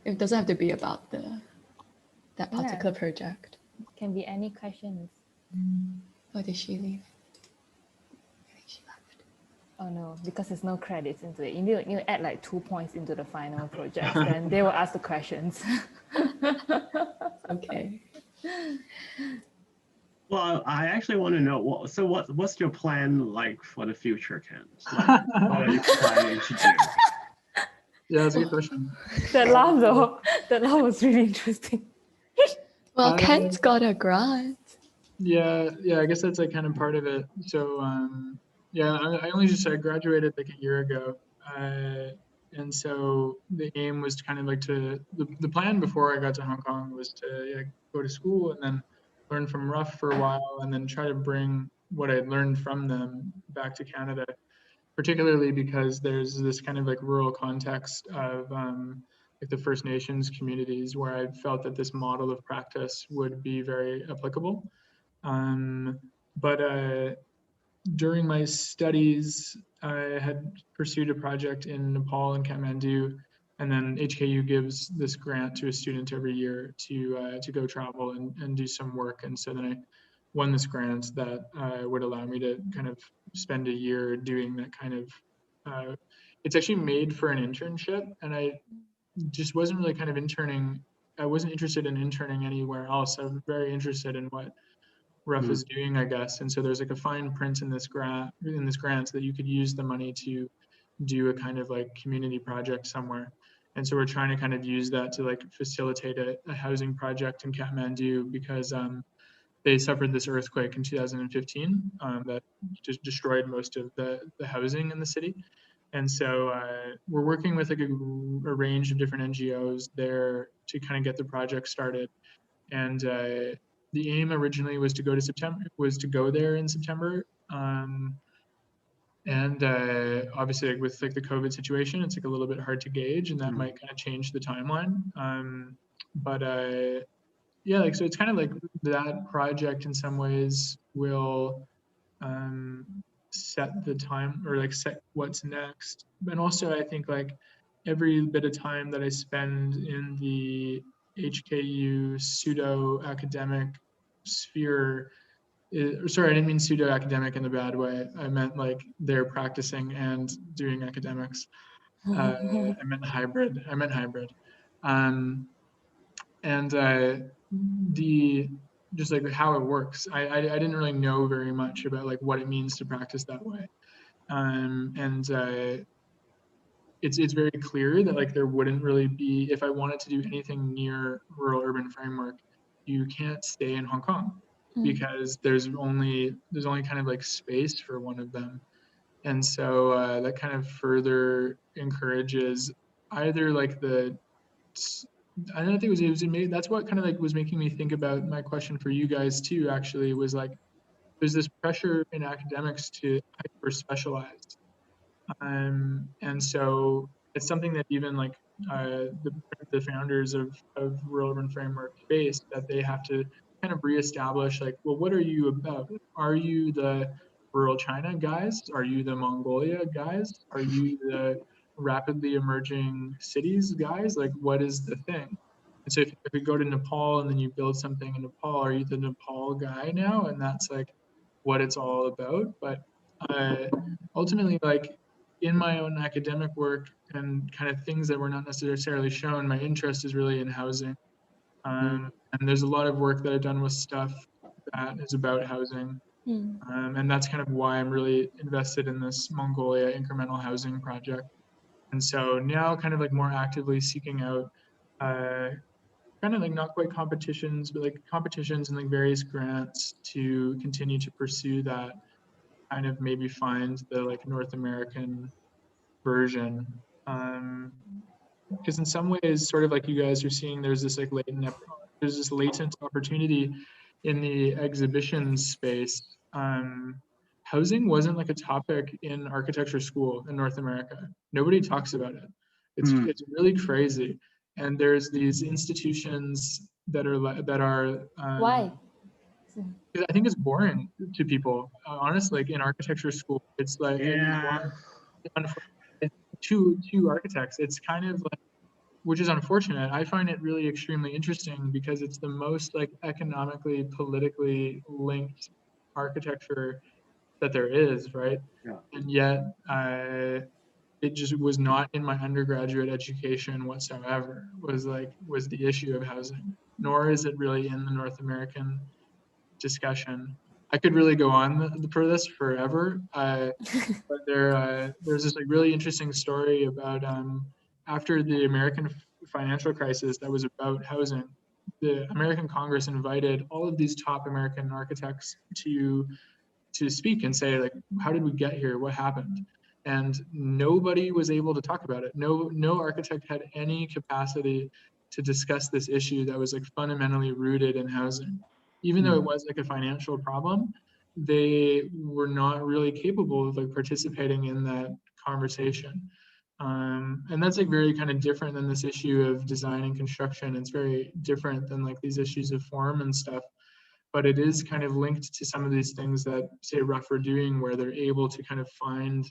It doesn't have to be about that particular project. Can be any questions. Or did she leave? I think she left. Oh no, because there's no credits into it. You need to add like 2 points into the final project, then they will ask the questions. Okay. Well, I actually want to know, what's your plan like for the future, Ken? Like, what are you planning to do? Yeah, that's a good question. That laugh though, that laugh was really interesting. Well, Ken's got a grant. Yeah, I guess that's like kind of part of it. So yeah, I only just graduated like a year ago. And so the aim was to kind of like the plan before I got to Hong Kong was to go to school and then learn from Rough for a while and then try to bring what I learned from them back to Canada, particularly because there's this kind of like rural context of like the First Nations communities where I felt that this model of practice would be very applicable. But during my studies, I had pursued a project in Nepal and Kathmandu, and then HKU gives this grant to a student every year to go travel and do some work. And so then I won this grant that would allow me to kind of spend a year doing that kind of. It's actually made for an internship, and I just wasn't really kind of interning. I wasn't interested in interning anywhere else. I'm very interested in what Rough is doing, I guess. And so there's like a fine print in this grant so that you could use the money to do a kind of like community project somewhere. And so we're trying to kind of use that to like facilitate a housing project in Kathmandu because they suffered this earthquake in 2015 that just destroyed most of the housing in the city. And so we're working with like a range of different NGOs there to kind of get the project started. And the aim originally was to go there in September. And obviously like with like the COVID situation, it's like a little bit hard to gauge and that might kind of change the timeline. But yeah, like, so it's kind of like that project in some ways will set the time or like set what's next. And also I think like every bit of time that I spend in the HKU pseudo academic sphere sorry, I didn't mean pseudo academic in a bad way. I meant like they're practicing and doing academics. I meant hybrid. And the just like how it works. I didn't really know very much about like what it means to practice that way. It's very clear that like there wouldn't really be, if I wanted to do anything near rural urban framework, you can't stay in Hong Kong because there's only kind of like space for one of them. And so that kind of further encourages either like I don't think it was made, that's what kind of like was making me think about my question for you guys too, actually, was like, there's this pressure in academics to hyper specialize. And so it's something that even like the founders of Rural Urban Framework face, that they have to kind of reestablish like, well, what are you about? Are you the rural China guys? Are you the Mongolia guys? Are you the rapidly emerging cities guys? Like, what is the thing? And so if you go to Nepal and then you build something in Nepal, are you the Nepal guy now? And that's like what it's all about. But ultimately, like, in my own academic work and kind of things that were not necessarily shown, my interest is really in housing. And there's a lot of work that I've done with stuff that is about housing. And that's kind of why I'm really invested in this Mongolia incremental housing project. And so now kind of like more actively seeking out kind of like not quite competitions, but like competitions and like various grants to continue to pursue that, kind of maybe find the like North American version. Because in some ways, sort of like you guys are seeing, there's this latent opportunity in the exhibition space. Housing wasn't like a topic in architecture school in North America. Nobody talks about it. It's really crazy. And there's these institutions that are Why? I think it's boring to people. Honestly, like in architecture school, it's like two architects. It's kind of like, which is unfortunate. I find it really extremely interesting because it's the most like economically, politically linked architecture that there is, right? Yeah. And yet it just was not in my undergraduate education whatsoever, was the issue of housing, nor is it really in the North American discussion. I could really go on for this forever, but there's this like really interesting story about after the American financial crisis that was about housing. The American Congress invited all of these top American architects to speak and say like, how did we get here? What happened? and nobody was able to talk about it. No architect had any capacity to discuss this issue that was like fundamentally rooted in housing. Even though it was like a financial problem, they were not really capable of like participating in that conversation. And that's like very kind of different than this issue of design and construction. It's very different than like these issues of form and stuff, but it is kind of linked to some of these things that say Rough are doing, where they're able to kind of find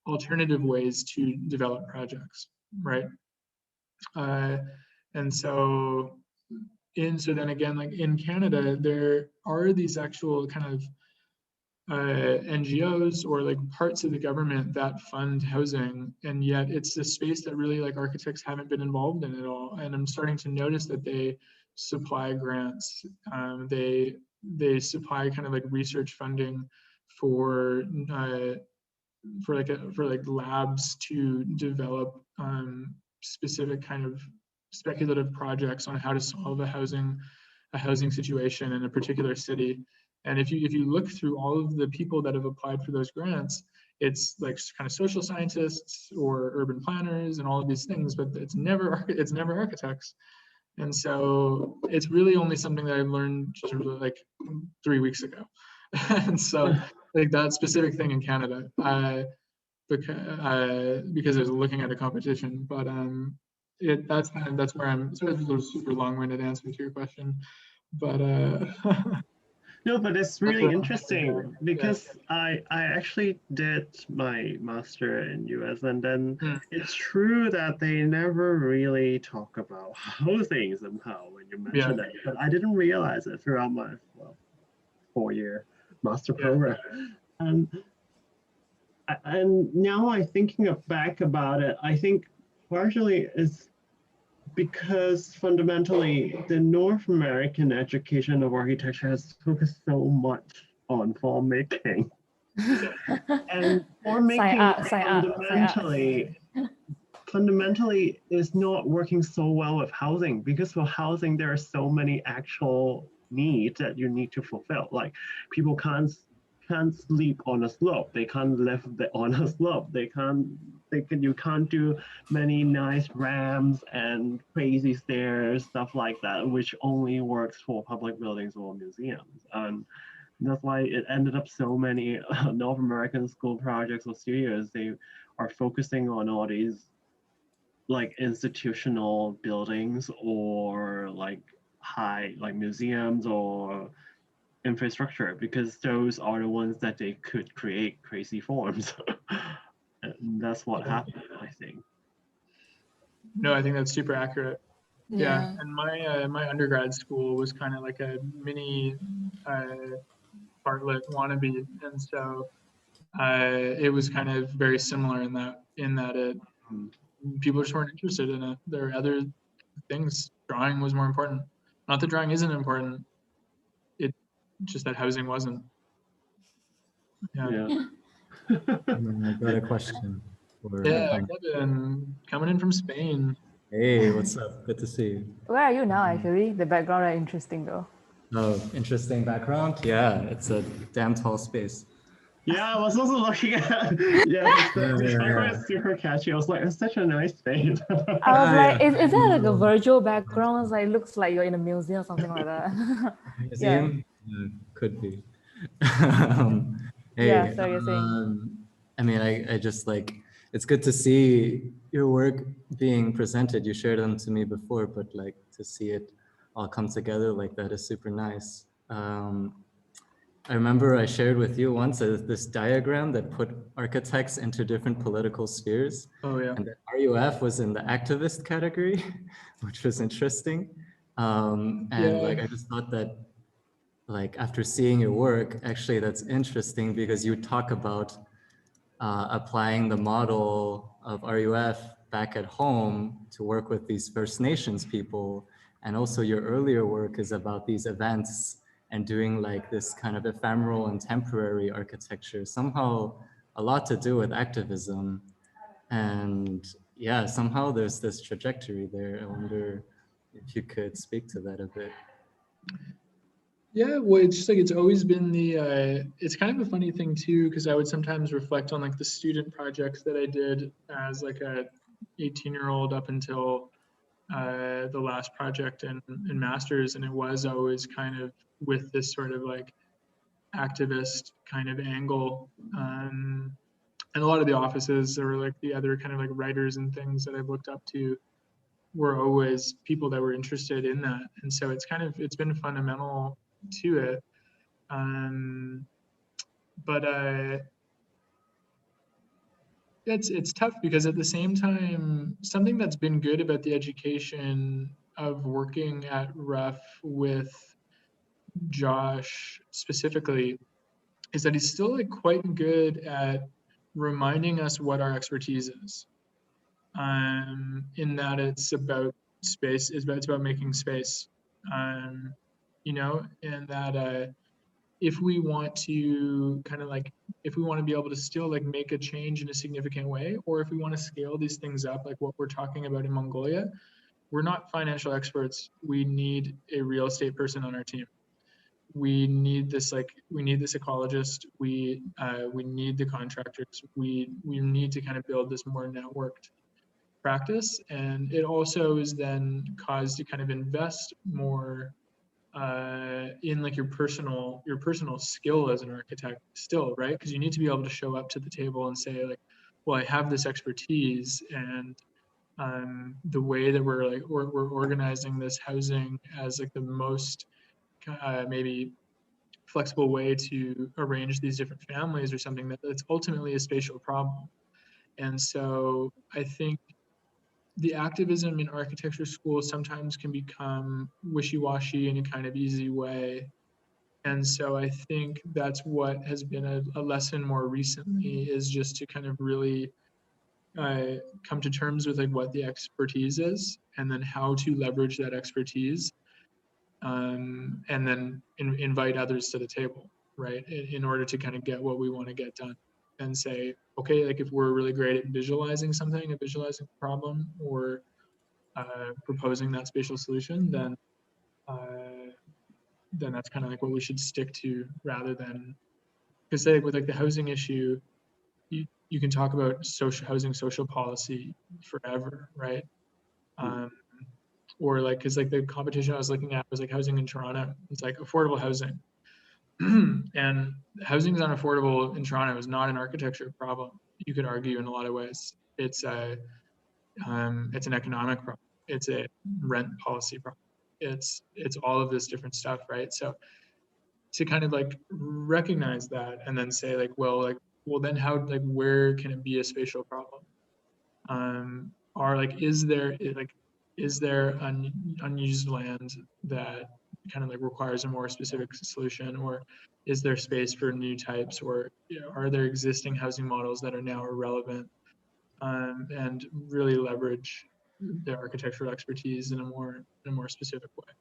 alternative ways to develop projects, right? And so then again, like in Canada, there are these actual kind of NGOs or like parts of the government that fund housing, and yet it's a space that really like architects haven't been involved in at all. And I'm starting to notice that they supply grants, they supply kind of like research funding for labs to develop specific kind of speculative projects on how to solve a housing situation in a particular city. And if you look through all of the people that have applied for those grants, it's like kind of social scientists or urban planners and all of these things, but it's never architects. And so it's really only something that I learned just like 3 weeks ago. And so like that specific thing in Canada, because I was looking at a competition, but that's where I'm sort of a super long-winded answer to your question, but no, but it's really interesting because I actually did my master in US, and then it's true that they never really talk about housing somehow when you mention that, but I didn't realize it throughout my 4-year master program. And now I'm thinking back about it, I think partially it's because fundamentally the North American education of architecture has focused so much on form making. And form making fundamentally is not working so well with housing, because for housing there are so many actual needs that you need to fulfill. Like people can't sleep on a slope, they can't live on a slope, you can't do many nice ramps and crazy stairs, stuff like that, which only works for public buildings or museums. And that's why it ended up so many North American school projects or studios, they are focusing on all these like institutional buildings or like high like museums or infrastructure, because those are the ones that they could create crazy forms. And that's what happened, I think. No, I think that's super accurate. Yeah. And my undergrad school was kind of like a mini Bartlett wannabe, and so it was kind of very similar in that it people just weren't interested in it. There are other things. Drawing was more important. Not that drawing isn't important. It just that housing wasn't. I got a question. Kevin, coming in from Spain. Hey, what's up? Good to see you. Where are you now, actually? The background are interesting, though. Oh, interesting background? Yeah, it's a damn tall space. Yeah, I was also looking at the background is super catchy. I was like, it's such a nice space. I was like, is that like a virtual background? It's like, looks like you're in a museum or something like that. Museum? Yeah, could be. Hey, sorry, you're saying. I mean, I just like, it's good to see your work being presented. You shared them to me before, but like to see it all come together like that is super nice. I remember I shared with you once this diagram that put architects into different political spheres. Oh yeah. And the RUF was in the activist category, which was interesting. Like I just thought that, like after seeing your work, actually that's interesting because you talk about applying the model of RUF back at home to work with these First Nations people. And also your earlier work is about these events and doing like this kind of ephemeral and temporary architecture, somehow a lot to do with activism. And yeah, somehow there's this trajectory there. I wonder if you could speak to that a bit. Yeah, well, it's just like it's always been the it's kind of a funny thing too, because I would sometimes reflect on like the student projects that I did as like a 18-year-old up until the last project in masters, and it was always kind of with this sort of like activist kind of angle. And a lot of the offices or like the other kind of like writers and things that I've looked up to were always people that were interested in that. And so it's been fundamental to it. But it's tough because at the same time, something that's been good about the education of working at RUF with Josh specifically is that he's still like quite good at reminding us what our expertise is. In that it's about space, it's about making space. You know, and that if we want to kind of like, if we want to be able to still like make a change in a significant way, or if we want to scale these things up, like what we're talking about in Mongolia, we're not financial experts. We need a real estate person on our team. We need this ecologist. We need the contractors. We need to kind of build this more networked practice. And it also is then caused to kind of invest more in like your personal skill as an architect still, right? Because you need to be able to show up to the table and say like, well, I have this expertise, and the way that we're organizing this housing as like the most maybe flexible way to arrange these different families or something that's ultimately a spatial problem. And so I think the activism in architecture schools sometimes can become wishy-washy in a kind of easy way. And so I think that's what has been a lesson more recently, is just to kind of really come to terms with like what the expertise is, and then how to leverage that expertise, and then invite others to the table, right? In order to kind of get what we want to get done, and say, okay, like if we're really great at visualizing something, visualizing a problem, or proposing that spatial solution, then that's kind of like what we should stick to, rather than, because say with like the housing issue, you can talk about social policy forever, right? Or like, because like the competition I was looking at was like housing in Toronto. It's like affordable housing. And housing is unaffordable in Toronto is not an architecture problem. You could argue in a lot of ways. It's an economic problem. It's a rent policy problem. It's all of this different stuff, right? So to kind of like recognize that, and then say like, well then how, like, where can it be a spatial problem? Or like, is there unused land that kind of like requires a more specific solution, or is there space for new types, or are there existing housing models that are now irrelevant, and really leverage their architectural expertise in a more specific way.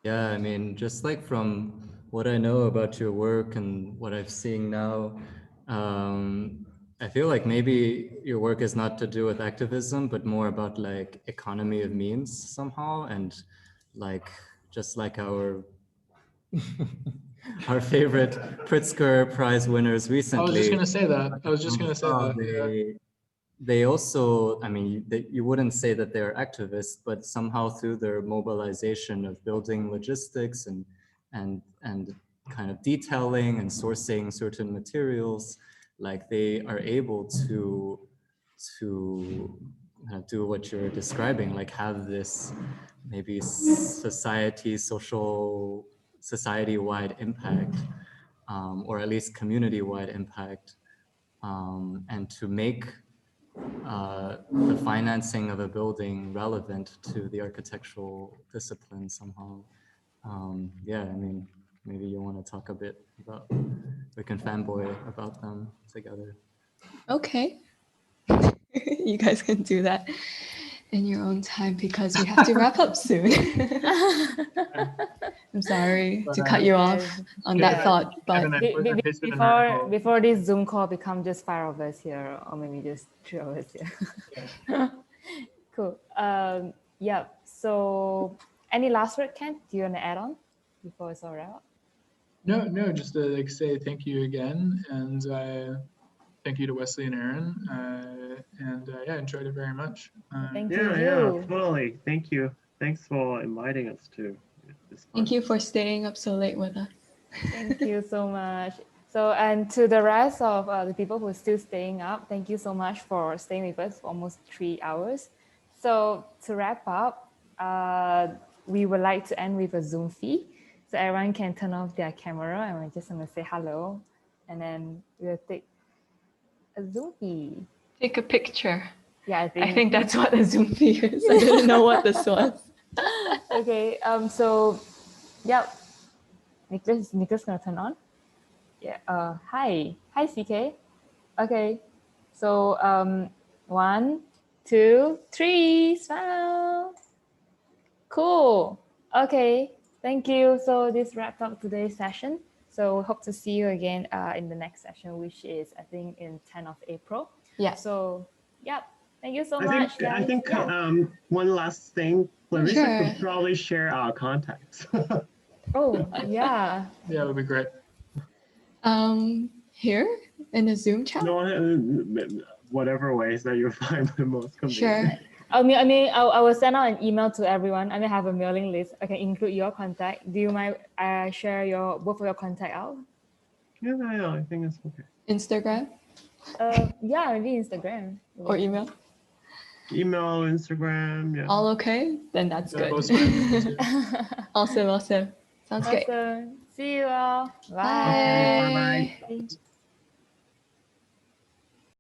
Yeah, I mean, just like from what I know about your work and what I'm seeing now, I feel like maybe your work is not to do with activism, but more about like economy of means somehow. And like, just like our our favorite Pritzker Prize winners recently. I was just going to say that. They also, I mean, you wouldn't say that they're activists, but somehow through their mobilization of building logistics and kind of detailing and sourcing certain materials, like they are able to do what you're describing, like have this maybe society-wide impact, or at least community-wide impact, and to make the financing of a building relevant to the architectural discipline somehow. Yeah, I mean, maybe you want to talk a bit about, we can fanboy about them together. Okay. You guys can do that in your own time, because we have to wrap up soon. I'm sorry to cut you off on that thought, but before this Zoom call becomes just 5 of us here, or maybe just 3 of us here. Yeah. Cool. Yeah. So, any last word, Ken? Do you want to add on? before it's all out? No, just to like say thank you again, and thank you to Wesley and Aron, and yeah, enjoyed it very much. Thank Yeah, you. totally. Thank you. Thanks for inviting us to this. Thank you for staying up so late with us. Thank you so much. So, and to the rest of the people who are still staying up, thank you so much for staying with us for almost 3 hours. So to wrap up, we would like to end with a Zoom fee. So everyone can turn off their camera and we're just gonna say hello. And then we'll take a Zoom fee. Take a picture. Yeah, I think that's what a Zoom fee is. I didn't know what this was. Okay, so, yep. Nicholas gonna turn on. Yeah. Hi, CK. Okay. So 1, 2, 3. Smile. Cool. Okay. Thank you. So this wrapped up today's session. So we hope to see you again in the next session, which is I think in 10th of April. Yeah. So yep. Thank you so much, guys. I think Yeah. one last thing, Clarissa Sure. could probably share our contacts. Oh yeah. Yeah, it would be great. Here in the Zoom chat. No, whatever ways that you find the most convenient. Sure. I mean, I will send out an email to everyone. I may have a mailing list. I can include your contact. Do you mind share both of your contact out? Yeah, I think it's okay. Instagram Yeah, maybe Instagram or email. Email, Instagram, yeah. All okay? Then that's Yeah, good. both fine. Awesome. Sounds great. Awesome. See you all. Bye. Bye-bye. Bye.